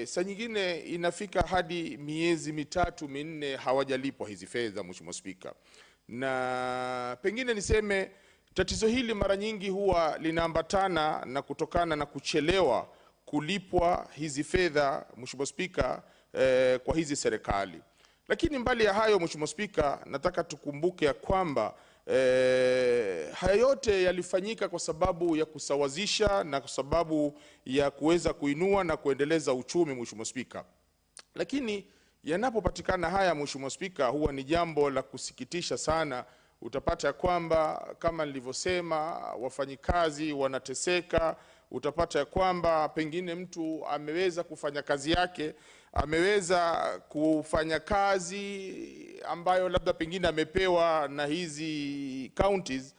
saa nyingine inafika hadi miezi mitatu minne hawajalipwa hizi fedha, Mheshimiwa Spika. Na pengine niseme tatizo hili mara nyingi huwa linaambatana na kutokana na kuchelewa kulipwa hizi fedha, Mheshimiwa Spika, kwa hizi serikali. Lakini mbali ya hayo, Mheshimiwa Spika, nataka tukumbuke ya kwamba haya yote yalifanyika kwa sababu ya kusawazisha na kwa sababu ya kuweza kuinua na kuendeleza uchumi, Mheshimiwa Spika. Lakini yanapopatikana haya, Mheshimiwa Spika, huwa ni jambo la kusikitisha sana. Utapata kwamba kama nilivyosema, wafanyikazi wanateseka. Utapata kwamba pengine mtu ameweza kufanya kazi yake, ameweza kufanya kazi ambayo labda pengine amepewa na hizi counties,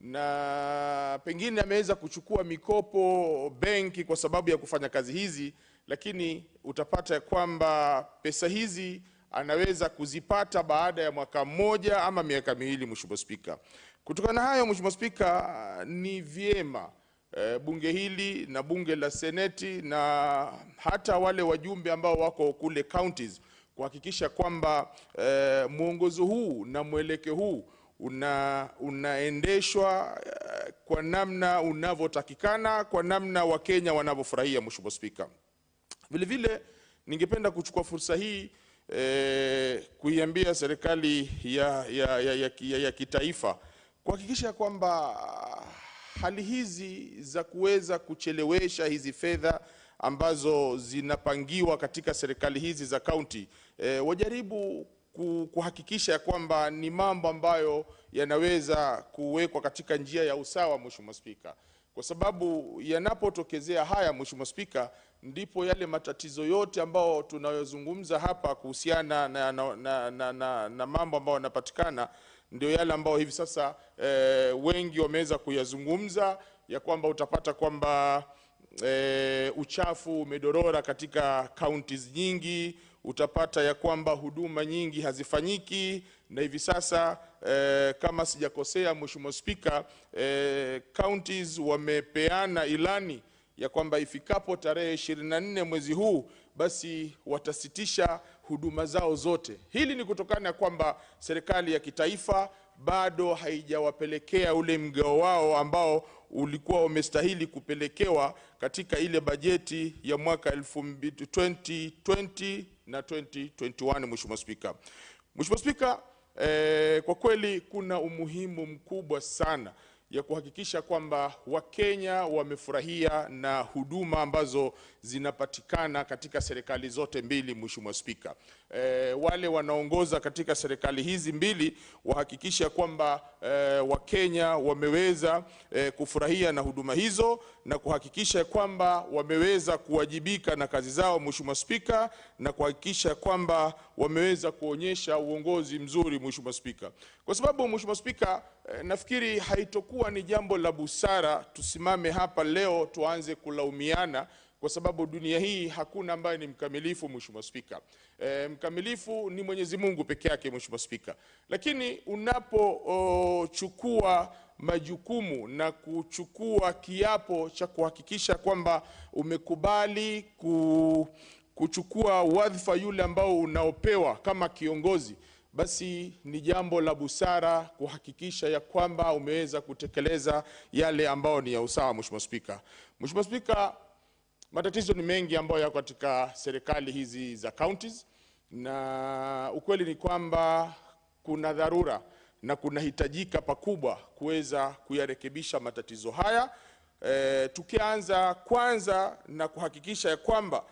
na pengine ameweza kuchukua mikopo benki kwa sababu ya kufanya kazi hizi, lakini utapata kwamba pesa hizi anaweza kuzipata baada ya mwaka mmoja ama miaka miwili, Mheshimiwa Spika. Kutokana na hayo, Mheshimiwa Spika, ni vyema bunge hili na bunge la seneti na hata wale wajumbe ambao wako kule counties kuhakikisha kwamba mwongozo huu na mwelekeo huu unaendeshwa kwa namna unavyotakikana, kwa namna Wakenya wanavyofurahia, Mheshimiwa Spika. Vile vile ningependa kuchukua fursa hii kuiambia serikali ya kitaifa kuhakikisha kwamba hali hizi za kuweza kuchelewesha hizi fedha ambazo zinapangiwa katika serikali hizi za kaunti, wajaribu kuhakikisha kwamba ni mambo ambayo yanaweza kuwekwa katika njia ya usawa, Mheshimiwa Spika. Kwa sababu yanapotokezea haya, Mheshimiwa Spika, ndipo yale matatizo yote ambao tunayozungumza hapa kuhusiana na mambo ambayo yanapatikana, ndio yale ambao hivi sasa wengi wameweza kuyazungumza, ya kwamba utapata kwamba uchafu umedorora katika counties nyingi. Utapata ya kwamba huduma nyingi hazifanyiki, na hivi sasa kama sijakosea, Mheshimiwa Spika, counties wamepeana ilani ya kwamba ifikapo tarehe 24 mwezi huu basi watasitisha huduma zao zote. Hili ni kutokana kwamba serikali ya kitaifa bado haijawapelekea ule mgao wao ambao ulikuwa umestahili kupelekewa katika ile bajeti ya mwaka 2020 na 2021, Mheshimiwa Spika. Mheshimiwa Spika, kwa kweli kuna umuhimu mkubwa sana ya kuhakikisha kwamba Wakenya wamefurahia na huduma ambazo zinapatikana katika serikali zote mbili, Mheshimiwa Spika. Wale wanaongoza katika serikali hizi mbili wahakikisha kwamba Wakenya wameweza kufurahia na huduma hizo na kuhakikisha kwamba wameweza kuwajibika na kazi zao, Mheshimiwa Spika, na kuhakikisha kwamba wameweza kuonyesha uongozi mzuri, Mheshimiwa Spika. Kwa sababu, Mheshimiwa Spika, nafikiri haitokuwa ni jambo la busara tusimame hapa leo tuanze kulaumiana, kwa sababu dunia hii hakuna ambaye ni mkamilifu, Mheshimiwa Spika. Mkamilifu ni Mwenyezi Mungu peke yake, Mheshimiwa Spika. Lakini unapochukua majukumu na kuchukua kiapo cha kuhakikisha kwamba umekubali kuchukua wadhifa yule ambao unaopewa kama kiongozi, basi ni jambo la busara kuhakikisha ya kwamba umeweza kutekeleza yale ambao ni ya usawa, Mheshimiwa Spika. Mheshimiwa Spika, matatizo ni mengi ambayo yako katika serikali hizi za counties, na ukweli ni kwamba kuna dharura na kunahitajika pakubwa kuweza kuyarekebisha matatizo haya. Tukianza kwanza na kuhakikisha ya kwamba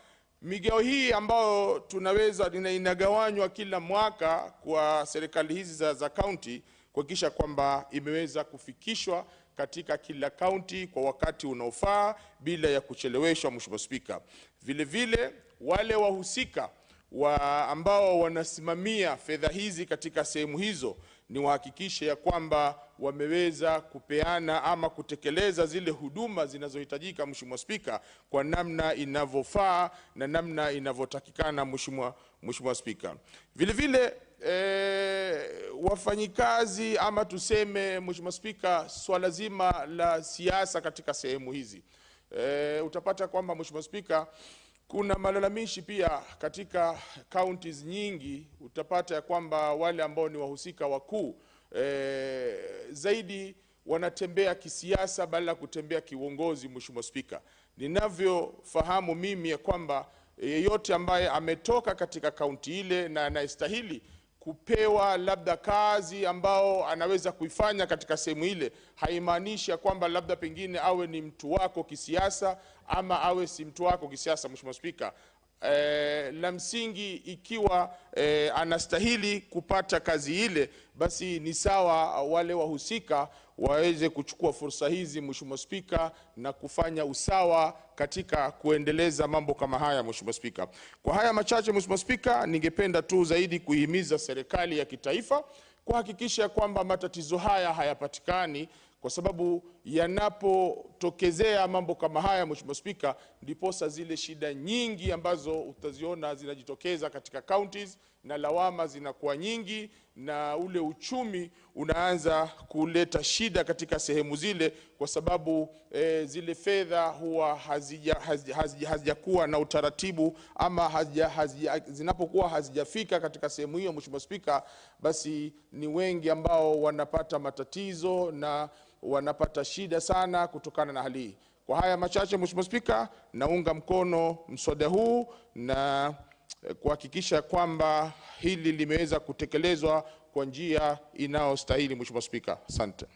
migao hii ambayo tunaweza inagawanywa kila mwaka kwa serikali hizi za county, kuhakikisha kwamba imeweza kufikishwa katika kila county kwa wakati unaofaa bila ya kucheleweshwa, Mheshimiwa Spika. Vile vile wale wahusika ambao wanasimamia fedha hizi katika sehemu hizo ni wahakikishe ya kwamba wameweza kupeana ama kutekeleza zile huduma zinazohitajika, Mheshimiwa Spika, kwa namna inavyofaa na namna inavyotakikana, Mheshimiwa Spika. Vile vile wafanyikazi ama tuseme, Mheshimiwa Spika, swala zima la siasa katika sehemu hizi, utapata kwamba, Mheshimiwa Spika, Kuna malalamishi pia katika counties nyingi, utapata ya kwamba wale ambao ni wahusika wakuu zaidi wanatembea kisiasa badala ya kutembea kiuongozi. Mheshimiwa Spika, ninavyofahamu mimi ya kwamba yeyote ambaye ametoka katika kaunti ile na anastahili kupewa labda kazi ambao anaweza kuifanya katika sehemu ile, haimaanishi ya kwamba labda pengine awe ni mtu wako kisiasa ama awe si mtu wako kisiasa. Mheshimiwa Spika, la msingi ikiwa anastahili kupata kazi ile, basi ni sawa wale wahusika waweze kuchukua fursa hizi, Mheshimiwa Spika, na kufanya usawa katika kuendeleza mambo kama haya. Mheshimiwa Spika, kwa haya machache, Mheshimiwa Spika, ningependa tu zaidi kuihimiza serikali ya kitaifa kuhakikisha kwamba matatizo haya hayapatikani, kwa sababu yanapotokezea mambo kama haya, Mheshimiwa Spika, ndiposa zile shida nyingi ambazo utaziona zinajitokeza katika counties na lawama zinakuwa nyingi, na ule uchumi unaanza kuleta shida katika sehemu zile, kwa sababu zile fedha huwa hazijakuwa na utaratibu ama zinapokuwa hazijafika katika sehemu hiyo, Mheshimiwa Spika, basi ni wengi ambao wanapata matatizo na wanapata shida sana kutokana na hali hii. Kwa haya machache, Mheshimiwa Spika, naunga mkono mswada huu na kuhakikisha kwamba hili limeweza kutekelezwa kwa njia inayostahili. Mheshimiwa Spika, asante.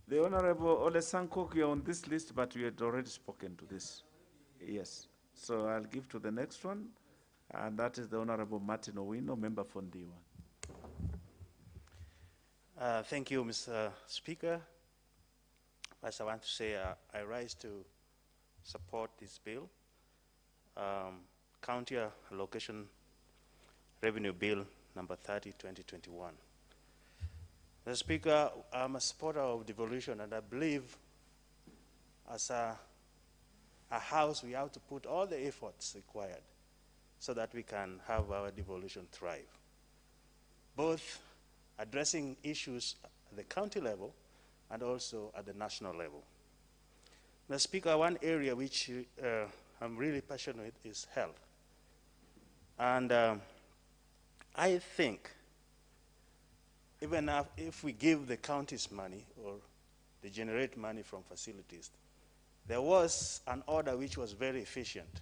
The Honorable Ole Sankok, you're on this list, but you had already spoken to this. Yes. So I'll give to the next one, and that is the Honorable Martin Owino, member for Ndiwa. Thank you, Mr. Speaker. First, I want to say I rise to support this bill, County Allocation Revenue Bill number 30, 2021. Mr. Speaker, I'm a supporter of devolution, and I believe as a house we have to put all the efforts required so that we can have our devolution thrive, both addressing issues at the county level and also at the national level. Mr. Speaker, one area which I'm really passionate with is health. And I think even if we give the counties money or they generate money from facilities, there was an order which was very efficient.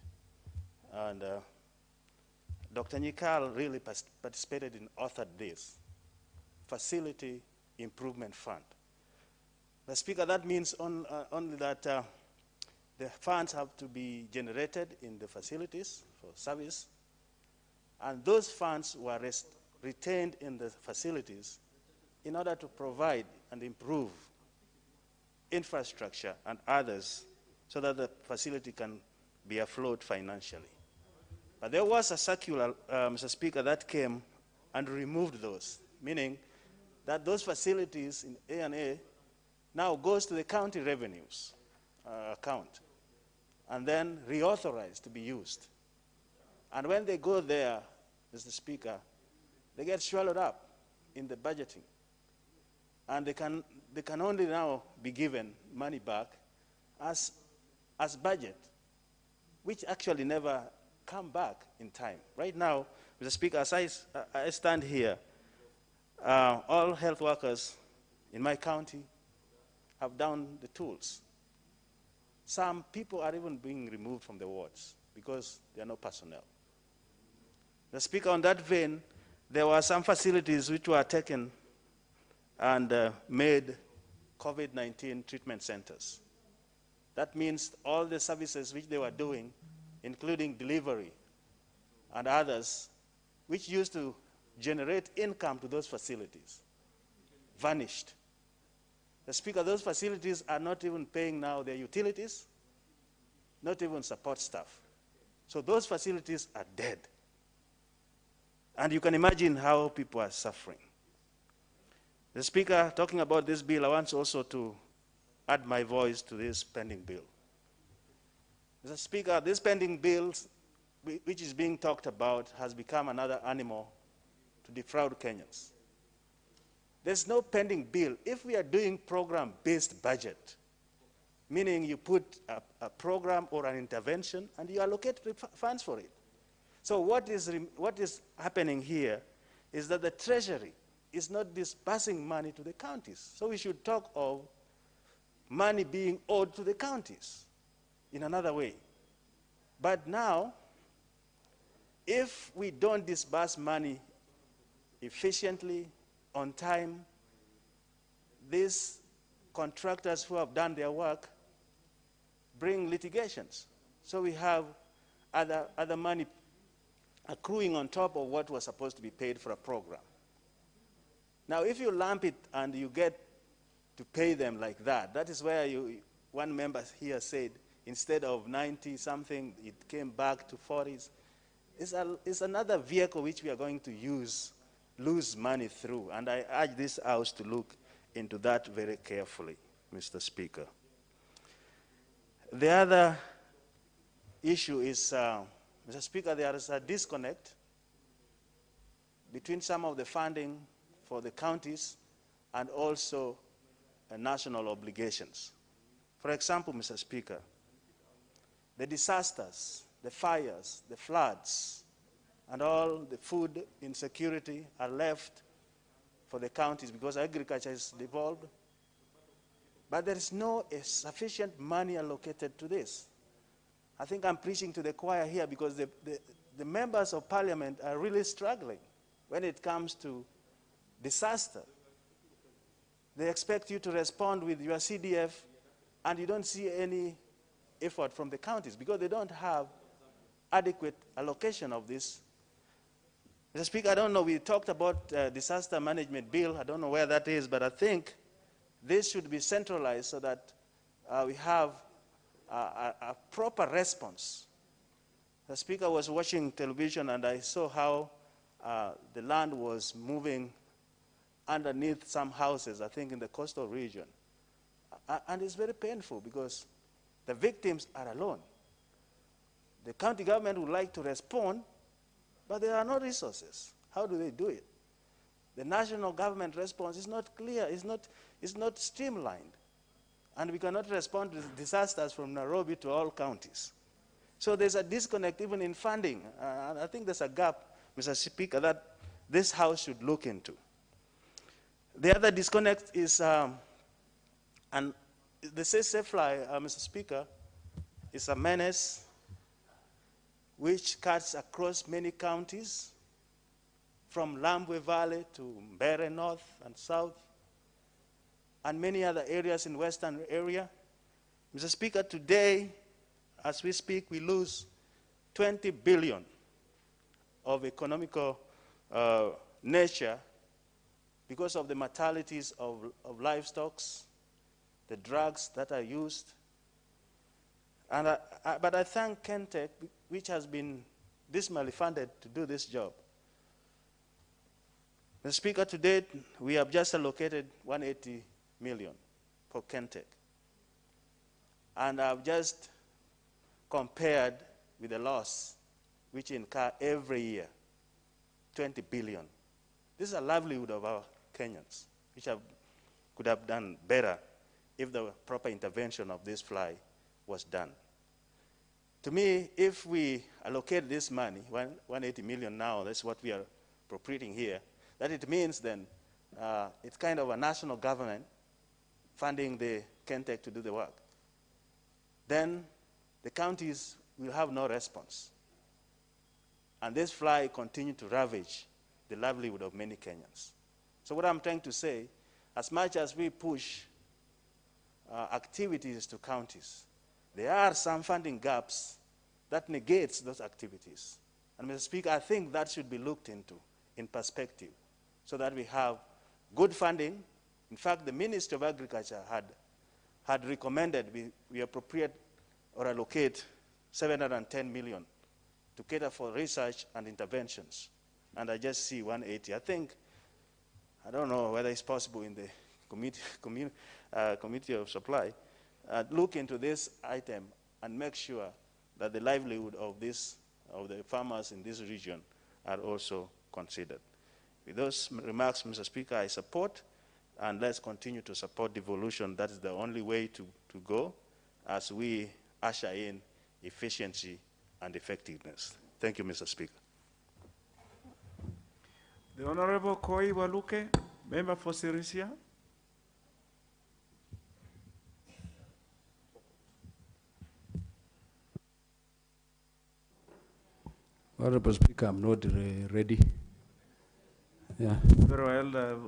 And Dr. Nyikal really participated in authored this Facility Improvement Fund. The Speaker, that means only that the funds have to be generated in the facilities for service, and those funds were retained in the facilities in order to provide and improve infrastructure and others so that the facility can be afloat financially. But there was a circular, Mr. Speaker, that came and removed those, meaning that those facilities in A&A now goes to the county revenues account and then reauthorized to be used. And when they go there, Mr. Speaker, they get swallowed up in the budgeting. And they can only now be given money back as budget, which actually never come back in time. Right now, Mr. Speaker, as I stand here, all health workers in my county have down the tools. Some people are even being removed from the wards because there are no personnel. The Speaker, on that vein, there were some facilities which were taken and made COVID-19 treatment centers. That means all the services which they were doing, including delivery and others, which used to generate income to those facilities, vanished. The Speaker, those facilities are not even paying now their utilities, not even support staff. So those facilities are dead. And you can imagine how people are suffering. The Speaker, talking about this bill, I want also to add my voice to this pending bill. Mr. Speaker, this pending bill, which is being talked about, has become another animal to defraud Kenyans. There's no pending bill. If we are doing program-based budget, meaning you put a program or an intervention and you allocate funds for it. So what is happening here is that the Treasury is not disbursing money to the counties. So we should talk of money being owed to the counties in another way. But now, if we don't disburse money efficiently, on time, these contractors who have done their work bring litigations. So we have other money accruing on top of what was supposed to be paid for a program. Now, if you lump it and you get to pay them like that, that is where one member here said, instead of 90-something, it came back to 40s. It's another vehicle which we are going to lose money through. And I urge this House to look into that very carefully, Mr. Speaker. The other issue is, Mr. Speaker, there is a disconnect between some of the funding for the counties and also national obligations. For example, Mr. Speaker, the disasters, the fires, the floods, and all the food insecurity are left for the counties because agriculture is devolved. But there is no sufficient money allocated to this. I think I'm preaching to the choir here because the members of parliament are really struggling when it comes to disaster. They expect you to respond with your CDF, and you don't see any effort from the counties because they don't have adequate allocation of this. Mr. Speaker, I don't know, we talked about disaster management bill. I don't know where that is, but I think this should be centralized so that we have a proper response. The Speaker was watching television and I saw how the land was moving underneath some houses, I think in the coastal region. And it's very painful because the victims are alone. The county government would like to respond, but there are no resources. How do they do it? The national government response is not clear, it's not streamlined. And we cannot respond to disasters from Nairobi to all counties. So there's a disconnect even in funding. And I think there's a gap, Mr. Speaker, that this House should look into. The other disconnect is, and the safe fly, Mr. Speaker, is a menace which cuts across many counties, from Lambwe Valley to Mbeere North and South, and many other areas in Western area. Mr. Speaker, today, as we speak, we lose 20 billion of economical nature because of the mortalities of livestock, the drugs that are used. And but I thank Kentech, which has been dismally funded to do this job. Mr. Speaker, to date, we have just allocated 180 million for Kentech. And I've just compared with the loss which incur every year, 20 billion. This is a livelihood of our Kenyans, which could have done better if the proper intervention of this fly was done. To me, if we allocate this money, 180 million now, that's what we are appropriating here, that it means then it's kind of a national government funding the Kentech to do the work. Then the counties will have no response. And this fly continue to ravage the livelihood of many Kenyans. So what I'm trying to say, as much as we push activities to counties, there are some funding gaps that negates those activities. And Mr. Speaker, I think that should be looked into in perspective so that we have good funding. In fact, the Ministry of Agriculture had recommended we appropriate or allocate 710 million to cater for research and interventions. And I just see 180. I think, I don't know whether it's possible in the Committee of Supply, look into this item and make sure that the livelihood of the farmers in this region are also considered. With those remarks, Mr. Speaker, I support, and let's continue to support devolution. That is the only way to go. as we usher in efficiency and effectiveness. Thank you, Mr. Speaker. The Honorable Koi Waluke, member for Sirisia. Honorable Speaker, I'm not ready. Yeah. Very well.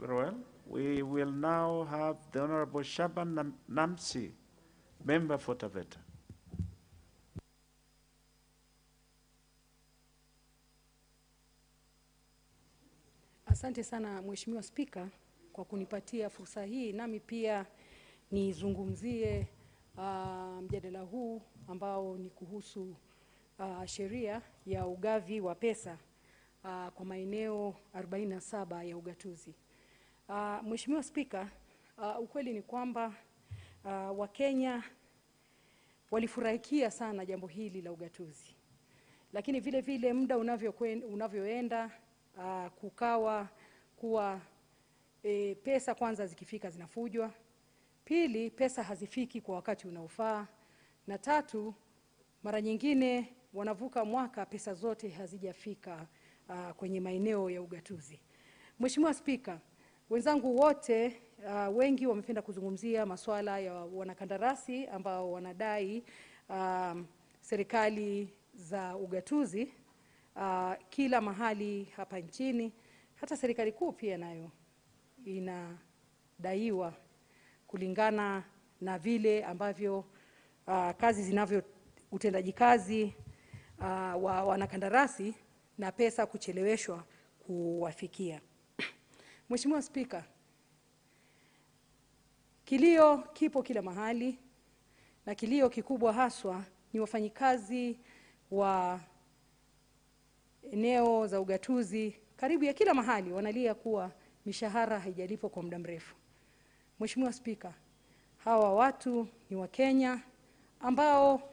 Very well. We will now have the Honorable Shaban Namsi, member for Taveta. Asante sana Mheshimiwa Spika kwa kunipatia fursa hii, nami pia nizungumzie mjadala huu ambao ni kuhusu sheria ya ugavi wa pesa kwa maeneo 47 ya ugatuzi. Mheshimiwa Spika, ukweli ni kwamba Wakenya walifurahikia sana jambo hili la ugatuzi. Lakini vile vile muda unavyoenda kukawa kuwa pesa kwanza zikifika zinafujwa, pili pesa hazifiki kwa wakati unaofaa, na tatu mara nyingine wanavuka mwaka pesa zote hazijafika kwenye maeneo ya ugatuzi. Mheshimiwa Spika, wenzangu wote wengi wamependa kuzungumzia masuala ya wanakandarasi ambao wanadai serikali za ugatuzi kila mahali hapa nchini. Hata serikali kuu pia nayo inadaiwa kulingana na vile ambavyo kazi zinavyo, utendaji kazi wa wanakandarasi na pesa kucheleweshwa kuwafikia. Mheshimiwa Spika, kilio kipo kila mahali, na kilio kikubwa haswa ni wafanyikazi wa eneo za ugatuzi karibu ya kila mahali wanalia kuwa mishahara haijalipwa kwa muda mrefu. Mheshimiwa Spika, hawa watu ni Wakenya ambao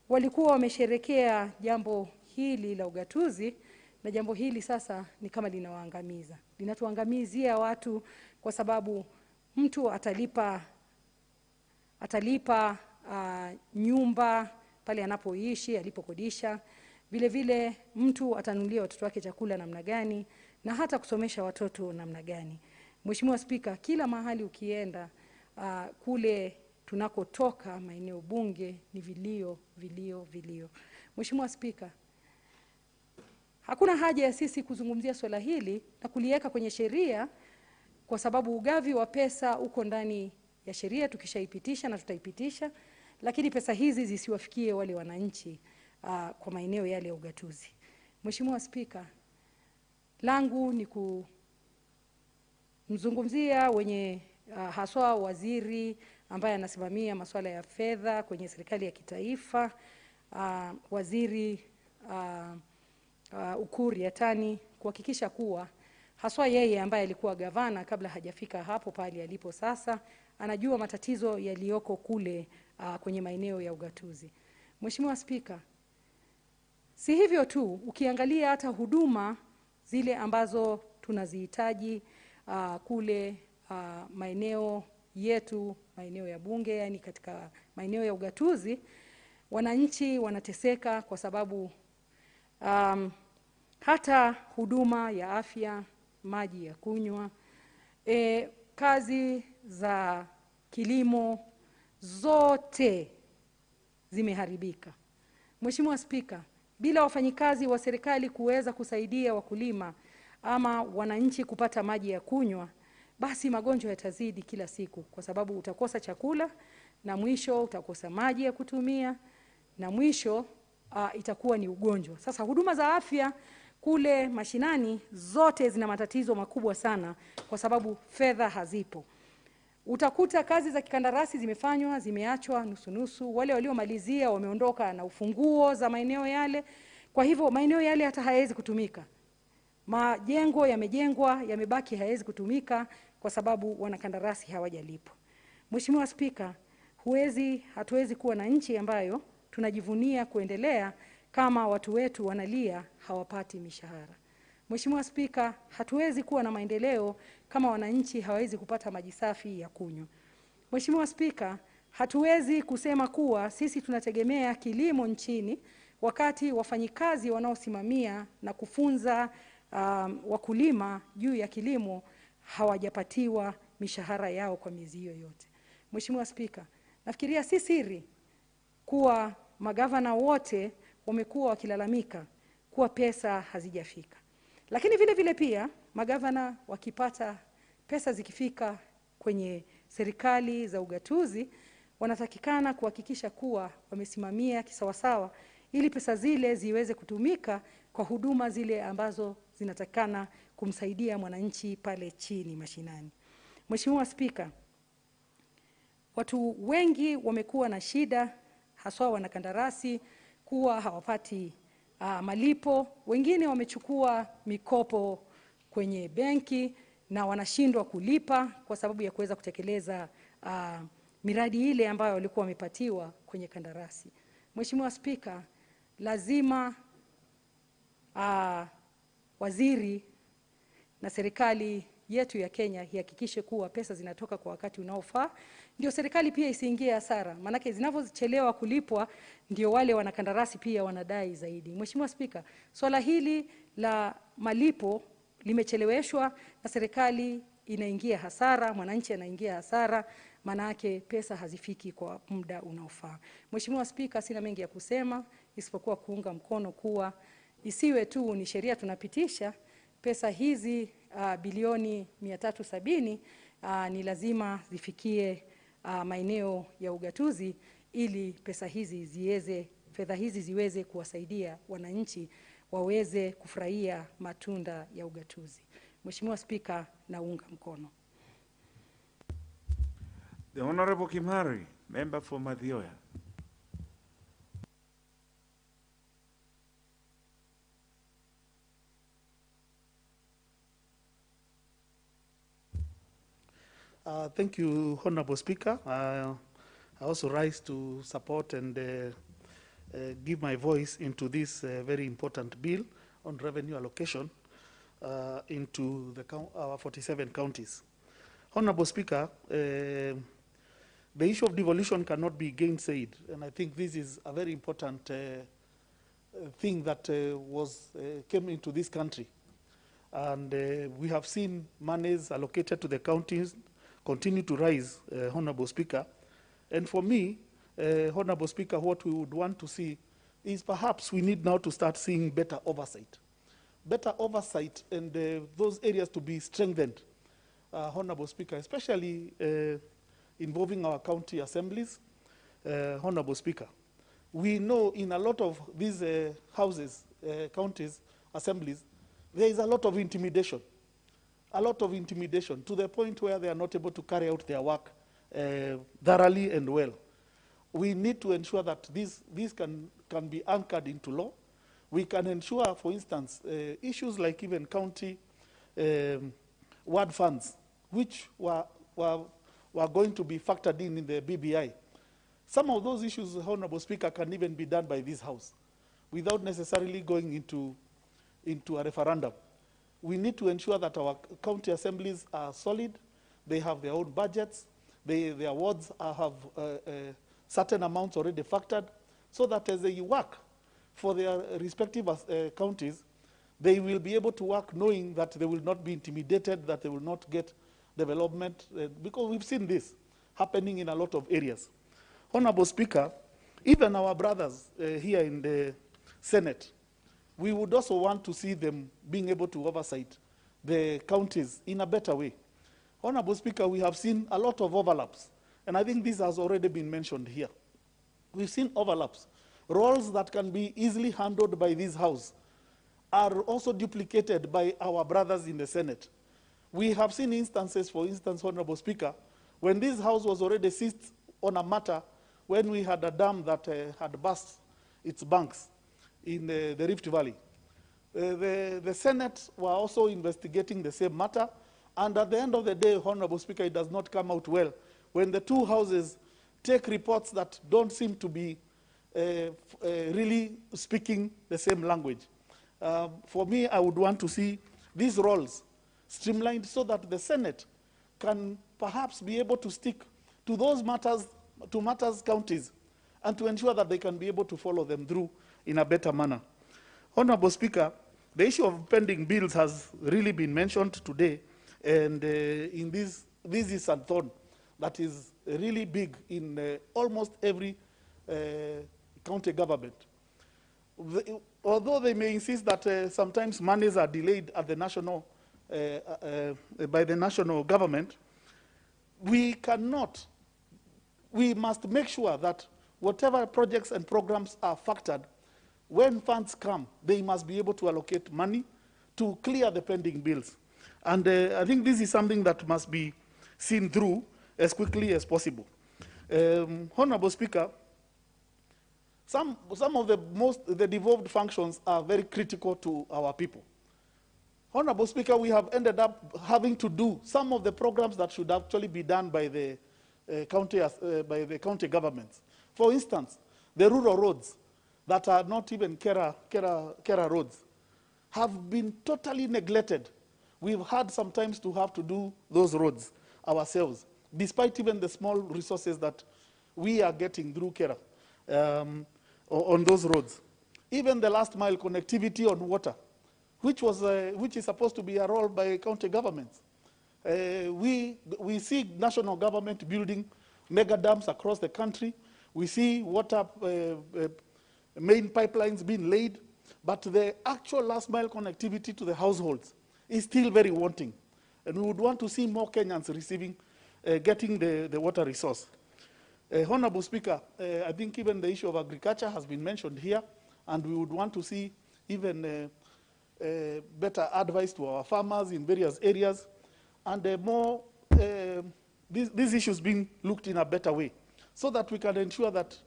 walikuwa wamesherekea jambo hili la ugatuzi, na jambo hili sasa ni kama linawaangamiza. Linatuangamizia watu kwa sababu mtu atalipa nyumba pale anapoishi, alipokodisha. Vile vile mtu atanunulia watoto wake chakula namna gani, na hata kusomesha watoto namna gani. Mheshimiwa Spika, kila mahali ukienda kule tunakotoka maeneo bunge ni vilio, vilio, vilio. Mheshimiwa Spika, hakuna haja ya sisi kuzungumzia swala hili na kuliweka kwenye sheria, kwa sababu ugavi wa pesa uko ndani ya sheria, tukishaipitisha na tutaipitisha, lakini pesa hizi zisiwafikie wale wananchi kwa maeneo yale ya ugatuzi. Mheshimiwa Spika, langu ni kumzungumzia wenye haswa waziri ambaye anasimamia masuala ya fedha kwenye serikali ya kitaifa, waziri Ukur Yatani, kuhakikisha kuwa haswa yeye ambaye alikuwa gavana kabla hajafika hapo pale alipo sasa, anajua matatizo yaliyoko kule kwenye maeneo ya ugatuzi. Mheshimiwa Spika, si hivyo tu, ukiangalia hata huduma zile ambazo tunazihitaji kule maeneo yetu, maeneo ya bunge, yani katika maeneo ya ugatuzi, wananchi wanateseka kwa sababu hata huduma ya afya, maji ya kunywa, kazi za kilimo zote zimeharibika. Mheshimiwa Spika, bila wafanyikazi wa serikali kuweza kusaidia wakulima ama wananchi kupata maji ya kunywa, basi magonjwa yatazidi kila siku, kwa sababu utakosa chakula na mwisho utakosa maji ya kutumia na mwisho itakuwa ni ugonjwa. Sasa huduma za afya kule mashinani zote zina matatizo makubwa sana kwa sababu fedha hazipo. Utakuta kazi za kikandarasi zimefanywa, zimeachwa nusu nusu, wale waliomalizia wameondoka na ufunguo za maeneo yale. Kwa hivyo maeneo yale hata hayawezi kutumika. Majengo yamejengwa, yamebaki hayawezi kutumika kwa sababu wanakandarasi hawajalipwa. Mheshimiwa Spika, hatuwezi kuwa na nchi ambayo tunajivunia kuendelea kama watu wetu wanalia hawapati mishahara. Mheshimiwa Spika, hatuwezi kuwa na maendeleo kama wananchi hawawezi kupata maji safi ya kunywa. Mheshimiwa Spika, hatuwezi kusema kuwa sisi tunategemea kilimo nchini wakati wafanyikazi wanaosimamia na kufunza wakulima juu ya kilimo hawajapatiwa mishahara yao kwa miezi hiyo yote. Mheshimiwa Spika, nafikiria si siri kuwa magavana wote wamekuwa wakilalamika kuwa pesa hazijafika. Lakini vile vile pia magavana wakipata pesa zikifika kwenye serikali za ugatuzi wanatakikana kuhakikisha kuwa wamesimamia kisawasawa ili pesa zile ziweze kutumika kwa huduma zile ambazo zinatakikana kumsaidia mwananchi pale chini mashinani. Mheshimiwa Spika, watu wengi wamekuwa na shida, haswa wanakandarasi kuwa hawapati malipo. Wengine wamechukua mikopo kwenye benki na wanashindwa kulipa kwa sababu ya kuweza kutekeleza miradi ile ambayo walikuwa wamepatiwa kwenye kandarasi. Mheshimiwa Spika, lazima waziri na serikali yetu ya Kenya ihakikishe kuwa pesa zinatoka kwa wakati unaofaa, ndio serikali pia isiingie hasara, manake zinavyochelewa kulipwa ndio wale wanakandarasi pia wanadai zaidi. Mheshimiwa Spika, swala hili la malipo limecheleweshwa na serikali inaingia hasara, mwananchi anaingia hasara, manake pesa hazifiki kwa muda unaofaa. Mheshimiwa Spika, sina mengi ya kusema isipokuwa kuunga mkono kuwa isiwe tu ni sheria tunapitisha, pesa hizi bilioni 370 ni lazima zifikie maeneo ya ugatuzi ili fedha hizi ziweze kuwasaidia wananchi waweze kufurahia matunda ya ugatuzi. Mheshimiwa Spika, naunga mkono. The Honorable Kimari, member for Mathioya. Thank you, Honorable Speaker. I also rise to support and give my voice into this very important bill on revenue allocation into our 47 counties. Honorable Speaker, the issue of devolution cannot be gainsaid, and I think this is a very important thing that came into this country. And we have seen monies allocated to the counties continue to rise, Honorable Speaker. And for me, Honorable Speaker, what we would want to see is perhaps we need now to start seeing better oversight. Better oversight and those areas to be strengthened, Honorable Speaker, especially involving our county assemblies, Honorable Speaker. We know in a lot of these houses, counties, assemblies, there is a lot of intimidation to the point where they are not able to carry out their work thoroughly and well. We need to ensure that these can be anchored into law. We can ensure, for instance, issues like even county ward funds, which were going to be factored in the BBI. Some of those issues, Honorable Speaker, can even be done by this House without necessarily going into a referendum. We need to ensure that our county assemblies are solid, they have their own budgets, their wards have certain amounts already factored, so that as they work for their respective counties, they will be able to work knowing that they will not be intimidated, that they will not get development, because we've seen this happening in a lot of areas. Honorable Speaker, even our brothers here in the Senate, we would also want to see them being able to oversight the counties in a better way. Honorable Speaker, we have seen a lot of overlaps, and I think this has already been mentioned here. We've seen overlaps. Roles that can be easily handled by this House are also duplicated by our brothers in the Senate. We have seen instances, for instance, Honorable Speaker, when this House was already seized on a matter when we had a dam that had burst its banks in the Rift Valley. The Senate were also investigating the same matter, and at the end of the day, Honorable Speaker, it does not come out well when the two houses take reports that don't seem to be really speaking the same language. For me, I would want to see these roles streamlined so that the Senate can perhaps be able to stick to those matters to matters counties and to ensure that they can be able to follow them through in a better manner. Honorable Speaker, the issue of pending bills has really been mentioned today, and in this is a thorn that is really big in almost every county government. Although they may insist that sometimes monies are delayed at the national, by the national government, we must make sure that whatever projects and programs are factored, when funds come, they must be able to allocate money to clear the pending bills. And I think this is something that must be seen through as quickly as possible. Honorable Speaker, some of the devolved functions are very critical to our people. Honorable Speaker, we have ended up having to do some of the programs that should actually be done by the county governments. For instance, the rural roads that are not even Kera roads have been totally neglected. We've had sometimes to have to do those roads ourselves, despite even the small resources that we are getting through Kera on those roads. Even the last mile connectivity on water, which is supposed to be a role by county governments. We see national government building mega dams across the country. We see water main pipelines being laid, but the actual last mile connectivity to the households is still very wanting. And we would want to see more Kenyans receiving, getting the water resource. Honorable Speaker, I think even the issue of agriculture has been mentioned here, and we would want to see even better advice to our farmers in various areas, and more these issues being looked in a better way, so that we can ensure that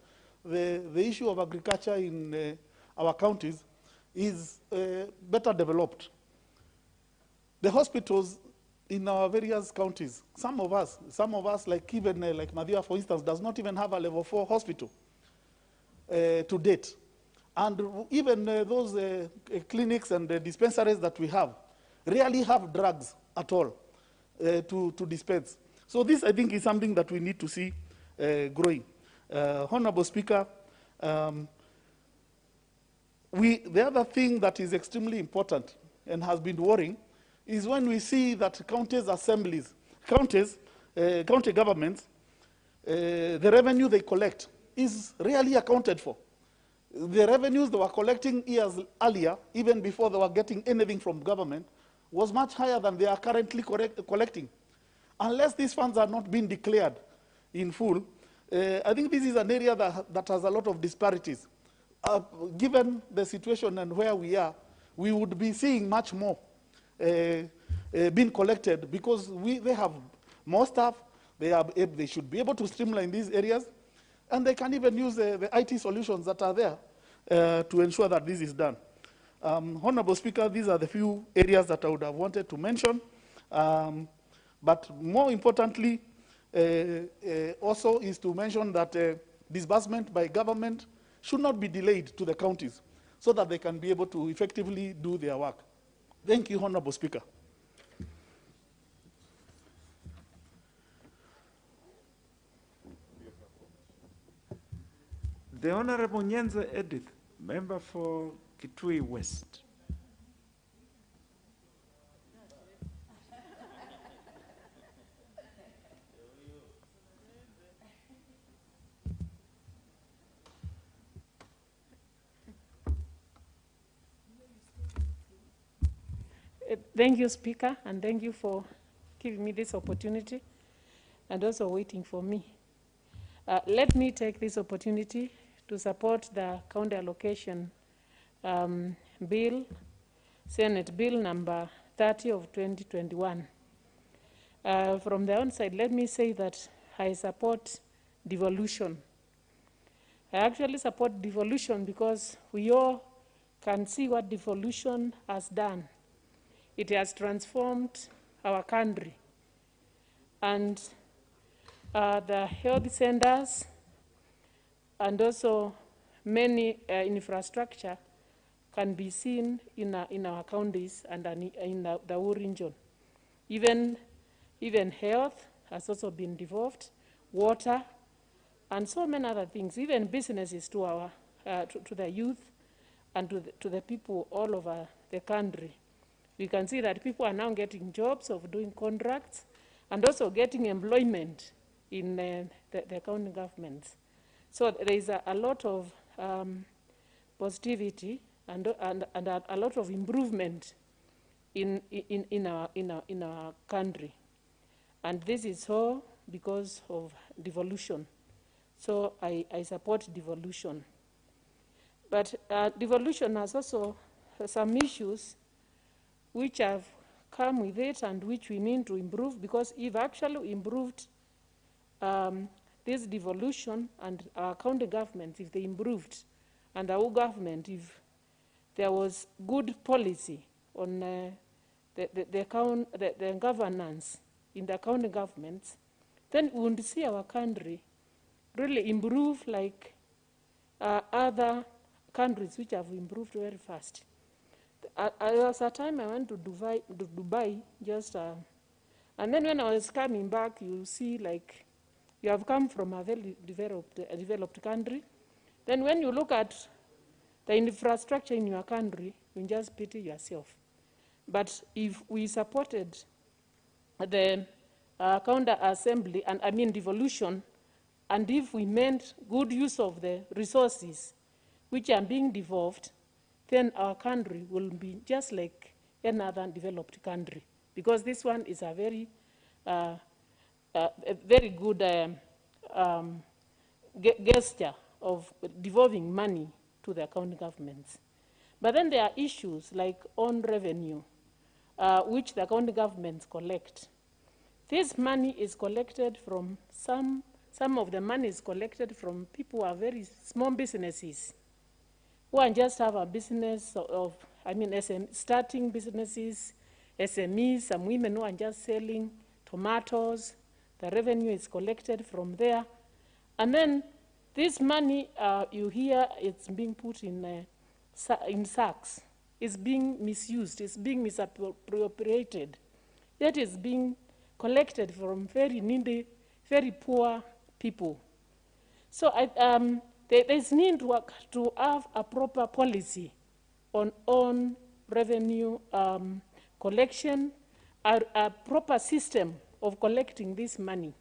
the issue of agriculture in our counties is better developed. The hospitals in our various counties, some of us, like even like Madhya, for instance, does not even have a level 4 hospital to date. And even those clinics and dispensaries that we have rarely have drugs at all to dispense. So this, I think, is something that we need to see growing. Honorable Speaker, the other thing that is extremely important and has been worrying is when we see that county governments, the revenue they collect is rarely accounted for. The revenues they were collecting years earlier, even before they were getting anything from government, was much higher than they are currently collecting. Unless these funds are not being declared in full, I think this is an area that has a lot of disparities. Given the situation and where we are, we would be seeing much more being collected, because they have more staff, they should be able to streamline these areas, and they can even use the IT solutions that are there to ensure that this is done. Honorable Speaker, these are the few areas that I would have wanted to mention. But more importantly, also is to mention that disbursement by government should not be delayed to the counties so that they can be able to effectively do their work. Thank you, Honorable Speaker. The Honorable Nyenze Edith, member for Kitui West. Thank you, Speaker, and thank you for giving me this opportunity and also waiting for me. Let me take this opportunity to support the county allocation bill, Senate Bill number 30 of 2021. From the onset, let me say that I support devolution. I actually support devolution because we all can see what devolution has done. It has transformed our country. And the health centers and also many infrastructure can be seen in our counties and in the whole region. Even health has also been devolved, water, and so many other things, even businesses to our to the youth and to the people all over the country. We can see that people are now getting jobs of doing contracts and also getting employment in the county governments. So there is a lot of positivity and a lot of improvement in our country. And this is all because of devolution. So I support devolution. But devolution has also some issues which have come with it and which we need to improve, because if actually improved this devolution and our county governments, if they improved, and our government, if there was good policy on the governance in the county governments, then we would see our country really improve like other countries which have improved very fast. There was a time I went to Dubai and then when I was coming back, you see like you have come from a very developed country. Then when you look at the infrastructure in your country, you just pity yourself. But if we supported the counter assembly, and I mean devolution, and if we meant good use of the resources which are being devolved, then our country will be just like another developed country, because this one is a very good gesture of devolving money to the county governments. But then there are issues like own revenue, which the county governments collect. This money is collected from some of the money is collected from people who are very small businesses, who just have a business starting businesses, SMEs, some women who are just selling tomatoes. The revenue is collected from there. And then this money, you hear it's being put in sacks. It's being misused. It's being misappropriated. That is being collected from very needy, very poor people. So there's need to have a proper policy on revenue collection, a proper system of collecting this money,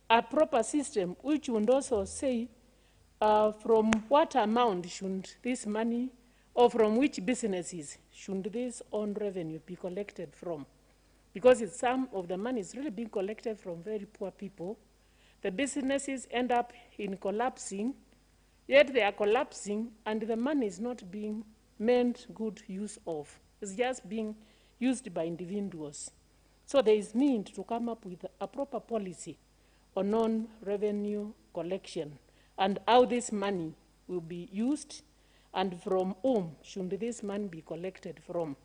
a proper system which would also say from what amount should this money, or from which businesses should this own revenue be collected from. Because some of the money is really being collected from very poor people. The businesses end up in collapsing, yet they are collapsing and the money is not being meant good use of. It's just being used by individuals. So there is need to come up with a proper policy on non-revenue collection and how this money will be used and from whom should this money be collected from.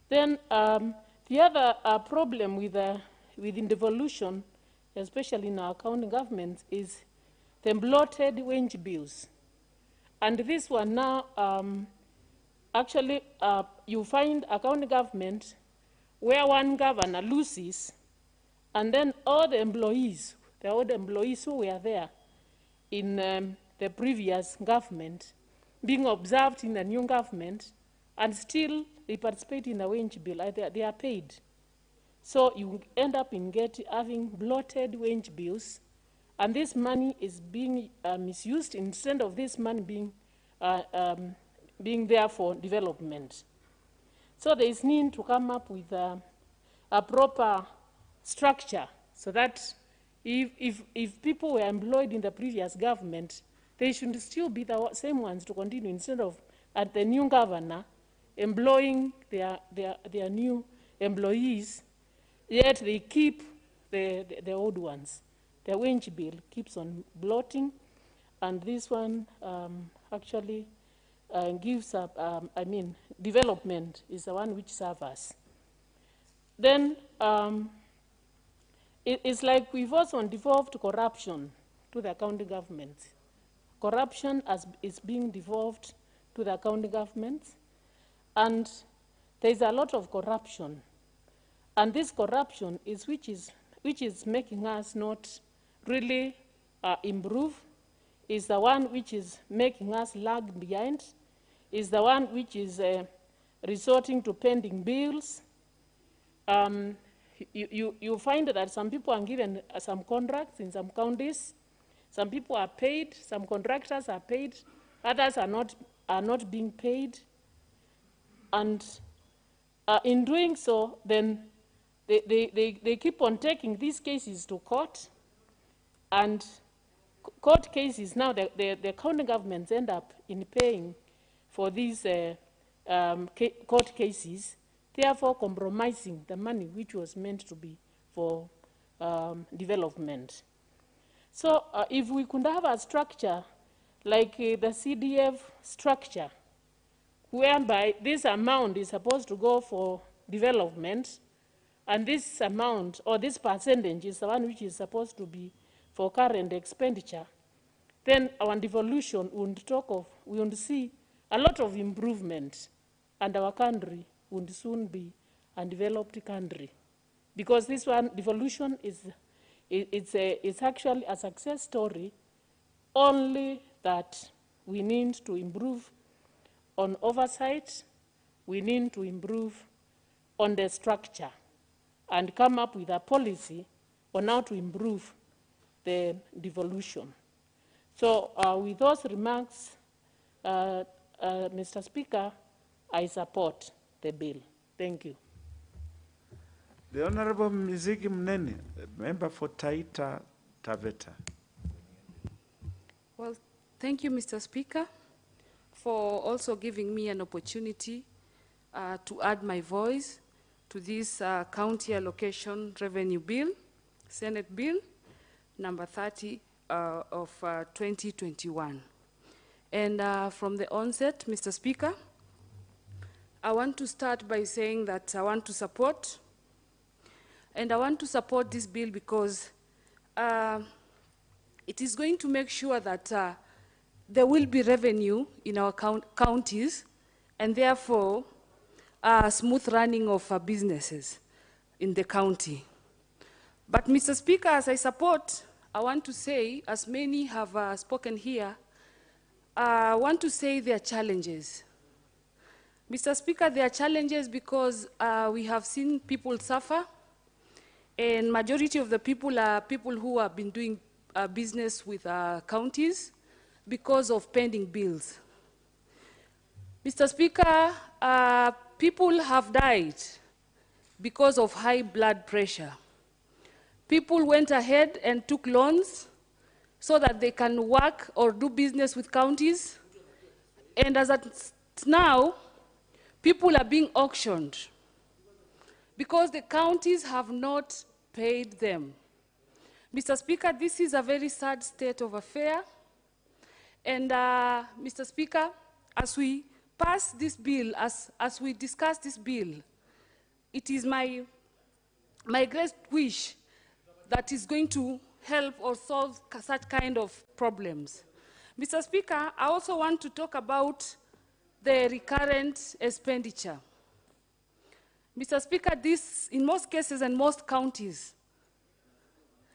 Then the other problem within devolution, especially in our county governments, is the bloated wage bills. And this one now, actually, you find a county government where one governor loses, and then all the employees, the old employees who were there in the previous government, being observed in the new government, and still they participate in the wage bill, they are paid. So you end up in having bloated wage bills, and this money is being misused instead of this money being there for development. So there is need to come up with a proper structure so that if people were employed in the previous government, they should still be the same ones to continue, instead of at the new governor employing their new employees, yet they keep the old ones. The wage bill keeps on bloating, and this one actually gives up, development is the one which serves us. Then it's like we've also devolved corruption to the county government. Corruption is being devolved to the county governments, and there's a lot of corruption. And this corruption is which is making us not really improve, is the one which is making us lag behind, is the one which is resorting to pending bills. You find that some people are given some contracts in some counties. Some people are paid, some contractors are paid, others are not being paid. And in doing so, then they keep on taking these cases to court. And court cases, now the county governments end up in paying for these court cases, therefore compromising the money which was meant to be for development. So if we could have a structure like the CDF structure, whereby this amount is supposed to go for development, and this amount or this percentage is the one which is supposed to be for current expenditure, then our devolution we would see a lot of improvement, and our country would soon be a developed country. Because this one, devolution, it's actually a success story, only that we need to improve on oversight, we need to improve on the structure, and come up with a policy on how to improve the devolution. So with those remarks, Mr. Speaker, I support the bill. Thank you. The Honorable Mizigi Mnene, member for Taita Taveta. Well, thank you, Mr. Speaker, for also giving me an opportunity to add my voice to this county allocation revenue bill, Senate Bill number 30 of 2021. And from the onset, Mr. Speaker, I want to start by saying that I want to support, and I want to support this bill because it is going to make sure that there will be revenue in our counties, and therefore smooth running of businesses in the county. But Mr. Speaker, as I support, I want to say, as many have spoken here, I want to say there are challenges. Mr. Speaker, there are challenges because we have seen people suffer, and majority of the people are people who have been doing business with counties because of pending bills. Mr. Speaker, people have died because of high blood pressure. People went ahead and took loans so that they can work or do business with counties. And as at now, people are being auctioned because the counties have not paid them. Mr. Speaker, this is a very sad state of affair. And Mr. Speaker, as we pass this bill, as we discuss this bill, it is my great wish that is going to help or solve such kind of problems. Mr. Speaker, I also want to talk about the recurrent expenditure. Mr. Speaker, this, in most cases and most counties,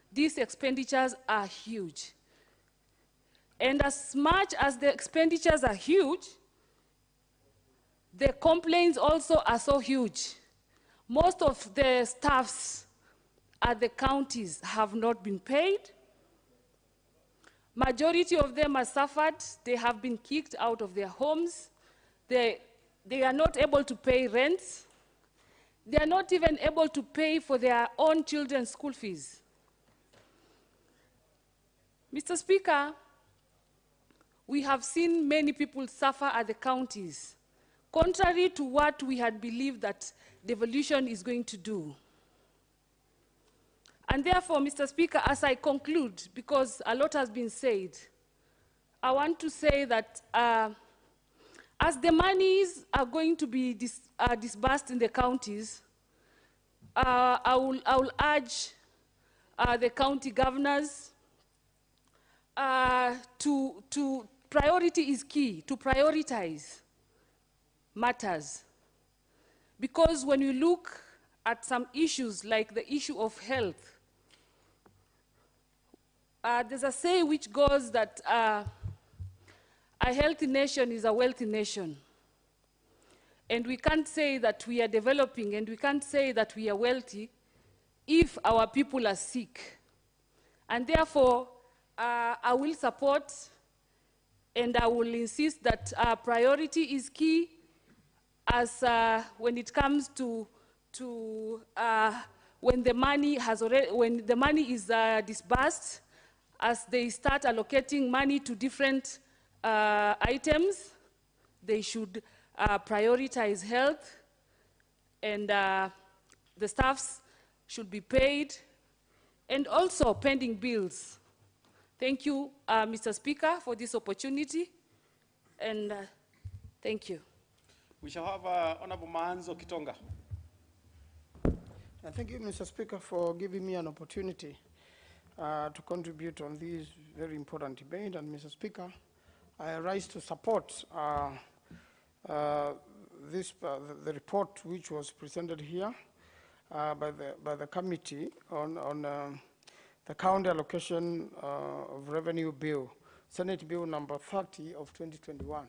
these expenditures are huge. And as much as the expenditures are huge, the complaints also are so huge. Most of the staffs at the counties have not been paid. Majority of them are suffered. They have been kicked out of their homes. They are not able to pay rent. They are not even able to pay for their own children's school fees. Mr. Speaker, we have seen many people suffer at the counties, contrary to what we had believed that devolution is going to do. And therefore, Mr. Speaker, as I conclude, because a lot has been said, I want to say that as the monies are going to be disbursed in the counties, I will urge the county governors to priority is key, to prioritize matters. Because when you look at some issues like the issue of health, there's a say which goes that a healthy nation is a wealthy nation. And we can't say that we are developing and we can't say that we are wealthy if our people are sick. And therefore, I will support and I will insist that priority is key as when it comes to when the money is disbursed, as they start allocating money to different items, they should prioritize health, and the staffs should be paid, and also pending bills. Thank you, Mr. Speaker, for this opportunity, and thank you. We shall have Honorable Manzo Kitonga. Thank you, Mr. Speaker, for giving me an opportunity to contribute on this very important debate. And Mr. Speaker, I rise to support the report which was presented here by the committee on the county allocation of revenue bill, Senate Bill number 30 of 2021.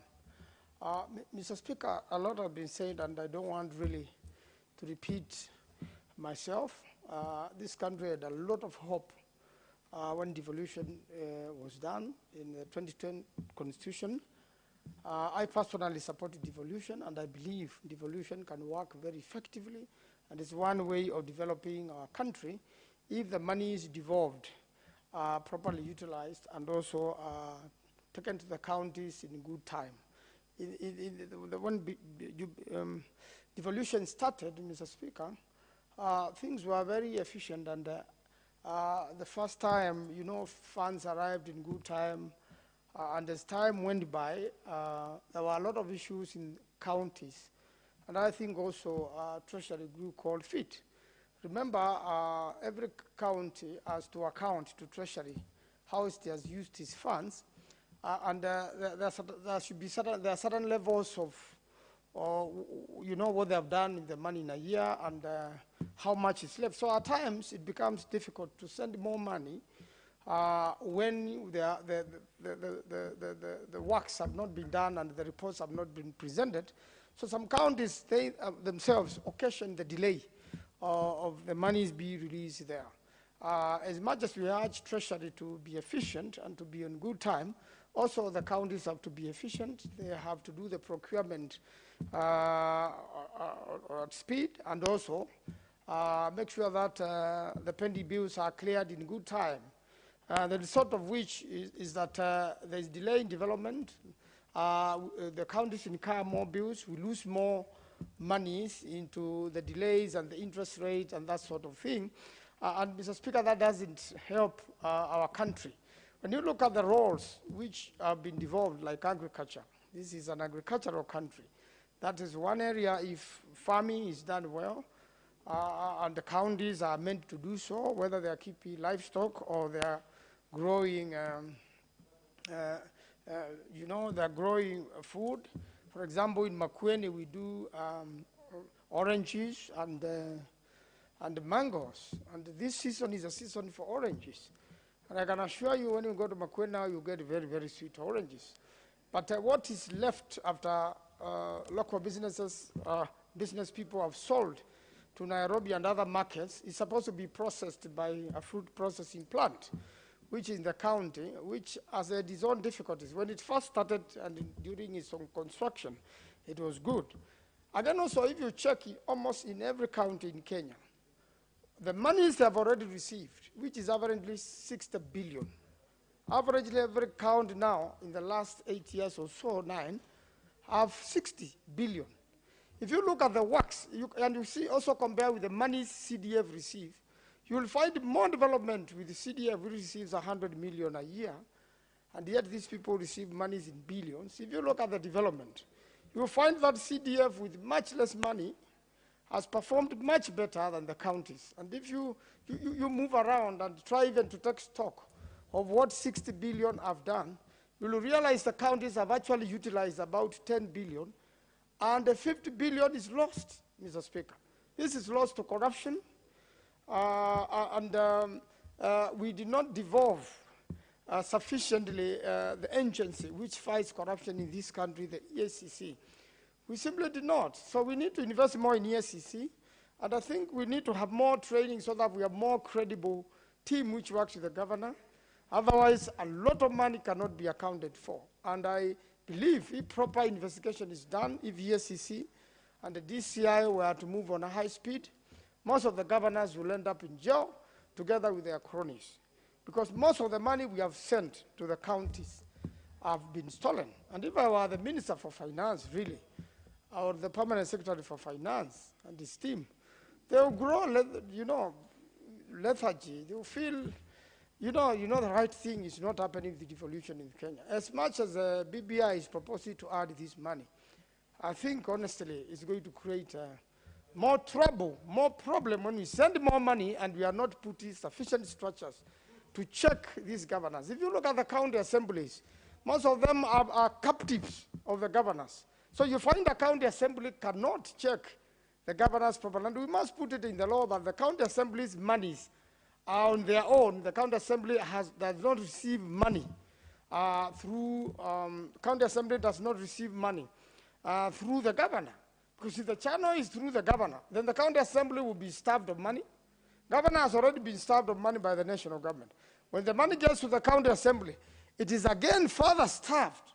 Mr. Speaker, a lot has been said, and I don't want really to repeat myself. This country had a lot of hope when devolution was done in the 2010 Constitution. I personally supported devolution, and I believe devolution can work very effectively, and it's one way of developing our country if the money is devolved, properly utilized, and also taken to the counties in good time. When devolution started, Mr. Speaker, things were very efficient, and the first time, funds arrived in good time, and as time went by, there were a lot of issues in counties, and I think also Treasury grew cold feet. Remember, every county has to account to Treasury how it has used its funds, and there should be certain levels of, what they have done with the money in a year and how much is left. So at times it becomes difficult to send more money when the works have not been done and the reports have not been presented. So some counties, they themselves occasion the delay of the monies being released there. As much as we urge Treasury to be efficient and to be on good time, also the counties have to be efficient. They have to do the procurement at speed, and also make sure that the pending bills are cleared in good time. The result of which is that there is delay in development. The counties incur more bills. We lose more monies into the delays and the interest rate and that sort of thing. And Mr. Speaker, that doesn't help our country. When you look at the roles which have been devolved, like agriculture, this is an agricultural country. That is one area. If farming is done well, and the counties are meant to do so, whether they are keeping livestock or they are growing, they're growing food. For example, in Makueni, we do oranges and mangoes. And this season is a season for oranges. And I can assure you, when you go to Makueni now, you get very, very sweet oranges. But what is left after local business people have sold to Nairobi and other markets is supposed to be processed by a fruit processing plant, which is in the county, which has had its own difficulties. When it first started and during its own construction, it was good. And then also, if you check almost in every county in Kenya, the monies they have already received, which is averagely 60 billion. Averagely, every county now, in the last 8 years or so, 9, have 60 billion. If you look at the works, and you see also compare with the monies CDF receive, you will find more development with the CDF, which receives 100 million a year, and yet these people receive monies in billions. If you look at the development, you will find that CDF with much less money has performed much better than the counties. And if you move around and try even to take stock of what 60 billion have done, you will realize the counties have actually utilized about 10 billion, and the 50 billion is lost, Mr. Speaker. This is lost to corruption, we did not devolve sufficiently the agency which fights corruption in this country, the EACC. We simply did not. So we need to invest more in EACC, and I think we need to have more training so that we have more credible team which works with the governor. Otherwise, a lot of money cannot be accounted for. And I believe if proper investigation is done, if EACC and the DCI were to move on a high speed, most of the governors will end up in jail together with their cronies. Because most of the money we have sent to the counties have been stolen. And if I were the Minister for Finance, really, or the Permanent Secretary for Finance and his team, they will grow, lethargy. They will feel, the right thing is not happening with the devolution in Kenya. As much as BBI is proposing to add this money, I think, honestly, it's going to create more trouble, more problem when we send more money and we are not putting sufficient structures to check these governors. If you look at the county assemblies, most of them are captives of the governors. So you find the county assembly cannot check the governors properly. And we must put it in the law that the county assembly's monies are on their own. The county assembly does not receive money county assembly does not receive money through the governor. Because if the channel is through the governor, then the county assembly will be starved of money. Governor has already been starved of money by the national government. When the money gets to the county assembly, it is again further starved,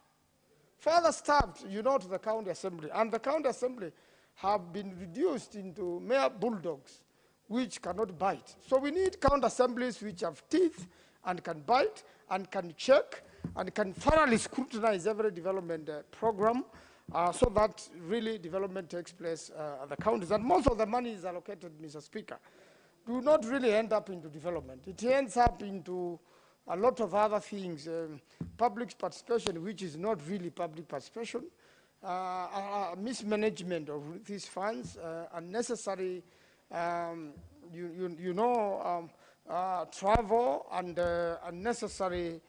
to the county assembly. And the county assembly have been reduced into mere bulldogs, which cannot bite. So we need county assemblies which have teeth and can bite and can check and can thoroughly scrutinize every development program so that really development takes place at the counties. And most of the money is allocated, Mr. Speaker, do not really end up into development. It ends up into a lot of other things, public participation, which is not really public participation, mismanagement of these funds, unnecessary, travel and unnecessary,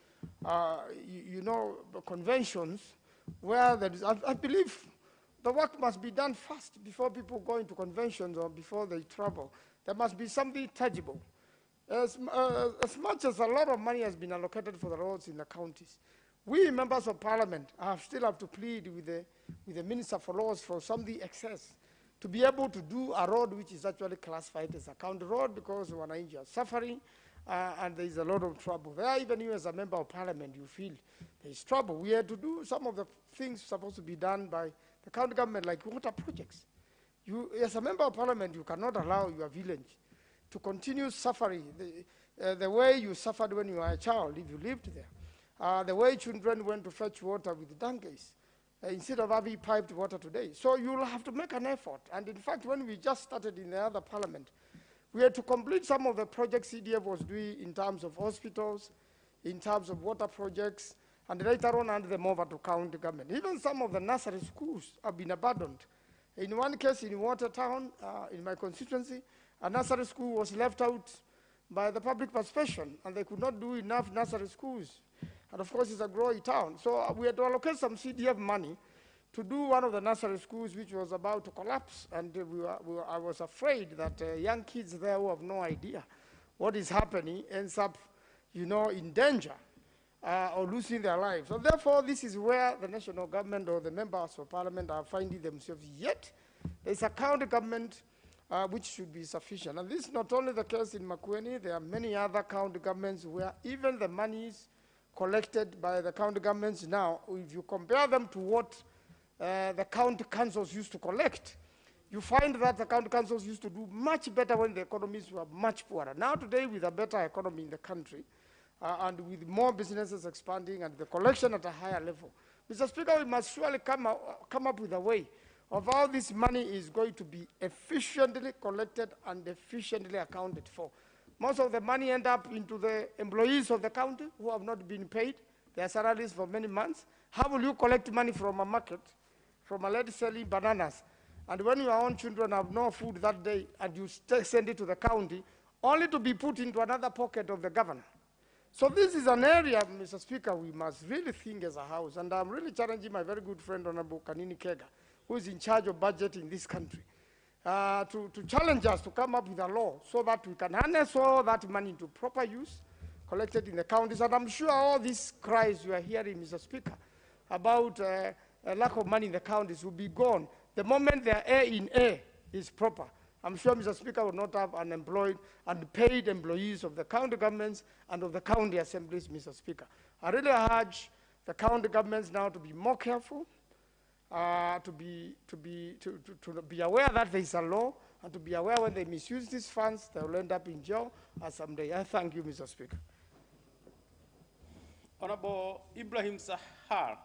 conventions where there is, I believe the work must be done fast before people go into conventions or before they travel. There must be something tangible. As much as a lot of money has been allocated for the roads in the counties, we members of parliament still have to plead with the Minister for Laws for something excess to be able to do a road which is actually classified as a county road because Wananchi are suffering and there is a lot of trouble. There, even you as a member of parliament, you feel there is trouble. We had to do some of the things supposed to be done by the county government, like water projects. You, as a member of parliament, you cannot allow your village to continue suffering the way you suffered when you were a child, if you lived there. The way children went to fetch water with donkeys instead of having piped water today. So you'll have to make an effort. And in fact, when we just started in the other parliament, we had to complete some of the projects CDF was doing in terms of hospitals, in terms of water projects, and later on hand them over to county government. Even some of the nursery schools have been abandoned. In one case in Watertown, in my constituency, a nursery school was left out by the public participation, and they could not do enough nursery schools. And of course, it's a growing town. So we had to allocate some CDF money to do one of the nursery schools which was about to collapse. And I was afraid that young kids there who have no idea what is happening ends up, in danger or losing their lives. So therefore, this is where the national government or the members of parliament are finding themselves. Yet, there's a county government which should be sufficient. And this is not only the case in Makueni, there are many other county governments where even the monies collected by the county governments now, if you compare them to what the county councils used to collect, you find that the county councils used to do much better when the economies were much poorer. Now today, with a better economy in the country, and with more businesses expanding and the collection at a higher level, Mr. Speaker, we must surely come up with a way of how this money is going to be efficiently collected and efficiently accounted for. Most of the money end up into the employees of the county who have not been paid their salaries for many months. How will you collect money from a market, from a lady selling bananas, and when your own children have no food that day and you send it to the county, only to be put into another pocket of the governor? So this is an area, Mr. Speaker, we must really think as a house, and I'm really challenging my very good friend, Honorable Kanini Kega, who is in charge of budget in this country, to challenge us to come up with a law so that we can harness all that money into proper use, collected in the counties. And I'm sure all these cries you are hearing, Mr. Speaker, about a lack of money in the counties will be gone the moment their A in A is proper. I'm sure Mr. Speaker will not have unemployed and paid employees of the county governments and of the county assemblies, Mr. Speaker. I really urge the county governments now to be more careful, to be aware that there is a law, and to be aware when they misuse these funds, they will end up in jail someday. I thank you, Mr. Speaker. Honorable Ibrahim Sahar.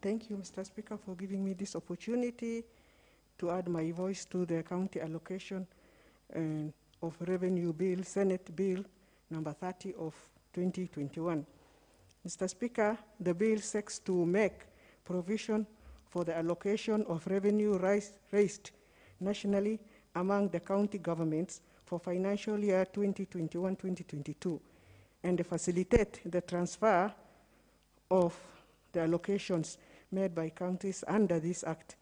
Thank you, Mr. Speaker, for giving me this opportunity to add my voice to the county allocation of revenue bill, Senate Bill number 30 of 2021. Mr. Speaker, the bill seeks to make provision for the allocation of revenue raised nationally among the county governments for financial year 2021-2022 and facilitate the transfer of the allocations made by counties under this act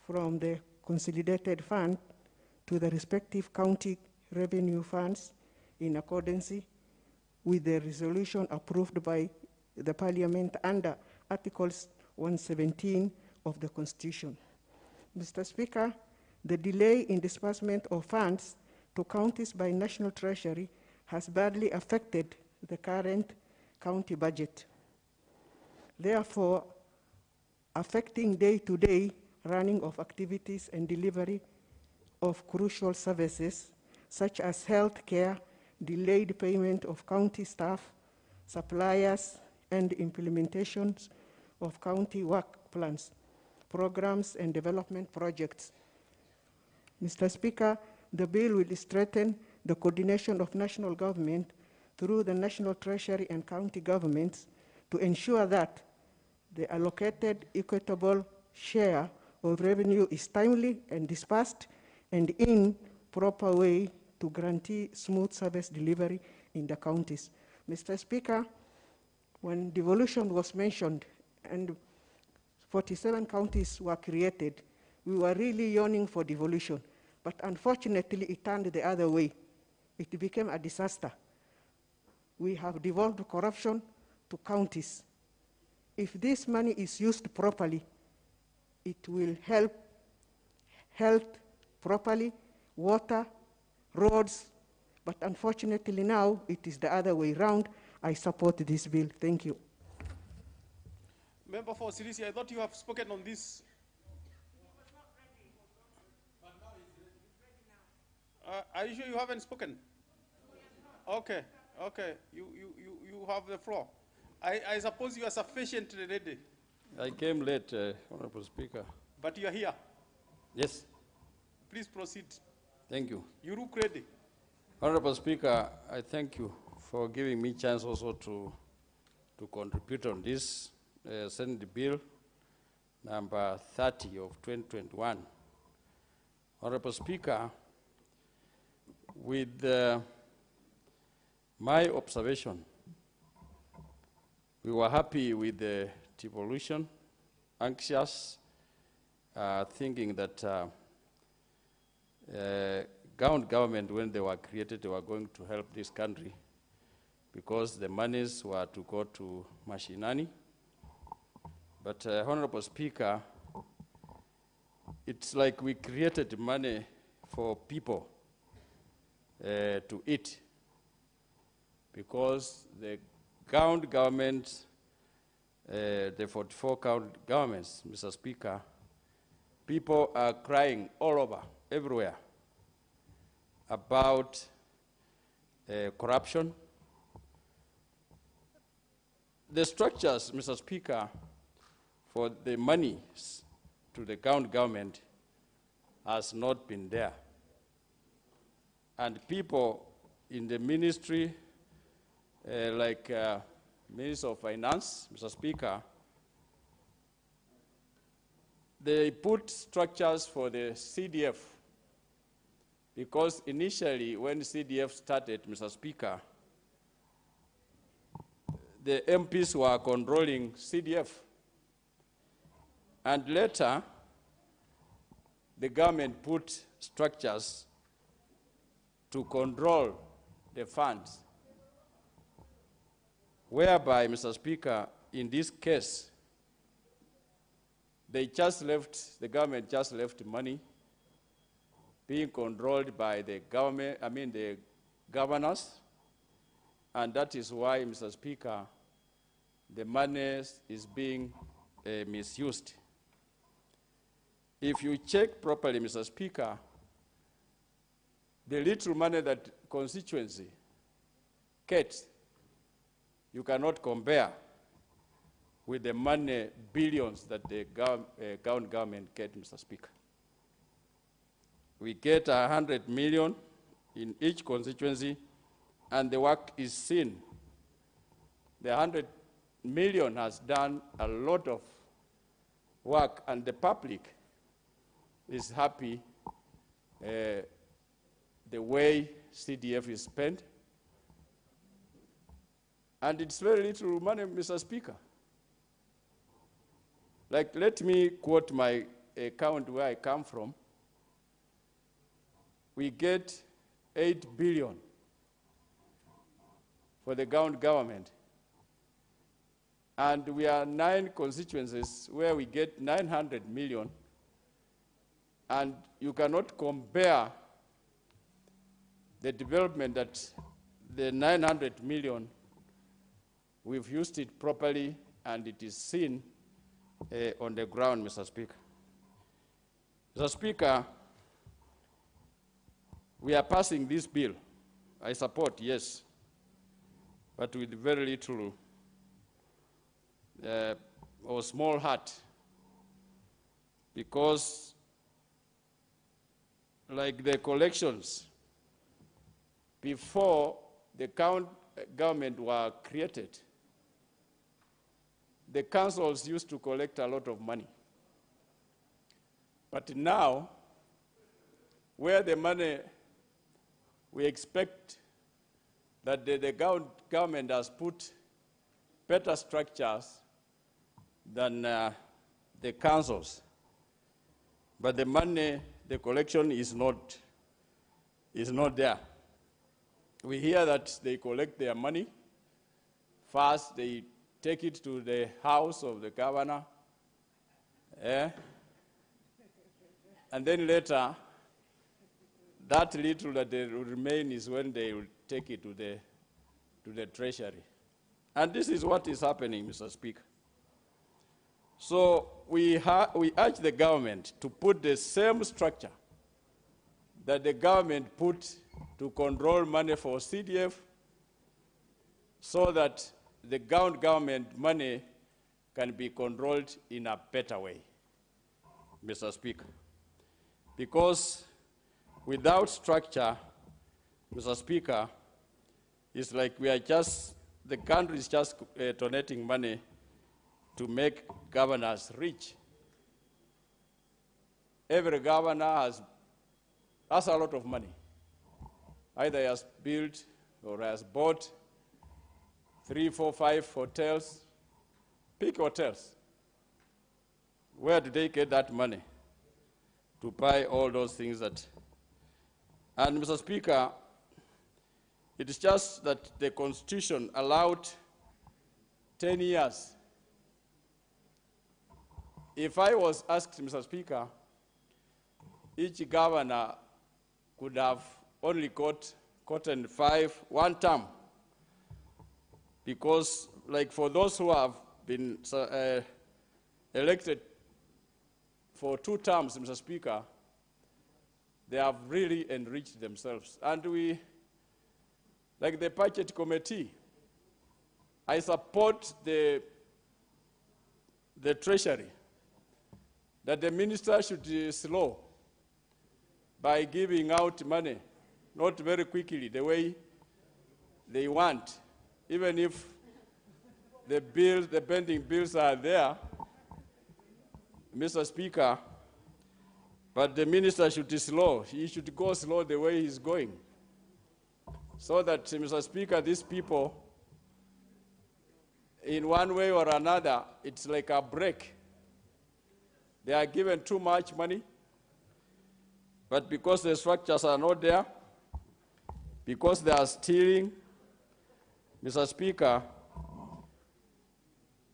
from the consolidated fund to the respective county revenue funds in accordance with the resolution approved by the Parliament under Articles 117 of the Constitution. Mr. Speaker, the delay in disbursement of funds to counties by National Treasury has badly affected the current county budget, therefore affecting day-to-day running of activities and delivery of crucial services such as health care, delayed payment of county staff, suppliers, and implementations of county work plans, programs, and development projects. Mr. Speaker, the bill will strengthen the coordination of national government through the National Treasury and county governments to ensure that the allocated equitable share of revenue is timely and dispersed and in proper way to guarantee smooth service delivery in the counties. Mr. Speaker, when devolution was mentioned and 47 counties were created, we were really yearning for devolution, but unfortunately it turned the other way. It became a disaster. We have devolved corruption to counties. If this money is used properly, it will help health properly, water, roads, but unfortunately now it is the other way around. I support this bill. Thank you. Member for Silisia, I thought you have spoken on this. Are you sure you haven't spoken? Okay, okay, you have the floor. I suppose you are sufficiently ready. I came late, Honorable Speaker. But you are here. Yes. Please proceed. Thank you. You look ready. Honorable Speaker, I thank you for giving me chance also to contribute on this Senate Bill number 30 of 2021. Honorable Speaker, with my observation, we were happy with the devolution, anxious, thinking that government, when they were created, they were going to help this country because the monies were to go to Mashinani. But Honorable Speaker, it's like we created money for people to eat, because the county government, the 44 county governments, Mr. Speaker, people are crying all over, everywhere, about corruption. The structures, Mr. Speaker, for the money to the county government has not been there. And people in the ministry, like Minister of Finance, Mr. Speaker, they put structures for the CDF, because initially when CDF started, Mr. Speaker, the MPs were controlling CDF. And later, the government put structures to control the funds, whereby, Mr. Speaker, in this case, the government just left money being controlled by the government, the governors, and that is why, Mr. Speaker, the money is being misused. If you check properly, Mr. Speaker, the little money that constituency gets, you cannot compare with the money, billions, that the government get, Mr. Speaker. We get 100 million in each constituency, and the work is seen. The 100 million has done a lot of work, and the public is happy the way CDF is spent. And it's very little money, Mr. Speaker. Like, let me quote my account where I come from. We get 8 billion for the government. And we are 9 constituencies where we get 900 million. And you cannot compare the development that the 900 million, we've used it properly, and it is seen on the ground, Mr. Speaker. Mr. Speaker, we are passing this bill. I support, yes, but with very little or small heart, because like the collections, before the government were created, the councils used to collect a lot of money. But now, where the money, we expect that the government has put better structures than the councils. But the money, the collection is not there. We hear that they collect their money. First, they take it to the house of the governor. And then later, that little that they will remain is when they will take it to the treasury. And this is what is happening, Mr. Speaker. So we urge the government to put the same structure that the government put to control money for CDF, so that the government money can be controlled in a better way, Mr. Speaker. Because without structure, Mr. Speaker, it's like we are just, the country is just donating money to make governors rich. Every governor has a lot of money. Either he has built or has bought 3, 4, 5 hotels, big hotels. Where do they get that money to buy all those things that? And Mr. Speaker, it is just that the Constitution allowed 10 years. If I was asked, Mr. Speaker, each governor could have only gotten 1 term. Because, like, for those who have been elected for 2 terms, Mr. Speaker, they have really enriched themselves. And we, like the budget committee, I support the treasury, that the minister should slow by giving out money, not very quickly, the way they want. Even if the pending bills are there, Mr. Speaker, but the minister should be slow. He should go slow the way he's going. So that, Mr. Speaker, these people, in one way or another, it's like a break. They are given too much money, but because the structures are not there, because they are stealing, Mr. Speaker,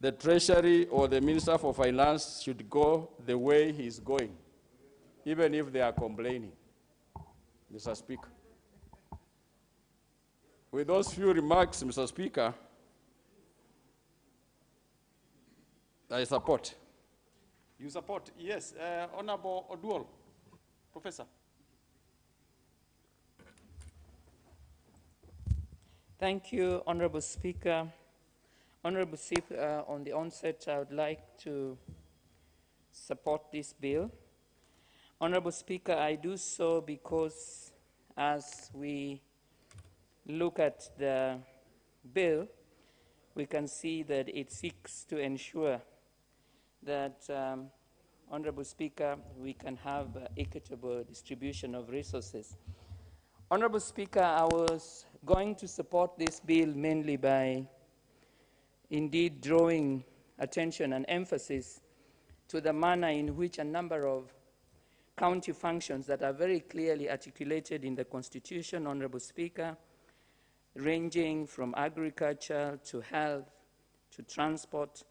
the Treasury or the Minister for Finance should go the way he's going, even if they are complaining, Mr. Speaker. With those few remarks, Mr. Speaker, I support. You support? Yes. Honorable Oduol. Professor. Thank you, Honorable Speaker. Honorable Speaker, on the onset, I would like to support this bill. Honorable Speaker, I do so because as we look at the bill, we can see that it seeks to ensure that, Honorable Speaker, we can have equitable distribution of resources. Honorable Speaker, I was going to support this bill mainly by indeed drawing attention and emphasis to the manner in which a number of county functions that are very clearly articulated in the Constitution, Honorable Speaker, ranging from agriculture to health, to transport,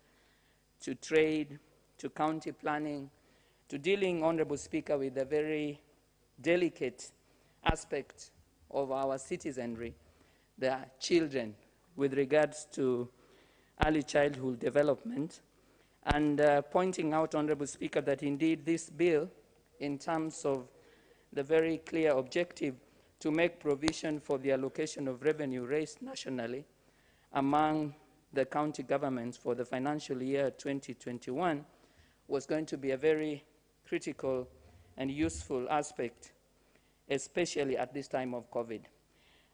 to trade, to county planning, to dealing, Honorable Speaker, with the very delicate aspect of our citizenry, the children, with regards to early childhood development, and pointing out, Honorable Speaker, that indeed this bill, in terms of the very clear objective to make provision for the allocation of revenue raised nationally among the county governments for the financial year 2021, was going to be a very critical and useful aspect, especially at this time of COVID.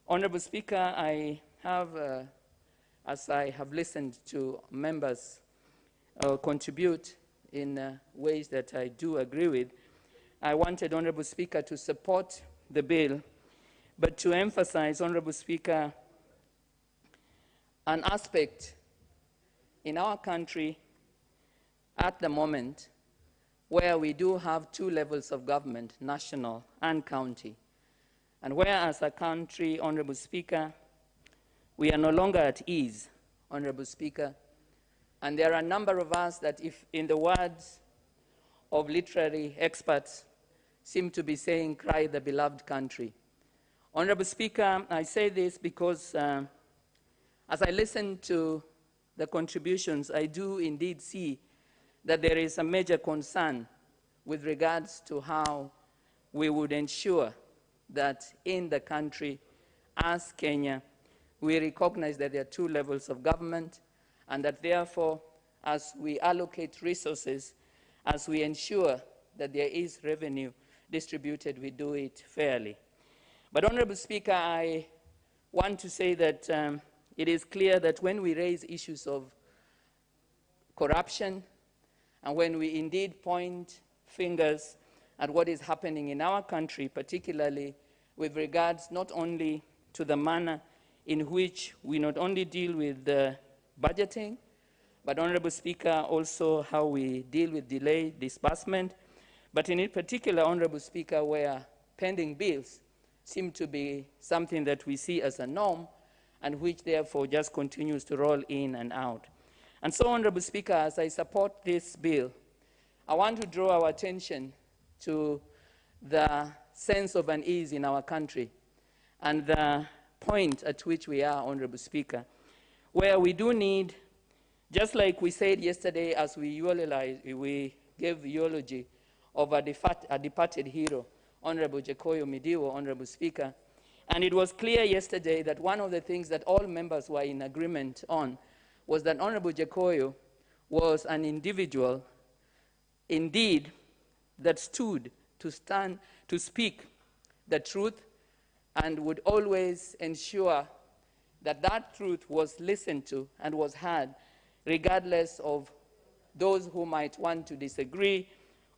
Honorable Speaker, I have, as I have listened to members contribute in ways that I do agree with, I wanted, Honorable Speaker, to support the bill, but to emphasize, Honorable Speaker, an aspect in our country at the moment where we do have two levels of government, national and county. And where as a country, Honorable Speaker, we are no longer at ease, Honorable Speaker, and there are a number of us that, if in the words of literary experts, seem to be saying, cry the beloved country. Honorable Speaker, I say this because as I listen to the contributions, I do indeed see that there is a major concern with regards to how we would ensure that in the country, as Kenya, we recognize that there are two levels of government, and that therefore, as we allocate resources, as we ensure that there is revenue distributed, we do it fairly. But Honorable Speaker, I want to say that it is clear that when we raise issues of corruption, and when we indeed point fingers at what is happening in our country, particularly with regards not only to the manner in which we not only deal with the budgeting, but Honorable Speaker, also how we deal with delayed disbursement, but in particular, Honorable Speaker, where pending bills seem to be something that we see as a norm, and which therefore just continues to roll in and out. And so, Honorable Speaker, as I support this bill, I want to draw our attention to the sense of unease in our country and the point at which we are, Honorable Speaker, where we do need, just like we said yesterday as we gave eulogy of a departed hero, Honorable Jekoyo Midiwo, Honorable Speaker, and it was clear yesterday that one of the things that all members were in agreement on was that Honorable Jekoyo was an individual, indeed, that stood to speak the truth and would always ensure that that truth was listened to and was heard, regardless of those who might want to disagree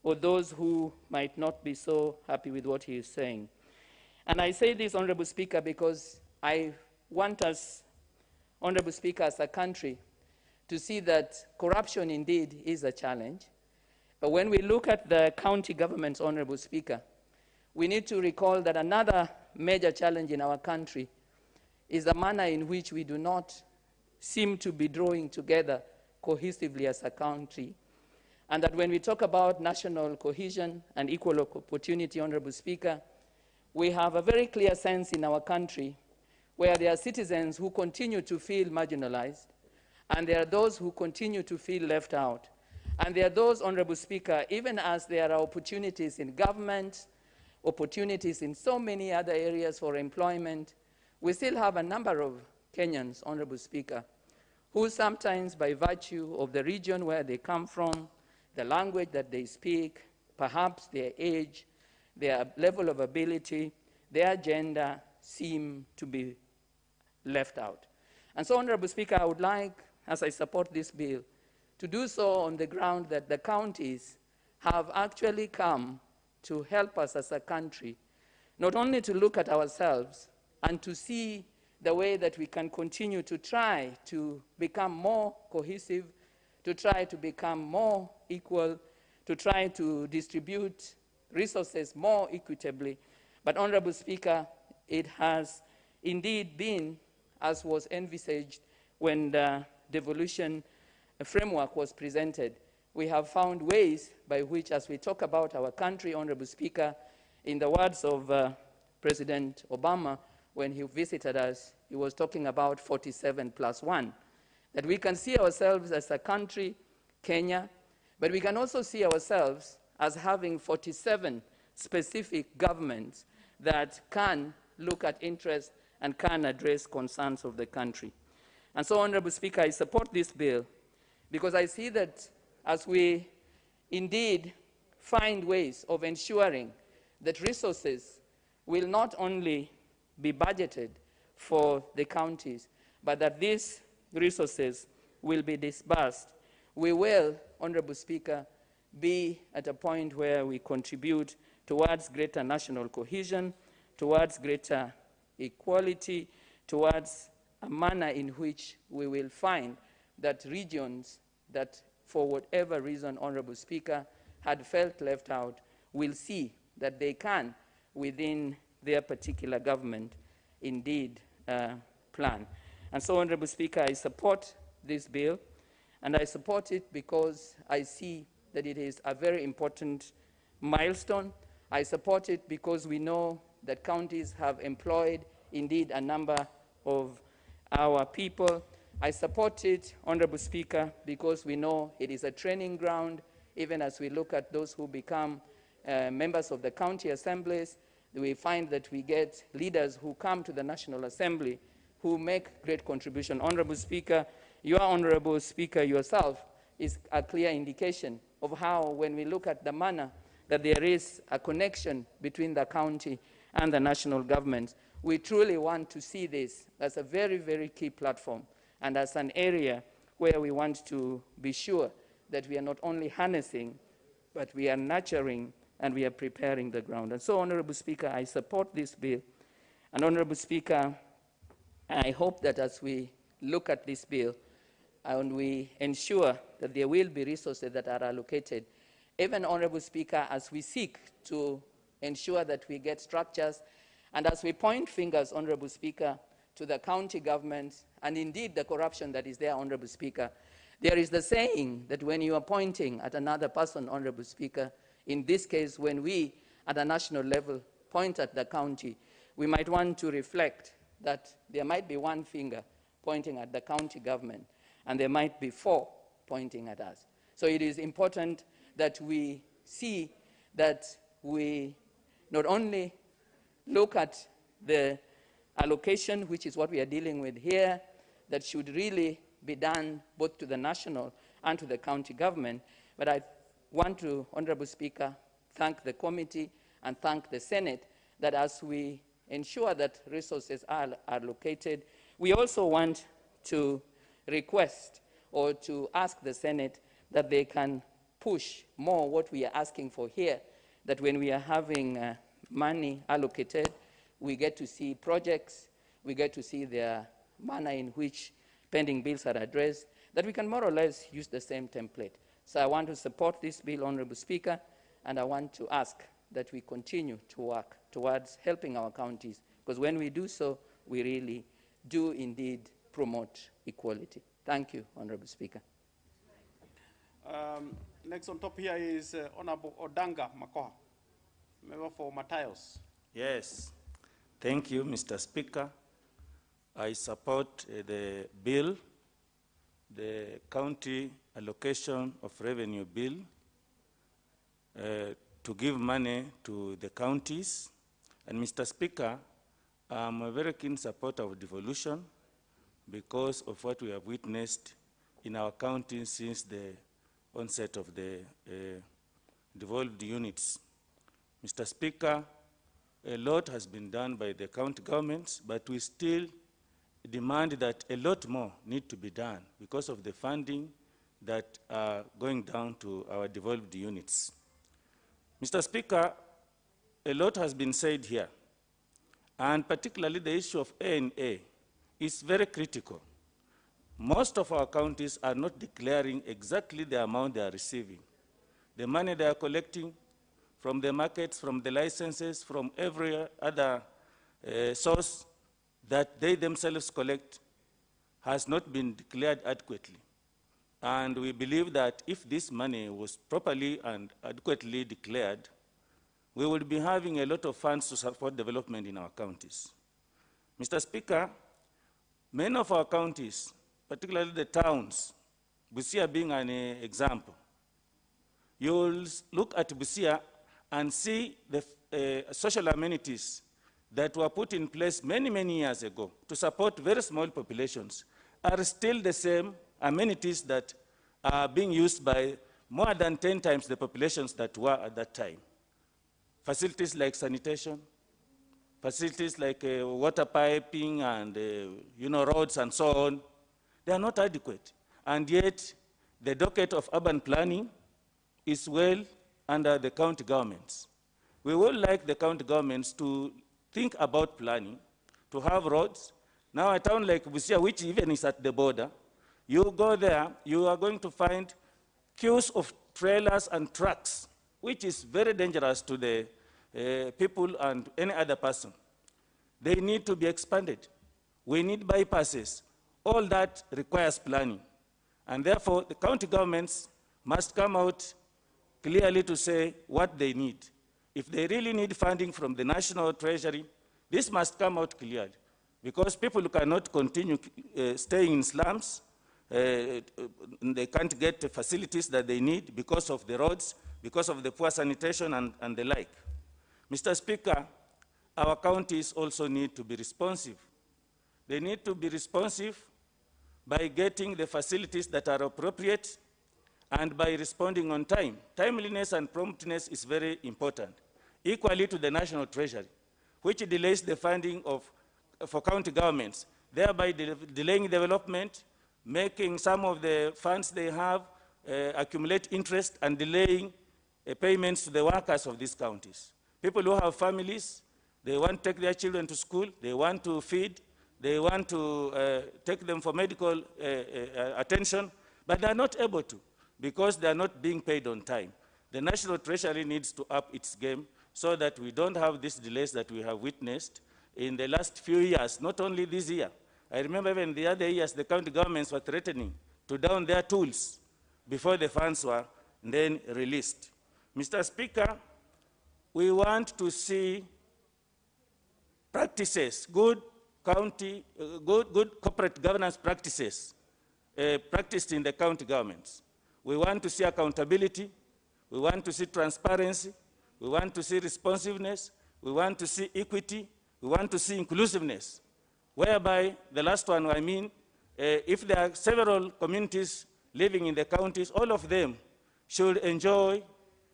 or those who might not be so happy with what he is saying. And I say this, Honorable Speaker, because I want us, Honorable Speaker, as a country, to see that corruption indeed is a challenge. But when we look at the county governments, Honorable Speaker, we need to recall that another major challenge in our country is the manner in which we do not seem to be drawing together cohesively as a country. And that when we talk about national cohesion and equal opportunity, Honorable Speaker, we have a very clear sense in our country where there are citizens who continue to feel marginalized, and there are those who continue to feel left out. And there are those, Honorable Speaker, even as there are opportunities in government, opportunities in so many other areas for employment, we still have a number of Kenyans, Honorable Speaker, who sometimes by virtue of the region where they come from, the language that they speak, perhaps their age, their level of ability, their gender seem to be left out. And so, Honorable Speaker, I would like, as I support this bill, to do so on the ground that the counties have actually come to help us as a country, not only to look at ourselves and to see the way that we can continue to try to become more cohesive, to try to become more equal, to try to distribute resources more equitably. But, Honorable Speaker, it has indeed been, as was envisaged when the devolution framework was presented. We have found ways by which, as we talk about our country, Honorable Speaker, in the words of President Obama, when he visited us, he was talking about 47+1, that we can see ourselves as a country, Kenya, but we can also see ourselves as having 47 specific governments that can look at interests and can address concerns of the country. And so, Honorable Speaker, I support this bill because I see that as we indeed find ways of ensuring that resources will not only be budgeted for the counties, but that these resources will be disbursed, we will, Honorable Speaker, be at a point where we contribute towards greater national cohesion, towards greater equality, towards a manner in which we will find that regions that, for whatever reason, Honorable Speaker, had felt left out, will see that they can, within their particular government, indeed plan. And so, Honorable Speaker, I support this bill, and I support it because I see that it is a very important milestone. I support it because we know that counties have employed, indeed, a number of our people. I support it, Honorable Speaker, because we know it is a training ground, even as we look at those who become members of the county assemblies. We find that we get leaders who come to the National Assembly who make great contribution. Honorable Speaker, your Honorable Speaker yourself is a clear indication of how, when we look at the manner that there is a connection between the county and the national government, we truly want to see this as a very, very key platform and as an area where we want to be sure that we are not only harnessing, but we are nurturing and we are preparing the ground. And so, Honorable Speaker, I support this bill. And Honorable Speaker, I hope that as we look at this bill and we ensure that there will be resources that are allocated, even, Honorable Speaker, as we seek to ensure that we get structures and as we point fingers, Honorable Speaker, to the county governments and indeed the corruption that is there, Honorable Speaker, there is the saying that when you are pointing at another person, Honorable Speaker, in this case, when we at a national level point at the county, we might want to reflect that there might be one finger pointing at the county government and there might be four pointing at us. So it is important that we see that we not only look at the allocation, which is what we are dealing with here, that should really be done both to the national and to the county government, but I want to, Honorable Speaker, thank the committee and thank the Senate that as we ensure that resources are allocated, we also want to request or to ask the Senate that they can push more what we are asking for here, that when we are having money allocated, we get to see projects, we get to see the manner in which pending bills are addressed, that we can more or less use the same template. So I want to support this bill, Honorable Speaker, and I want to ask that we continue to work towards helping our counties, because when we do so, we really do indeed promote equality. Thank you, Honorable Speaker. Next on top here is Honorable Odanga Makoha, member for Matayos. Yes, thank you, Mr. Speaker. I support the bill, the County Allocation of Revenue Bill, to give money to the counties. And Mr. Speaker, I'm a very keen supporter of devolution because of what we have witnessed in our county since the onset of the devolved units. Mr. Speaker, a lot has been done by the county governments, but we still demand that a lot more need to be done because of the funding that are going down to our devolved units. Mr. Speaker, a lot has been said here, and particularly the issue of A&A is very critical. Most of our counties are not declaring exactly the amount they are receiving. The money they are collecting from the markets, from the licenses, from every other source that they themselves collect has not been declared adequately. And we believe that if this money was properly and adequately declared, we would be having a lot of funds to support development in our counties. Mr. Speaker, many of our counties, particularly the towns, Busia being an example, you will look at Busia and see the social amenities that were put in place many, many years ago to support very small populations are still the same amenities that are being used by more than 10 times the populations that were at that time. Facilities like sanitation, facilities like water piping and roads and so on, they are not adequate. And yet, the docket of urban planning is well under the county governments. We would like the county governments to think about planning, to have roads. Now a town like Busia, which even is at the border, you go there, you are going to find queues of trailers and trucks, which is very dangerous to the people and any other person. They need to be expanded. We need bypasses. All that requires planning. And therefore, the county governments must come out clearly to say what they need. If they really need funding from the national treasury, this must come out clearly, because people cannot continue staying in slums. They can't get the facilities that they need because of the roads, because of the poor sanitation and the like. Mr. Speaker, our counties also need to be responsive. They need to be responsive by getting the facilities that are appropriate and by responding on time. Timeliness and promptness is very important, equally to the national treasury, which delays the funding for county governments, thereby delaying development, making some of the funds they have accumulate interest and delaying payments to the workers of these counties. People who have families, they want to take their children to school, they want to feed, they want to take them for medical attention, but they are not able to because they are not being paid on time. The National Treasury needs to up its game so that we don't have these delays that we have witnessed in the last few years, not only this year. I remember even the other years, the county governments were threatening to down their tools before the funds were then released. Mr. Speaker, we want to see practices, good corporate governance practices practiced in the county governments. We want to see accountability, we want to see transparency, we want to see responsiveness, we want to see equity, we want to see inclusiveness, whereby the last one, I mean, if there are several communities living in the counties, all of them should enjoy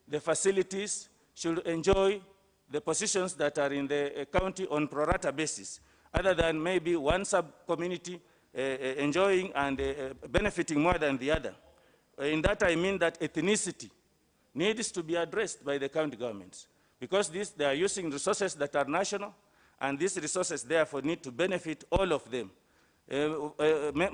the facilities, should enjoy the positions that are in the county on pro rata basis, other than maybe one sub-community enjoying and benefiting more than the other. In that I mean that ethnicity needs to be addressed by the county governments, because they are using resources that are national, and these resources therefore need to benefit all of them.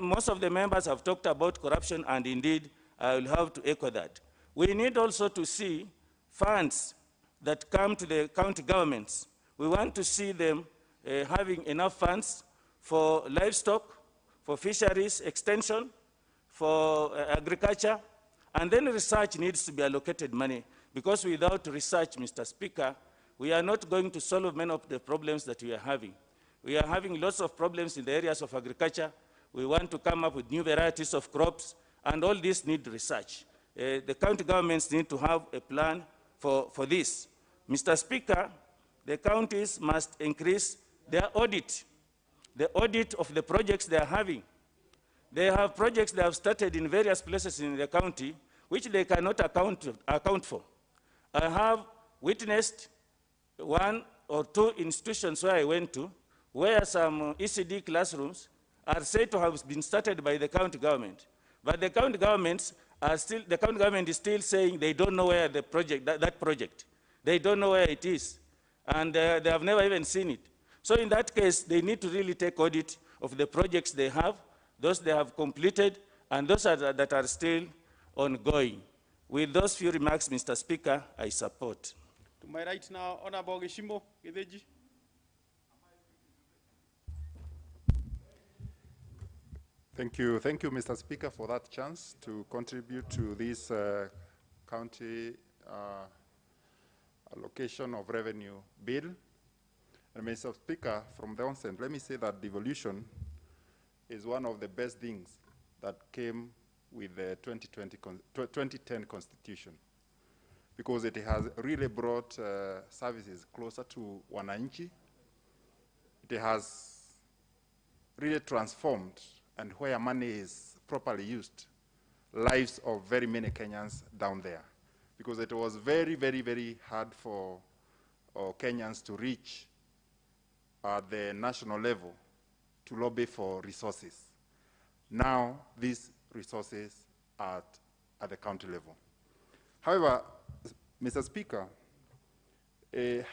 Most of the members have talked about corruption, and indeed I will have to echo that. We need also to see funds that come to the county governments. We want to see them having enough funds for livestock, for fisheries extension, for agriculture, and then research needs to be allocated money, because without research, Mr. Speaker, we are not going to solve many of the problems that we are having. We are having lots of problems in the areas of agriculture. We want to come up with new varieties of crops, and all this need research. The county governments need to have a plan for this. Mr. Speaker, the counties must increase their audit, the audit of the projects they are having. They have projects they have started in various places in the county which they cannot account for. I have witnessed one or two institutions where I went to, where some ECD classrooms are said to have been started by the county government. But the county government is still saying they don't know where the project, that project. They don't know where it is. And they have never even seen it. So in that case, they need to really take audit of the projects they have, those they have completed, and those that are still ongoing. With those few remarks, Mr. Speaker, I support. To my right now, Honorable Geshimo Gideji. Thank you, Mr. Speaker, for that chance to contribute to this county allocation of revenue bill. And Mr. Speaker, from the onset, let me say that devolution is one of the best things that came with the 2010 Constitution, because it has really brought services closer to wananchi. It has really transformed, and where money is properly used, lives of very many Kenyans down there. Because it was very, very, very hard for Kenyans to reach at the national level to lobby for resources. Now, these resources are at the county level. However, Mr. Speaker,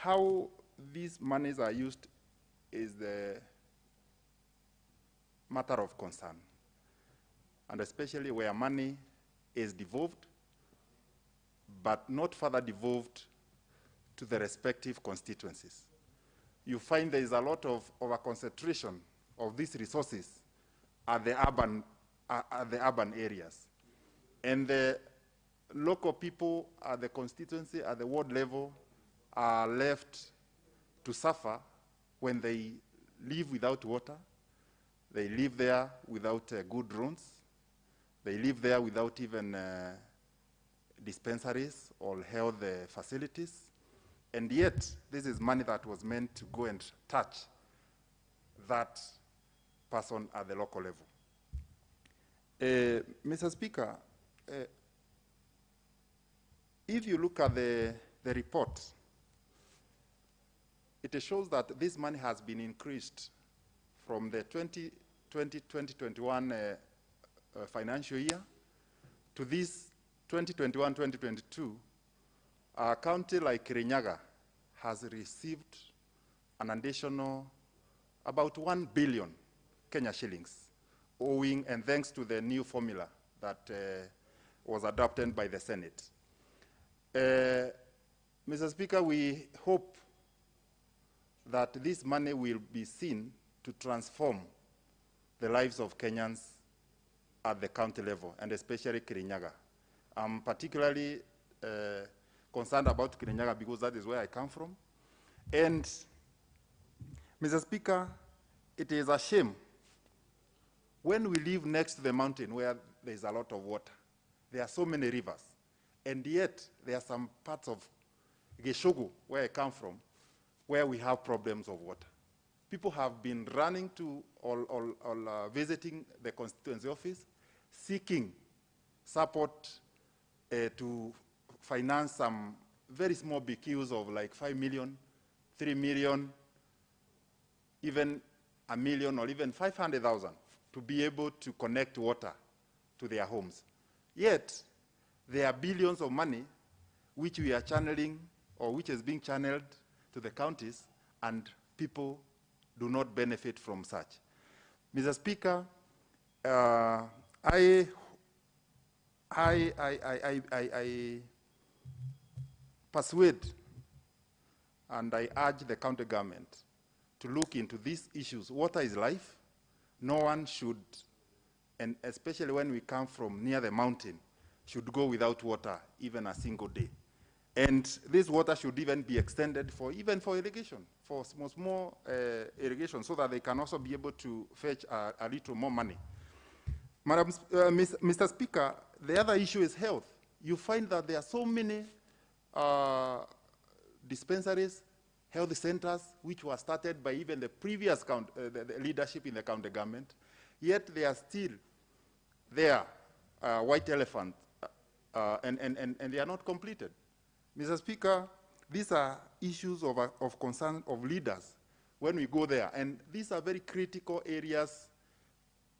how these monies are used is the matter of concern, and especially where money is devolved, but not further devolved to the respective constituencies. You find there is a lot of over-concentration of these resources at the urban areas. And the local people at the constituency, at the ward level, are left to suffer when they live without water. They live there without good roads. They live there without even dispensaries or health facilities. And yet, this is money that was meant to go and touch that person at the local level. Mr. Speaker, if you look at the report, it shows that this money has been increased from the 2020-2021 financial year to this 2021-2022. A county like Kirinyaga has received an additional about 1 billion Kenya shillings, owing and thanks to the new formula that was adopted by the Senate. Mr. Speaker, we hope that this money will be seen to transform the lives of Kenyans at the county level, and especially Kirinyaga. I'm particularly concerned about Kirinyaga because that is where I come from. And, Mr. Speaker, it is a shame when we live next to the mountain where there is a lot of water. There are so many rivers. And yet, there are some parts of Geshogu, where I come from, where we have problems of water. People have been running to visiting the constituency office, seeking support to finance some very small BQs of like 5 million, 3 million, even 1 million or even 500,000 to be able to connect water to their homes. Yet, there are billions of money which we are channeling or which is being channeled to the counties, and people do not benefit from such. Mr. Speaker, I persuade and I urge the county government to look into these issues. Water is life. No one should, and especially when we come from near the mountain, should go without water even a single day. And this water should even be extended even for irrigation, for small irrigation, so that they can also be able to fetch a little more money. Mr. Speaker, the other issue is health. You find that there are so many dispensaries, health centers, which were started by even the previous the leadership in the county government, yet they are still there, white elephant, and they are not completed. Mr. Speaker, these are issues of concern of leaders when we go there, and these are very critical areas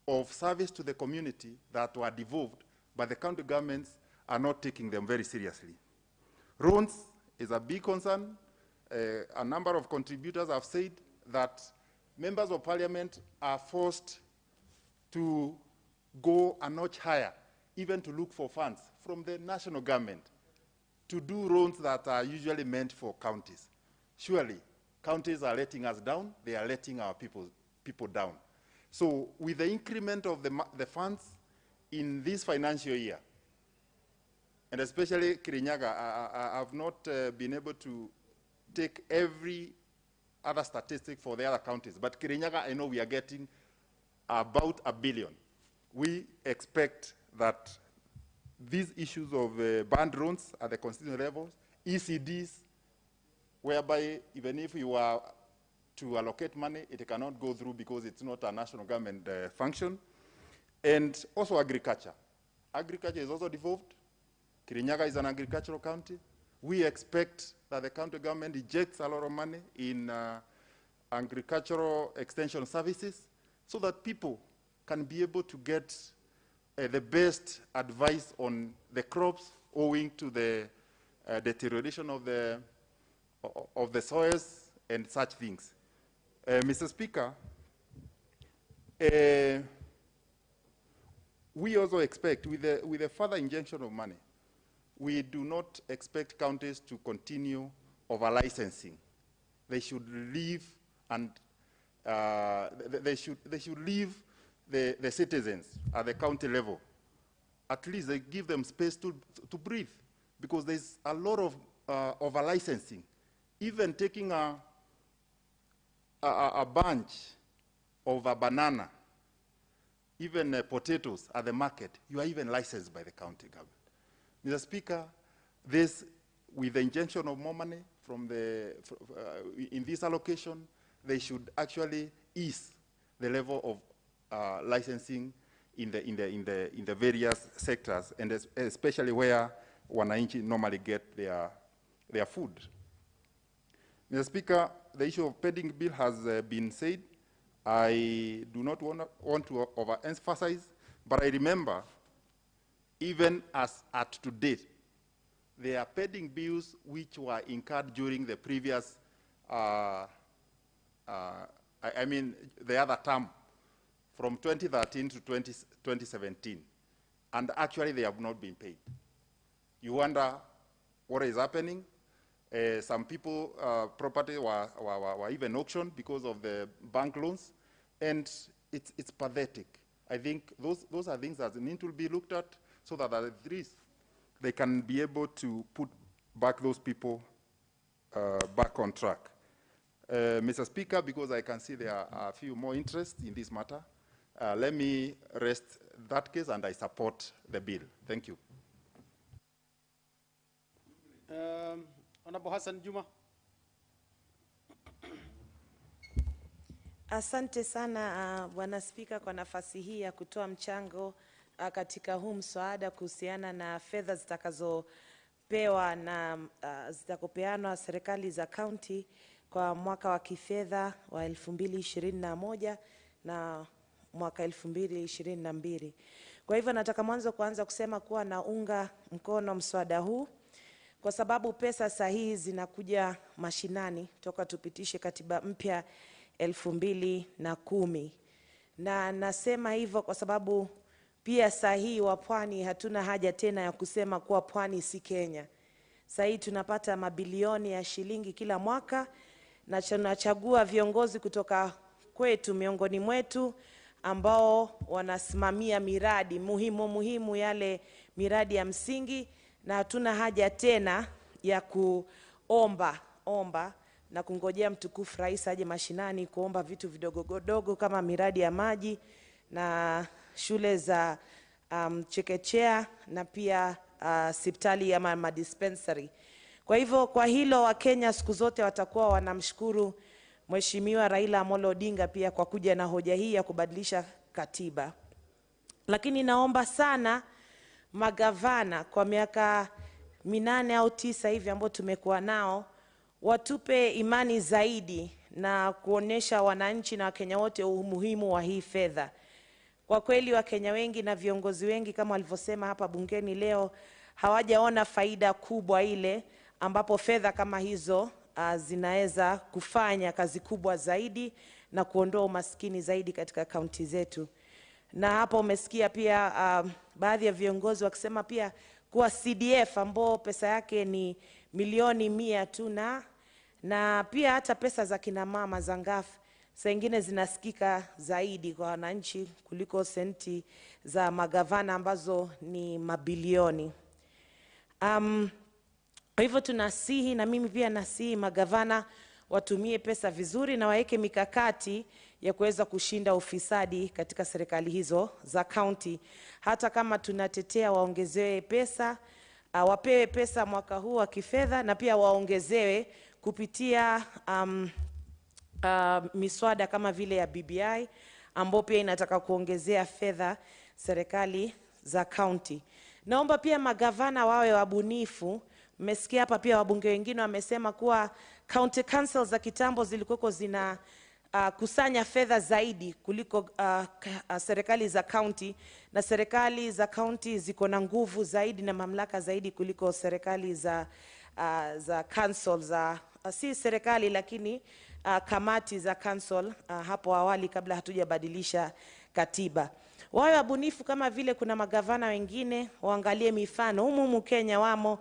of service to the community that were devolved, but the county governments are not taking them very seriously. Roads is a big concern. A number of contributors have said that members of parliament are forced to go a notch higher, even to look for funds from the national government to do roads that are usually meant for counties. Surely, counties are letting us down, they are letting our people down. So with the increment of the funds in this financial year, and especially Kirinyaga, I have not been able to take every other statistic for the other counties, but Kirinyaga, I know we are getting about $1 billion. We expect that these issues of band roads at the constitutional levels, ECDs, whereby even if you are to allocate money, it cannot go through because it's not a national government function. And also agriculture. Agriculture is also devolved. Kirinyaga is an agricultural county. We expect that the county government injects a lot of money in agricultural extension services so that people can be able to get the best advice on the crops owing to the deterioration of the soils and such things. Mr. Speaker, we also expect, with a further injection of money, we do not expect counties to continue over-licensing. They should leave and they should leave the citizens at the county level. At least they give them space to breathe, because there's a lot of over-licensing. Even taking a bunch of a banana, even potatoes at the market, you are even licensed by the county government. Mr. Speaker, this, with the injection of more money from in this allocation, they should actually ease the level of licensing in the various sectors, and especially where wananchi normally get their food. Mr. Speaker, the issue of pending bill has been said. I do not want to overemphasize, but I remember, even as at today, there are pending bills which were incurred during the previous, I mean, the other term, from 2013 to 2017, and actually they have not been paid. You wonder what is happening. Some people, property were even auctioned because of the bank loans, and it's pathetic. I think those are things that need to be looked at, so that at least they can be able to put back those people back on track. Mr. Speaker, because I can see there are a few more interests in this matter, let me rest that case, and I support the bill. Thank you. Honorable Hassan Juma. Asante sana Bwana Spika kwa nafasi hii ya kutoa mchango katika huu mswada kuhusiana na fedha zitakazopewa na zitakopeanwa serikali za kaunti kwa mwaka wa kifedha wa 2021 na mwaka 2022. Kwa hivyo nataka mwanzo kuanza kusema kuwa naunga mkono mswada huu, kwa sababu pesa sahihi zinakuja mashinani toka tupitishe katiba mpya 2010. Na nasema hivyo kwa sababu pia sahihi wa pwani hatuna haja tena ya kusema kuwa pwani si Kenya. Sasa hii tunapata mabilioni ya shilingi kila mwaka, na tunachagua viongozi kutoka kwetu, miongoni mwetu, ambao wanasimamia miradi muhimu, yale miradi ya msingi, na hatuna haja tena ya kuomba na kungojea mtukufu rais aje mashinani kuomba vitu vidogo kama miradi ya maji na shule za chekechea na pia hospitali ama madispensary. Kwa hivyo kwa hilo Wakenya siku zote watakuwa wanamshukuru Mheshimiwa Raila Amolo Odinga pia kwa kuja na hoja hii ya kubadilisha katiba. Lakini naomba sana magavana kwa miaka 8 au 9 hivi ambao tumekuwa nao, watupe imani zaidi na kuonesha wananchi na Wakenya wote umuhimu wa hii fedha. Kwa kweli Wakenya wengi na viongozi wengi kama walivyosema hapa bungeni leo hawajaona faida kubwa ile ambapo fedha kama hizo zinaweza kufanya kazi kubwa zaidi na kuondoa umaskini zaidi katika kaunti zetu. Na hapa umesikia pia baadhi ya viongozi wakisema pia kuwa CDF ambao pesa yake ni milioni 100 tu, na pia hata pesa za kina mama za ngafu saa nyingine zinasikika zaidi kwa wananchi kuliko senti za magavana ambazo ni mabilioni. Kwa hivyo tunasihi, na mimi pia nasihi magavana watumie pesa vizuri na waeke mikakati ya kuweza kushinda ufisadi katika serikali hizo za county. Hata kama tunatetea waongezewe pesa, wapewe pesa mwaka huu wa kifedha, na pia waongezewe kupitia miswada kama vile ya BBI ambao pia inataka kuongezea fedha serikali za county. Naomba pia magavana wawe wabunifu. Mmesikia hapa pia wabunge wengine wamesema kuwa county council za kitambo zilikuwa zina kusanya fedha zaidi kuliko serikali za county, na serikali za county ziko na nguvu zaidi na mamlaka zaidi kuliko serikali za council za si serikali lakini kamati za council hapo awali kabla hatujabadilisha katiba. Wawe wabunifu kama vile kuna magavana wengine waangalie mifano humu Kenya wamo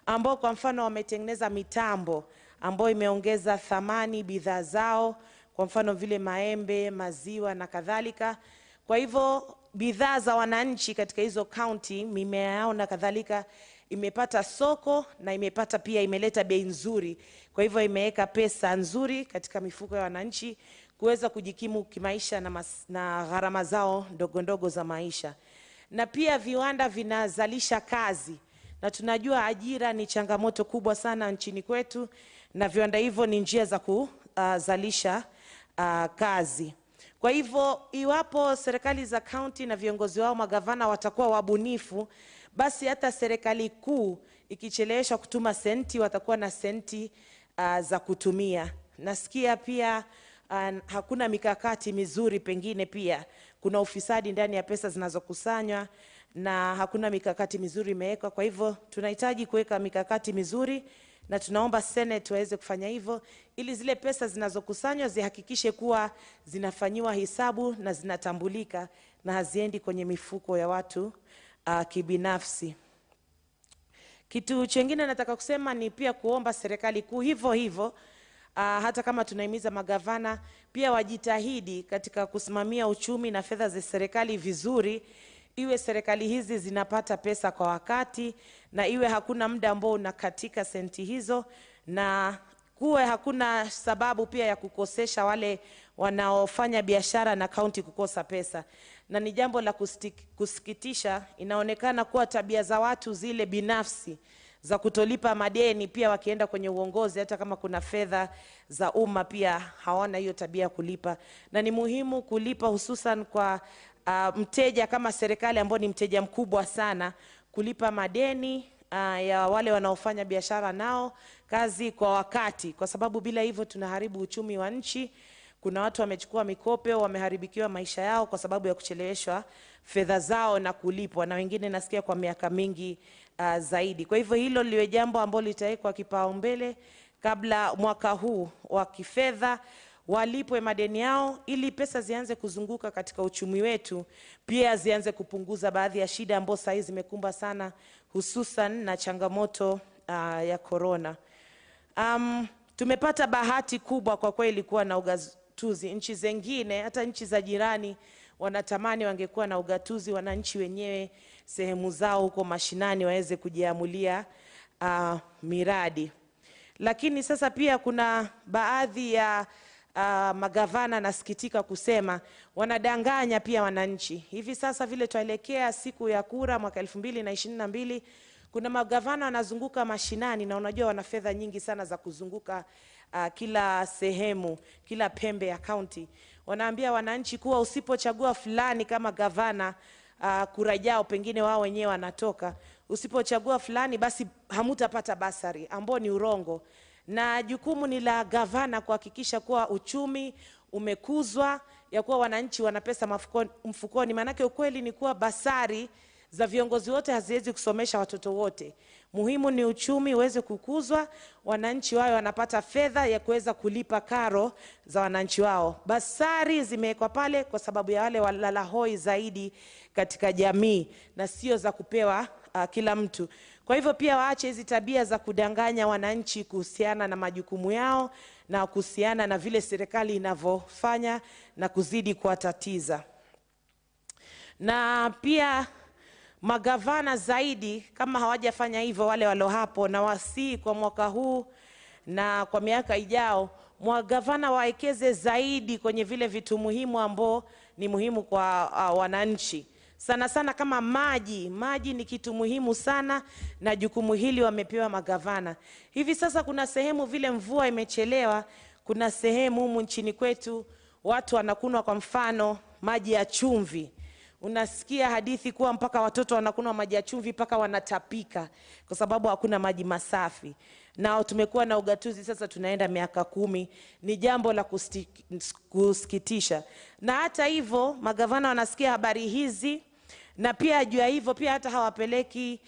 ambao kwa mfano wametengeneza mitambo ambao imeongeza thamani bidhaa zao, kwa mfano vile maembe, maziwa na kadhalika. Kwa hivyo bidhaa za wananchi katika hizo county, mimea yao na kadhalika imepata soko na imepata pia imeleta bei nzuri. Kwa hivyo imeweka pesa nzuri katika mifuko ya wananchi kuweza kujikimu kimaisha na gharama zao ndogo za maisha. Na pia viwanda vinazalisha kazi, na tunajua ajira ni changamoto kubwa sana nchini kwetu, na viwanda hivyo ni njia za kuzalisha kazi. Kwa hivyo iwapo serikali za county na viongozi wao magavana watakuwa wabunifu, basi hata serikali kuu ikichelewesha kutuma senti watakuwa na senti za kutumia. Nasikia pia hakuna mikakati mizuri, pengine pia kuna ufisadi ndani ya pesa zinazokusanywa na hakuna mikakati mizuri imewekwa. Kwa hivyo tunahitaji kuweka mikakati mizuri, na tunaomba Senate waweze kufanya hivyo ili zile pesa zinazokusanywa zihakikishe kuwa zinafanyiwa hisabu na zinatambulika na haziendi kwenye mifuko ya watu kibinafsi. Kitu chengine nataka kusema ni pia kuomba serikali kuu hivyo hata kama tunahimiza magavana pia wajitahidi katika kusimamia uchumi na fedha za serikali vizuri, iwe serikali hizi zinapata pesa kwa wakati, na iwe hakuna muda ambao unakatika senti hizo, na kuwe hakuna sababu pia ya kukosesha wale wanaofanya biashara na county kukosa pesa. Na ni jambo la kusikitisha, inaonekana kuwa tabia za watu zile binafsi za kutolipa madeni pia wakienda kwenye uongozi, hata kama kuna fedha za umma pia hawana hiyo tabia kulipa. Na ni muhimu kulipa, hususan kwa mteja kama serikali ambao ni mteja mkubwa sana, kulipa madeni ya wale wanaofanya biashara nao kazi kwa wakati, kwa sababu bila hivyo tunaharibu uchumi wa nchi. Kuna watu wamechukua mikopo, wameharibikiwa maisha yao kwa sababu ya kucheleweshwa fedha zao na kulipwa, na wengine nasikia kwa miaka mingi zaidi. Kwa hivyo hilo liwe jambo ambalo litawekwa kipaumbele kabla mwaka huu wa kifedha, walipwe madeni yao ili pesa zianze kuzunguka katika uchumi wetu, pia zianze kupunguza baadhi ya shida ambazo sasa zimekumba sana, hususan na changamoto ya corona. Tumepata bahati kubwa kwa kweli kuwa na ugatuzi. Nchi zingine, hata nchi za jirani, wanatamani wangekuwa na ugatuzi, wananchi wenyewe sehemu zao huko mashinani waweze kujiamulia miradi. Lakini sasa pia kuna baadhi ya magavana, nasikitika kusema, wanadanganya pia wananchi. Hivi sasa vile tuelekea siku ya kura mwaka 2022, kuna magavana wanazunguka mashinani, na unajua wana fedha nyingi sana za kuzunguka kila sehemu, kila pembe ya county. Wanaambia wananchi kuwa usipochagua fulani kama gavana, kura yao pengine wao wenyewe wanatoka, usipochagua fulani basi hamutapata basari, ambao ni urongo. Na jukumu ni la gavana kuhakikisha kuwa uchumi umekuzwa, ya kuwa wananchi wana pesa mfukoni. Manake ukweli ni kuwa basari za viongozi wote haziwezi kusomesha watoto wote. Muhimu ni uchumi uweze kukuzwa, wananchi wao wanapata fedha ya kuweza kulipa karo za wananchi wao. Basari zimewekwa pale kwa sababu ya wale walala hoi zaidi katika jamii, na sio za kupewa kila mtu. Kwa hivyo pia waache hizi tabia za kudanganya wananchi kuhusiana na majukumu yao na kuhusiana na vile serikali inavyofanya na kuzidi kuwatatiza. Na pia magavana zaidi, kama hawajafanya hivyo wale walio hapo, na wasi kwa mwaka huu na kwa miaka ijao, magavana waekeze zaidi kwenye vile vitu muhimu ambao ni muhimu kwa wananchi. Sana sana kama maji. Maji ni kitu muhimu sana, na jukumu hili wamepewa magavana. Hivi sasa kuna sehemu vile mvua imechelewa, kuna sehemu humu nchini kwetu watu wanakunywa kwa mfano maji ya chumvi. Unasikia hadithi kuwa mpaka watoto wanakunywa maji ya chumvi mpaka wanatapika kwa sababu hakuna maji masafi. Na tumekuwa na ugatuzi sasa tunaenda miaka 10. Ni jambo la kusikitisha. Na hata hivyo magavana wanasikia habari hizi, na pia juu ya hivyo pia hata hawapeleki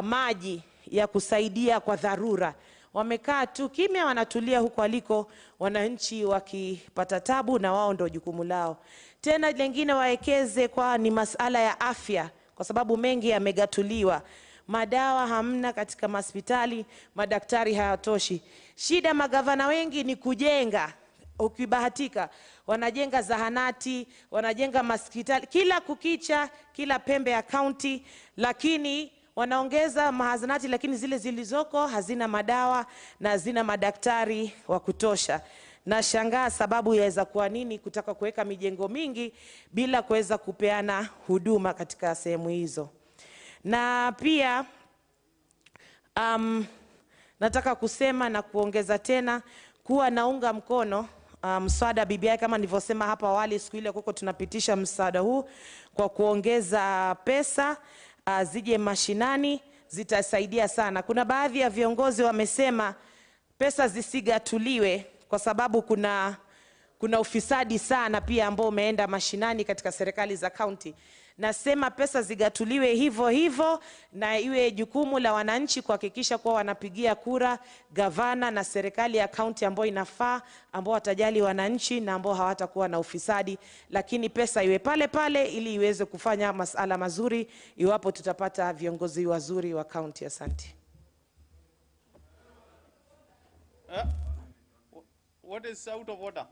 maji ya kusaidia kwa dharura. Wamekaa tu kimya, wanatulia huko aliko wananchi wakipata tabu, na wao ndio jukumu lao. Tena lingine waekeze kwa ni masala ya afya, kwa sababu mengi yamegatuliwa. Madawa hamna katika hospitali, madaktari hayatoshi. Shida magavana wengi ni kujenga. Ukibahatika wanajenga zahanati, wanajenga hospitali kila kukicha, kila pembe ya county, lakini wanaongeza mahazanati, lakini zile zilizoko hazina madawa na hazina madaktari wa kutosha. Na shangaa sababu yaweza kuwa nini kutaka kuweka mijengo mingi bila kuweza kupeana huduma katika sehemu hizo. Na pia nataka kusema na kuongeza tena kuwa naunga mkono mswada BBI kama nilivyosema hapa awali. Siku ile kuko tunapitisha mswada huu kwa kuongeza pesa zije mashinani, zitasaidia sana. Kuna baadhi ya viongozi wamesema pesa zisigatuliwe kwa sababu kuna ufisadi sana pia ambao umeenda mashinani katika serikali za county. Nasema pesa zigatuliwe hivyo hivyo, na iwe jukumu la wananchi kuhakikisha kuwa wanapigia kura gavana na serikali ya county ambao inafaa, ambao watajali wananchi na ambao hawatakuwa na ufisadi. Lakini pesa iwe pale pale ili iweze kufanya masala mazuri iwapo tutapata viongozi wazuri wa county. Asante. What is out of order?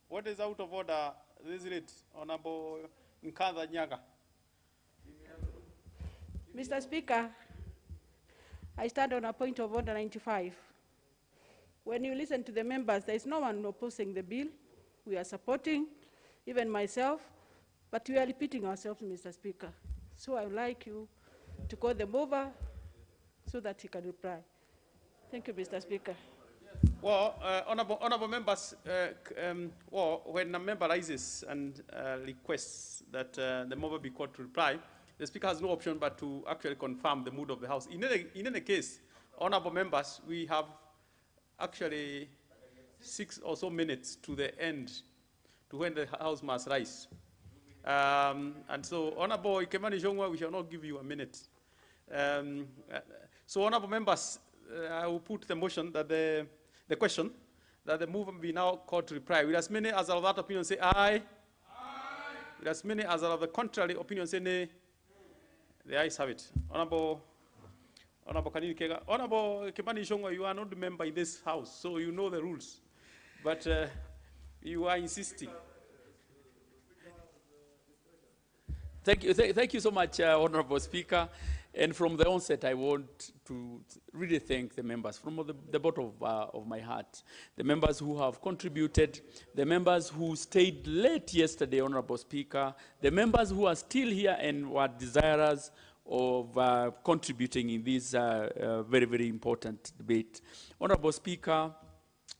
What is out of order? This is it. Honorable Nkadha Nyaga. Mr. Speaker, I stand on a point of order 95. When you listen to the members, there is no one opposing the bill. We are supporting, even myself, but we are repeating ourselves, Mr. Speaker. So I would like you to call them over so that he can reply. Thank you, Mr. Speaker. Well, honorable members, when a member raises and requests that the member be called to reply, the Speaker has no option but to actually confirm the mood of the House. In any case, honorable members, we have actually 6 or so minutes to the end, to when the House must rise. And so, Honorable Ikemani Jongwa, we shall not give you a minute. So, honorable members, I will put the motion that the question that the movement be now called to reply. With as many as are of that opinion say aye. Aye. With as many as are of the contrary opinion say nay. The ayes have it. Honorable Honorable Kanini Kega. Honorable Kimani Ichung'wah, you are not a member in this house, so you know the rules. But you are insisting. Thank you so much, Honorable Speaker. And from the onset, I want to really thank the members from the bottom of my heart. The members who have contributed, the members who stayed late yesterday, Honorable Speaker, the members who are still here and were desirous of contributing in this very, very important debate. Honorable Speaker,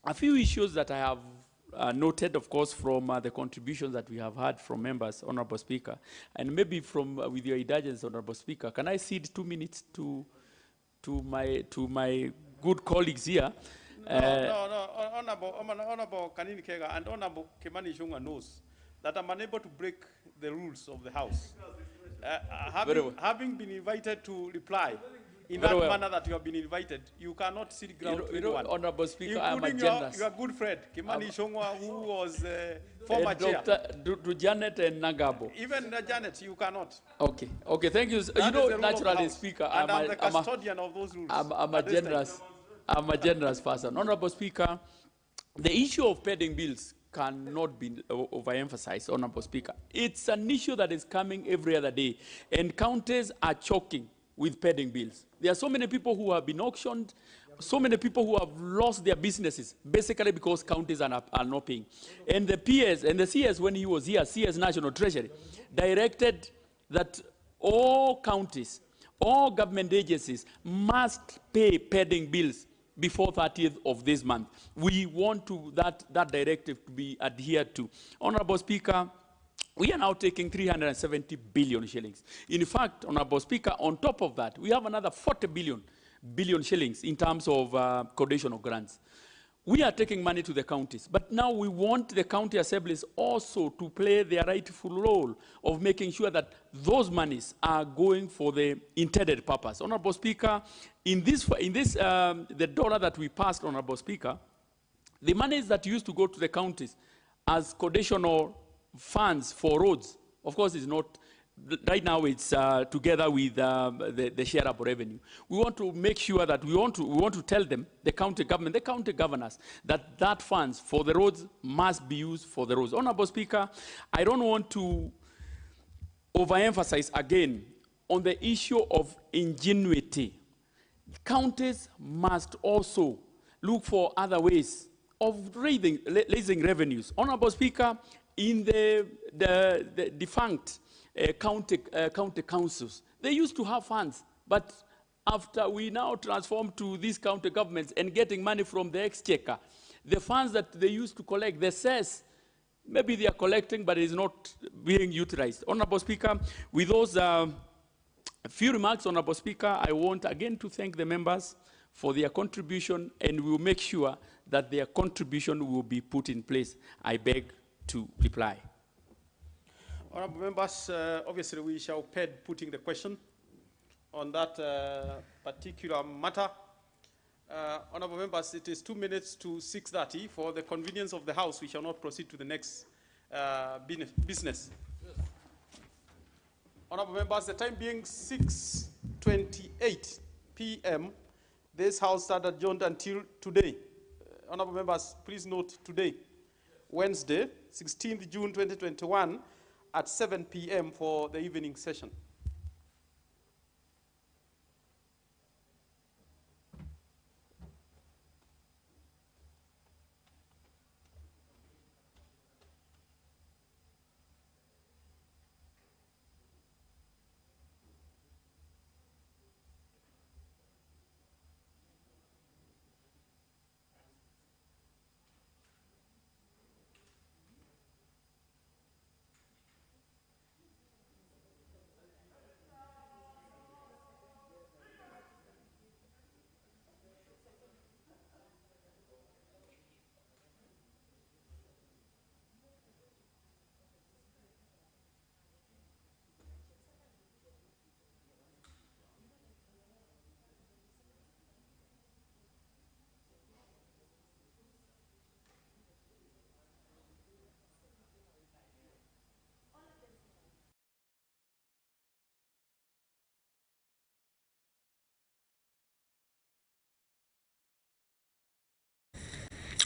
a few issues that I have noted, of course, from the contributions that we have had from members, Honorable Speaker, and maybe from with your indulgence, Honorable Speaker, can I cede 2 minutes to my good colleagues here? No, Honorable Kanini Kega and Honorable Kimani Ichung'wah knows that I'm unable to break the rules of the House. Having been invited to reply in that manner that you have been invited, you cannot sit ground to anyone. Honorable Speaker, I'm a including generous. your good friend, Kimani Ichung'wah, who was former chair. To Janet and Nagabo. Even Janet, you cannot. Okay, thank you. That You know, is the rule of the naturally, House. Speaker, And I'm the custodian of those rules. I'm a generous person. Honorable Speaker, the issue of pending bills cannot be overemphasized, Honorable Speaker. It's an issue that is coming every other day, and counties are choking with pending bills. There are so many people who have been auctioned, so many people who have lost their businesses, basically because counties are not paying. And the PS and the CS, when he was here, CS National Treasury, directed that all counties, all government agencies must pay pending bills before 30th of this month. We want that directive to be adhered to. Honorable Speaker, we are now taking 370 billion shillings. In fact, Honorable Speaker, on top of that, we have another 40 billion shillings in terms of coordination of grants. We are taking money to the counties, but now we want the county assemblies also to play their rightful role of making sure that those monies are going for the intended purpose. Honorable Speaker, the dollar that we passed, Honorable Speaker, the monies that used to go to the counties as conditional funds for roads, of course, is not. Right now, it's together with the shareable revenue. We want to make sure that we want to tell them, the county government, the county governors, that funds for the roads must be used for the roads. Honorable Speaker, I don't want to overemphasize again on the issue of ingenuity. Counties must also look for other ways of raising revenues. Honorable Speaker, in the defunct county councils, they used to have funds, but after we now transform to these county governments and getting money from the exchequer, the funds that they used to collect, the cess, maybe they are collecting, but it's not being utilized. Honorable Speaker, with those few remarks, Honorable Speaker, I want again to thank the members for their contribution, and we will make sure that their contribution will be put in place. I beg to reply. Honorable members, obviously we shall pay putting the question on that particular matter. Honorable members, it is 2 minutes to 6:30. For the convenience of the House, we shall not proceed to the next business. Yes. Honorable members, the time being 6:28 p.m., this House started adjourned until today. Honorable members, please note today, Wednesday, 16th June 2021, at 7 p.m. for the evening session.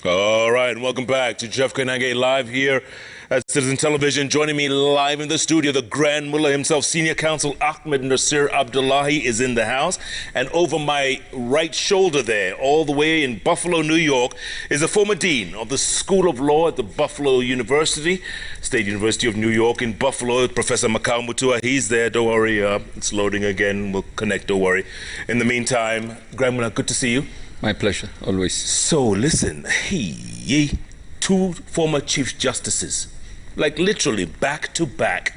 All right, and welcome back to Jeff Koinange live here at Citizen Television. Joining me live in the studio, the Grand Mullah himself, Senior Counsel Ahmed Nasir Abdullahi is in the house. And over my right shoulder there, all the way in Buffalo, New York, is the former Dean of the School of Law at the Buffalo University, State University of New York in Buffalo, Professor Makau Mutua. He's there, don't worry, it's loading again, we'll connect, don't worry. In the meantime, Grand Mullah, good to see you. My pleasure, always. So listen, two former Chief Justices, like literally back to back.